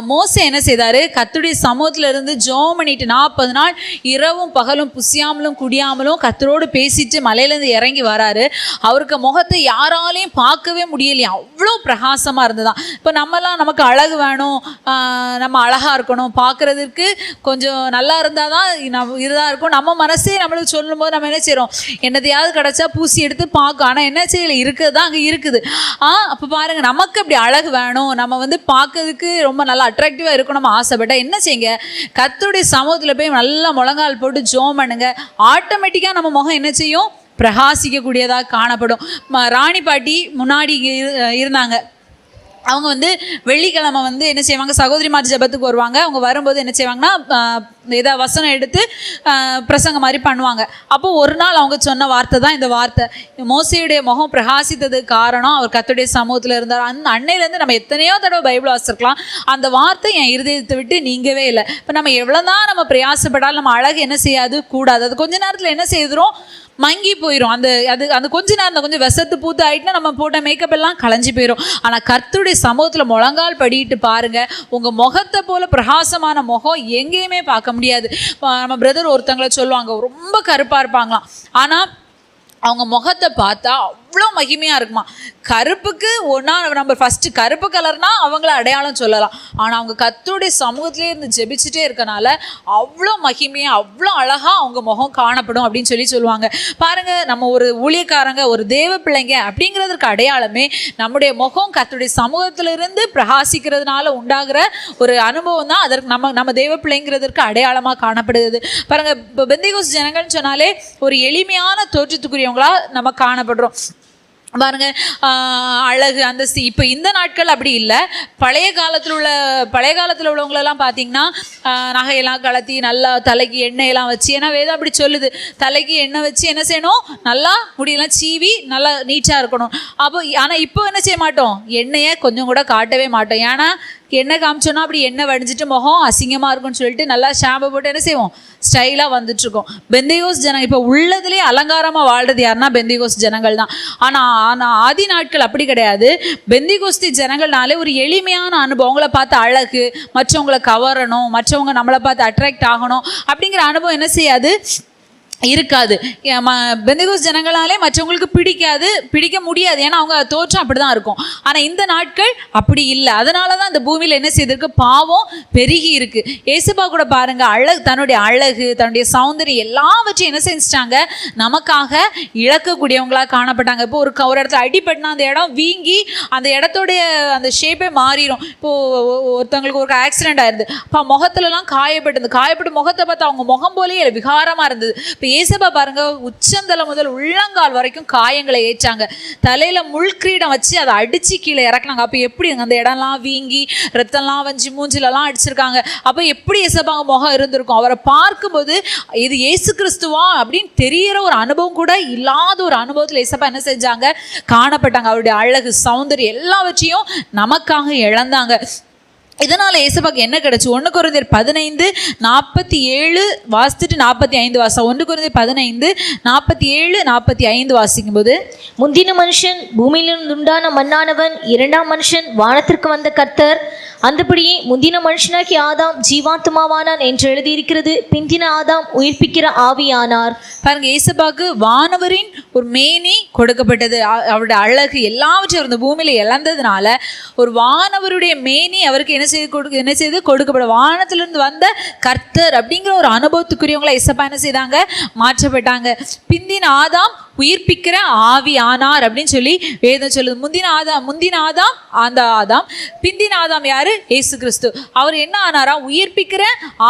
மோசே என்ன செய்தார்? கர்த்தருடைய சமூகத்தில் இருந்து ஜெபம் பண்ணிட்டு 40 நாள் இரவும் பகலும் புசியாமலும் குடியாமலும் கர்த்தரோடு பேசிட்டு மலையிலேருந்து இறங்கி வராரு. அவருக்கு முகத்தை யாராலையும் பார்க்கவே முடியலையா, அவ்வளோ பிரகாசமாக இருந்ததான். இப்போ நமக்கு அழகு வேணும், நம்ம அழகாக இருக்கணும், பார்க்குறதுக்கு கொஞ்சம் நல்லா இருந்தால் தான் இதாக இருக்கும். நம்ம மனசே நம்மளுக்கு சொல்லும்போது நம்ம என்ன செய்கிறோம்? என்னதையாவது கிடச்சா பூசி எடுத்து பார்க்கும். ஆனால் என்ன செய்யலை? இருக்குது தான், அங்கே இருக்குது. அப்போ பாருங்கள், நமக்கு அப்படி அழகு வேணும், நம்ம பார்க்கறதுக்கு ரொம்ப நல்லா அட்ராக்டிவாக இருக்கும் நம்ம ஆசைப்பட்டா என்ன செய்யுங்க? கர்த்தருடைய சமூகத்தில் போய் நல்லா முழங்கால் போட்டு ஜெபம் பண்ணுங்க. ஆட்டோமேட்டிக்காக நம்ம முகம் என்ன செய்யும்? பிரகாசிக்கக்கூடியதாக காணப்படும். ராணி பாட்டி முன்னாடி இருந்தாங்க. அவங்க வெள்ளிக்கிழமை என்ன செய்வாங்க? சகோதரிமார் ஜெபத்துக்கு வருவாங்க. அவங்க வரும்போது என்ன செய்வாங்கன்னா ஏதாவது வசனம் எடுத்து பிரசங்கம் மாதிரி பண்ணுவாங்க. அப்போது ஒரு நாள் அவங்க சொன்ன வார்த்தை தான் இந்த வார்த்தை. மோசேயுடைய முகம் பிரகாசித்ததுக்கு காரணம் அவர் கர்த்தருடைய சமூகத்தில் இருந்தார். அந்த அன்னையிலேருந்து நம்ம எத்தனையோ தடவை பைபிள் வாசிச்சிருக்கலாம், அந்த வார்த்தை என் இருதயத்தை விட்டு நீங்கவே இல்லை. இப்போ நம்ம எவ்வளோ தான் நம்ம பிரயாசப்படாலும் நம்ம அழகு என்ன செய்யாது? கூடாது. அது கொஞ்ச நேரத்தில் என்ன செய்துரும்? மங்கி போயிடும். அந்த கொஞ்ச நேரம் கொஞ்சம் விசத்து பூத்து ஆயிட்டுனா நம்ம போட்ட மேக்கப் எல்லாம் களைஞ்சி போயிடும். ஆனால் கர்த்தருடைய சமூகத்தில் முழங்கால் படிட்டு பாருங்க, உங்கள் முகத்தை போல பிரகாசமான முகம் எங்கேயுமே பார்க்க முடியாது. நம்ம பிரதர் ஒருத்தங்களை சொல்லுவாங்க, ரொம்ப கருப்பாக இருப்பாங்களாம், ஆனால் அவங்க முகத்தை பார்த்தா அவ்வளோ மகிமையாக இருக்குமா. கருப்புக்கு ஒன்றா நம்ம ஃபஸ்ட்டு கருப்பு கலர்னா அவங்கள அடையாளம் சொல்லலாம், ஆனால் அவங்க கர்த்தருடைய சமூகத்திலே இருந்து ஜெபிச்சுட்டே இருக்கனால அவ்வளோ மகிமையாக அவ்வளோ அழகாக அவங்க முகம் காணப்படும் அப்படின்னு சொல்லுவாங்க. பாருங்கள், நம்ம ஒரு ஊழியக்காரங்க ஒரு தேவ பிள்ளைங்க அப்படிங்கிறதுக்கு அடையாளமே நம்முடைய முகம் கர்த்தருடைய சமூகத்திலிருந்து பிரகாசிக்கிறதுனால உண்டாகிற ஒரு அனுபவம் தான் அதற்கு நம்ம தேவ பிள்ளைங்கிறதுக்கு அடையாளமாக காணப்படுது. பாருங்கள், இப்போ பெந்தேகோஸ்து ஜனங்கள்னு சொன்னாலே ஒரு எளிமையான தோற்றத்துக்குரியவங்களா நம்ம காணப்படுறோம். பாருங்க, அழகு அந்தஸ்து. இப்போ இந்த நாட்கள் அப்படி இல்லை. பழைய காலத்தில் உள்ளவங்களெல்லாம் பார்த்தீங்கன்னா நகையெல்லாம் கலத்தி நல்லா தலைக்கு எண்ணெயெல்லாம் வச்சு, ஏன்னா வேதம் அப்படி சொல்லுது, தலைக்கு எண்ணெய் வச்சு என்ன செய்யணும், நல்லா முடியெல்லாம் சீவி நல்லா நீட்டாக இருக்கணும். அப்போ ஆனால் இப்போ என்ன செய்ய மாட்டோம், எண்ணெயை கொஞ்சம் கூட காட்டவே மாட்டோம். ஏன்னா எண்ணெய் காமிச்சோன்னா அப்படி எண்ணெய் வடிஞ்சிட்டு முகம் அசிங்கமாக இருக்கும்னு சொல்லிட்டு நல்லா ஷாம்பு போட்டு என்ன செய்வோம், ஸ்டைலாக வந்துட்டுருக்கோம். பெந்தேகோஸ்து ஜனங்கள் இப்போ உள்ளதுலேயே அலங்காரமாக வாழ்றது யாருன்னா பெந்தேகோஸ்து ஜனங்கள் தான். ஆனால் ஆதி நாட்கள் அப்படி கிடையாது. பெந்தேகோஸ்து ஜனங்கள்னாலே ஒரு எளிமையான அனுபவம், அவங்கள பார்த்து அழகு, மற்றவங்களை கவரணும், மற்றவங்க நம்மளை பார்த்து அட்ராக்ட் ஆகணும் அப்படிங்கிற அனுபவம் என்ன செய்யாது, இருக்காது. பெந்தேகோஸ்து ஜனங்களாலே மற்றவங்களுக்கு பிடிக்க முடியாது, ஏன்னா அவங்க தோற்றம் அப்படி தான் இருக்கும். ஆனால் இந்த நாட்கள் அப்படி இல்லை. அதனால தான் இந்த பூமியில் என்ன செய்திருக்கு, பாவம் பெருகி இருக்கு. ஏசப்பா கூட பாருங்க, தன்னுடைய அழகு தன்னுடைய சௌந்தரியம் எல்லாவற்றையும் என்ன செஞ்சிட்டாங்க, நமக்காக இழக்கக்கூடியவங்களாக காணப்பட்டாங்க. இப்போ ஒரு இடத்துல அடிபட்டுனா அந்த இடம் வீங்கி அந்த இடத்தோடைய அந்த ஷேப்பே மாறிடும். இப்போது ஒருத்தவங்களுக்கு ஒரு ஆக்சிடென்ட் ஆயிருது, அப்போ முகத்துலலாம் காயப்பட்டு முகத்தை பார்த்தா அவங்க முகம் போலேயே விகாரமாக இருந்தது. இப்போ ஏசப்பா பாருங்க, உச்சந்தலை முதல் உள்ளங்கால் வரைக்கும் காயங்களை ஏற்றாங்க. தலையில முள்கிரீடம் வச்சு அதை அடிச்சு கீழே இறக்குனாங்க. அப்போ எப்படி அந்த இடம்லாம் வீங்கி ரத்தம்லாம் வஞ்சி மூஞ்சிலெல்லாம் அடிச்சிருக்காங்க. அப்போ எப்படி ஏசப்பாங்க முகம் இருந்திருக்கும். அவரை பார்க்கும்போது இது இயேசு கிறிஸ்துவா அப்படின்னு தெரியற ஒரு அனுபவம் கூட இல்லாத ஒரு அனுபவத்தில் ஏசப்பா என்ன செஞ்சாங்க, காணப்பட்டாங்க. அவருடைய அழகு சௌந்தரியம் எல்லாவற்றையும் நமக்காக இழந்தாங்க. இதனால் ஏசப்பாக்கு என்ன கிடைச்சு, 1 கொரிந்தியர் 15:47 வாசித்துட்டு 45 வாசம். 1 கொரிந்தியர் 15:47-45 வாசிக்கும்போது, முந்தின மனுஷன் பூமியிலிருந்து உண்டான மண்ணானவன், இரண்டாம் மனுஷன் வானத்திற்கு வந்த கர்த்தர். அந்தபடியே முந்தின மனுஷனாகி ஆதாம் ஜீவாத்மாவானான் என்று எழுதியிருக்கிறது, பிந்தின ஆதாம் உயிர்ப்பிக்கிற ஆவியானார். பாருங்க, ஏசப்பாக்கு வானவரின் ஒரு மேனி கொடுக்கப்பட்டது. அவருடைய அழகு எல்லாவற்றையும் இந்த பூமியில இழந்ததுனால ஒரு வானவருடைய மேனி அவருக்கு என்ன செய்து கொடுக்கப்படும். வானத்திலிருந்து வந்த கர்த்தர் அப்படிங்கிற ஒரு அனுபவத்துக்குரியவங்களை ஏசப்பா என்ன செய்தாங்க, மாற்றப்பட்டாங்க. பிந்தின ஆதாம் உயிர்ப்பிக்கிற ஆவி ஆனார் அப்படின்னு சொல்லி வேதம் சொல்லுது. முந்தின ஆதாம் அந்த ஆதாம், பிந்தின ஆதாம் யாரு, இயேசு கிறிஸ்து. அவர் என்ன ஆனாரா, உயிர்ப்பிக்கிற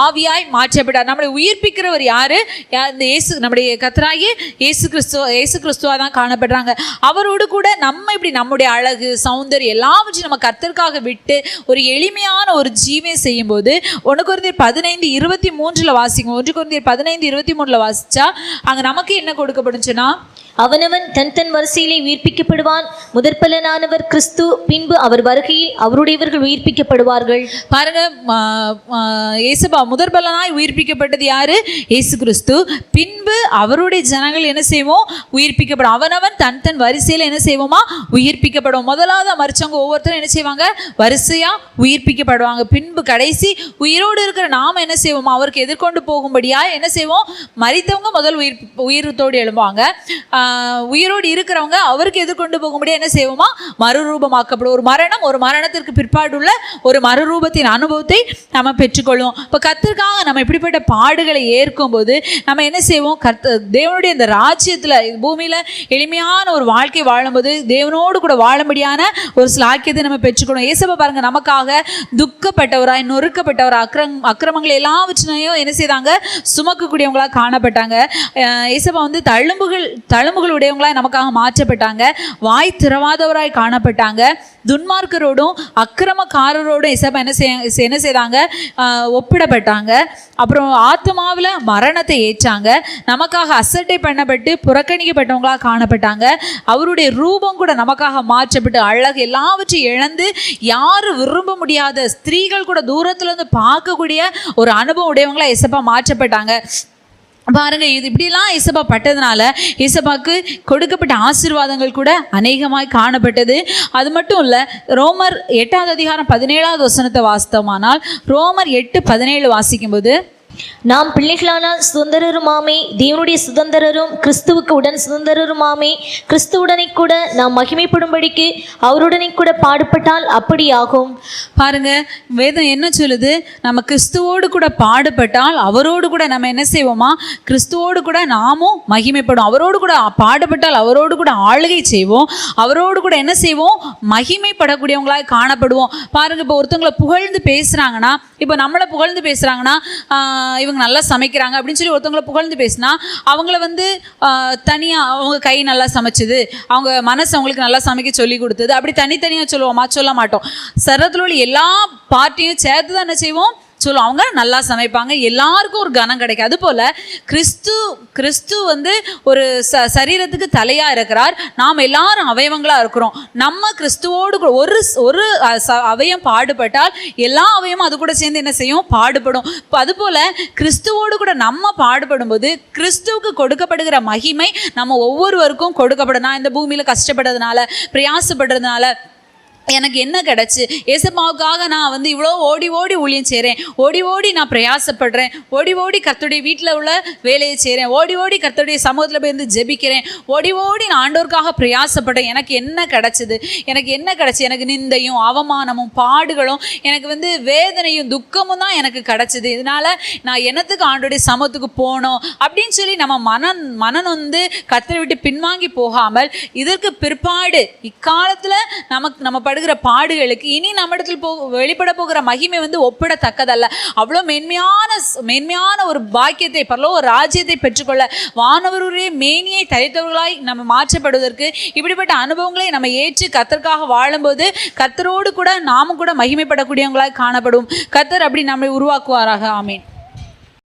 ஆவியாய் மாற்றப்பட்டார். நம்மளை உயிர்ப்பிக்கிறவர் யாரு, இந்த நம்முடைய கர்த்தராகிய இயேசு கிறிஸ்துவா தான் காணப்படுறாங்க. அவரோடு கூட நம்ம இப்படி நம்முடைய அழகு சௌந்தரியம் எல்லாவற்றையும் நம்ம கர்த்தருக்காக விட்டு ஒரு எளிமையான ஒரு ஜீவியம் செய்யும் போது 1 கொரிந்தியர் 15:23 வாசிக்கும். 1 கொரிந்தியர் 15:23 வாசிச்சா அங்க நமக்கு என்ன கொடுக்கப்படுச்சுன்னா, அவனவன் தன் வரிசையிலே உயிர்ப்பிக்கப்படுவான். முதற்பலனானவர் கிறிஸ்து, பின்பு அவர் வருகையில் அவருடையவர்கள் உயிர்ப்பிக்கப்படுவார்கள். பாருங்க, ஏசப்பா முதற்பலனாய் உயிர்ப்பிக்கப்பட்டது யாரு, இயேசு கிறிஸ்து. பின்பு அவருடைய ஜனங்கள் என்ன செய்வோம், உயிர்ப்பிக்கப்படும். அவனவன் தன் வரிசையில என்ன செய்வோமா, உயிர்ப்பிக்கப்படும். முதலாவது மரிச்சவங்க ஒவ்வொருத்தரும் என்ன செய்வாங்க, வரிசையா உயிர்ப்பிக்கப்படுவாங்க. பின்பு கடைசி உயிரோடு இருக்கிற நாம என்ன செய்வோமா, அவருக்கு எதிர்கொண்டு போகும்படியா என்ன செய்வோம், மரித்தவங்க முதல் உயிரத்தோடு எழும்புவாங்க. உயிரோடு இருக்கிறவங்க அவருக்கு எதிர்கொண்டு போகும்படி என்ன செய்வோமா, மறுரூபமாக்கப்படும். ஒரு மரணத்திற்கு பிற்பாடுள்ள ஒரு மறுரூபத்தின் அனுபவத்தை நம்ம பெற்றுக்கொள்வோம். இப்போ கர்த்தருக்காக நம்ம இப்படிப்பட்ட பாடுகளை ஏற்கும் போது நம்ம என்ன செய்வோம், தேவனுடைய இந்த ராஜ்யத்தில் பூமியில் எளிமையான ஒரு வாழ்க்கை வாழும்போது தேவனோடு கூட வாழும்படியான ஒரு சிலாக்கியத்தை நம்ம பெற்றுக்கொள்வோம். ஏசப்பா பாருங்க, நமக்காக துக்கப்பட்டவராய் நொறுக்கப்பட்டவராய் அக்கிரமங்கள் எல்லாவற்றையும் என்ன செய்தாங்க, சுமக்கக்கூடியவங்களாக காணப்பட்டாங்க. ஏசப்பா தழும்புகளுடையவங்களாய் நமக்காக மாற்றப்பட்டாங்க. வாய் திறவாதவராய் காணப்பட்டாங்க. துன்மார்க்கரோடும் அக்கிரமக்காரரோடும் ஏசப்பா என்ன செய்தாங்க, ஒப்பிடப்பட்டாங்க. அப்புறம் ஆத்மாவில் மரணத்தை ஏற்றாங்க. நமக்காக அசட்டை பண்ணப்பட்டு புறக்கணிக்கப்பட்டவங்களாக காணப்பட்டாங்க. அவருடைய ரூபம் கூட நமக்காக மாற்றப்பட்டு அழகு எல்லாவற்றையும் இழந்து யாரும் விரும்ப முடியாத ஸ்திரீகள் கூட தூரத்துல இருந்து பார்க்கக்கூடிய ஒரு அனுபவம் உடையவங்களா ஏசப்பா மாற்றப்பட்டாங்க. பாருங்க, இது இப்படிலாம் ஏசப்பா பட்டதுனால ஏசப்பாக்கு கொடுக்கப்பட்ட ஆசீர்வாதங்கள் கூட அநேகமாய் காணப்பட்டது. அது மட்டும் இல்லை, ரோமர் 8:17 வாசித்தோமானால், ரோமர் 8:17 வாசிக்கும்போது, நாம் பிள்ளைகளானால் சுதந்திரருமாமே, தேவனுடைய சுதந்திரரும் கிறிஸ்துவுக்கு உடன் சுதந்திரருமாமே, கிறிஸ்துவுடனே கூட நாம் மகிமைப்படும்படிக்கு அவருடனே கூட பாடுபட்டால் அப்படியாகும். பாருங்க, வேதம் என்ன சொல்லுது? நம்ம கிறிஸ்துவோடு கூட பாடுபட்டால் அவரோடு கூட நம்ம என்ன செய்வோமா? கிறிஸ்துவோடு கூட நாமும் மகிமைப்படும். அவரோடு கூட பாடுபட்டால் அவரோடு கூட ஆளுகை செய்வோம். அவரோடு கூட என்ன செய்வோம்? மகிமைப்படக்கூடியவங்களாக காணப்படுவோம். பாருங்க, இப்போ ஒருத்தவங்களை புகழ்ந்து பேசுறாங்கன்னா, இப்போ நம்மளை புகழ்ந்து பேசுறாங்கன்னா, இவங்க நல்லா சமைக்கிறாங்க அப்படின்னு சொல்லி ஒருத்தவங்களை புகழ்ந்து பேசினா, அவங்கள வந்து தனியாக அவங்க கை நல்லா சமைச்சது, அவங்க மனசு அவங்களுக்கு நல்லா சமைக்க சொல்லி கொடுத்தது, அப்படி தனித்தனியாக சொல்லுவோமா? சொல்ல மாட்டோம். சரத்தில் உள்ள எல்லா பார்ட்டியும் சேர்த்து தான் என்ன செய்வோம்? சொல்லுவோம். அவங்க நல்லா சமைப்பாங்க, எல்லாருக்கும் ஒரு கனம் கிடைக்கும். அதுபோல் கிறிஸ்து வந்து ஒரு சரீரத்துக்கு தலையாக இருக்கிறார். நாம் எல்லாரும் அவயவங்களாக இருக்கிறோம். நம்ம கிறிஸ்துவோடு ஒரு அவயம் பாடுபட்டால் எல்லா அவயமும் அது கூட சேர்ந்து என்ன செய்யும்? பாடுபடும். இப்போ அதுபோல் கிறிஸ்துவோடு கூட நம்ம பாடுபடும் போது கிறிஸ்துவுக்கு கொடுக்கப்படுகிற மகிமை நம்ம ஒவ்வொருவருக்கும் கொடுக்கப்படும். நான் இந்த பூமியில் கஷ்டப்படுறதுனால, பிரயாசப்படுறதுனால எனக்கு என்ன கிடச்சி? ஏசப்பாவுக்காக நான் வந்து இவ்வளோ ஓடி ஓடி ஊழியம் செய்கிறேன், ஓடி ஓடி நான் பிரயாசப்படுறேன், ஓடி ஓடி கர்த்தருடைய வீட்டில் உள்ள வேலையை செய்கிறேன், ஓடி ஓடி கர்த்தருடைய சமூகத்தில் போய் ஜெபிக்கிறேன், ஓடி ஓடி நான் ஆண்டவருக்காக பிரயாசப்படுறேன். எனக்கு என்ன கிடச்சிது? எனக்கு என்ன கிடச்சி? எனக்கு நிந்தையும் அவமானமும் பாடுகளும், எனக்கு வந்து வேதனையும் துக்கமும் தான் எனக்கு கிடச்சிது. இதனால் நான் என்னத்துக்கு ஆண்டோடைய சமூகத்துக்கு போகணும் அப்படின்னு சொல்லி நம்ம மனம் வந்து கர்த்தரை விட்டு பின்வாங்கி போகாமல், இதற்கு பிற்பாடு இக்காலத்தில் நம்ம படுகிற பாடுகளுக்கு இனி நம்மிடத்தில் வெளிப்பட போகிற மகிமை வந்து ஒப்பிடத்தக்கதல்ல. அவ்வளோ மேன்மையான ஒரு பாக்கியத்தை, பரலோக ராஜ்யத்தை பெற்றுக்கொள்ள வானவருடைய மேனியை தரித்தவர்களாய் நம்ம மாற்றப்படுவதற்கு இப்படிப்பட்ட அனுபவங்களை நம்ம ஏற்று கர்த்தருக்காக வாழும்போது கர்த்தரோடு கூட நாமும் கூட மகிமைப்படக்கூடியவங்களாய் காணப்படும். கர்த்தர் அப்படி நம்மை உருவாக்குவாராக. ஆமீன்.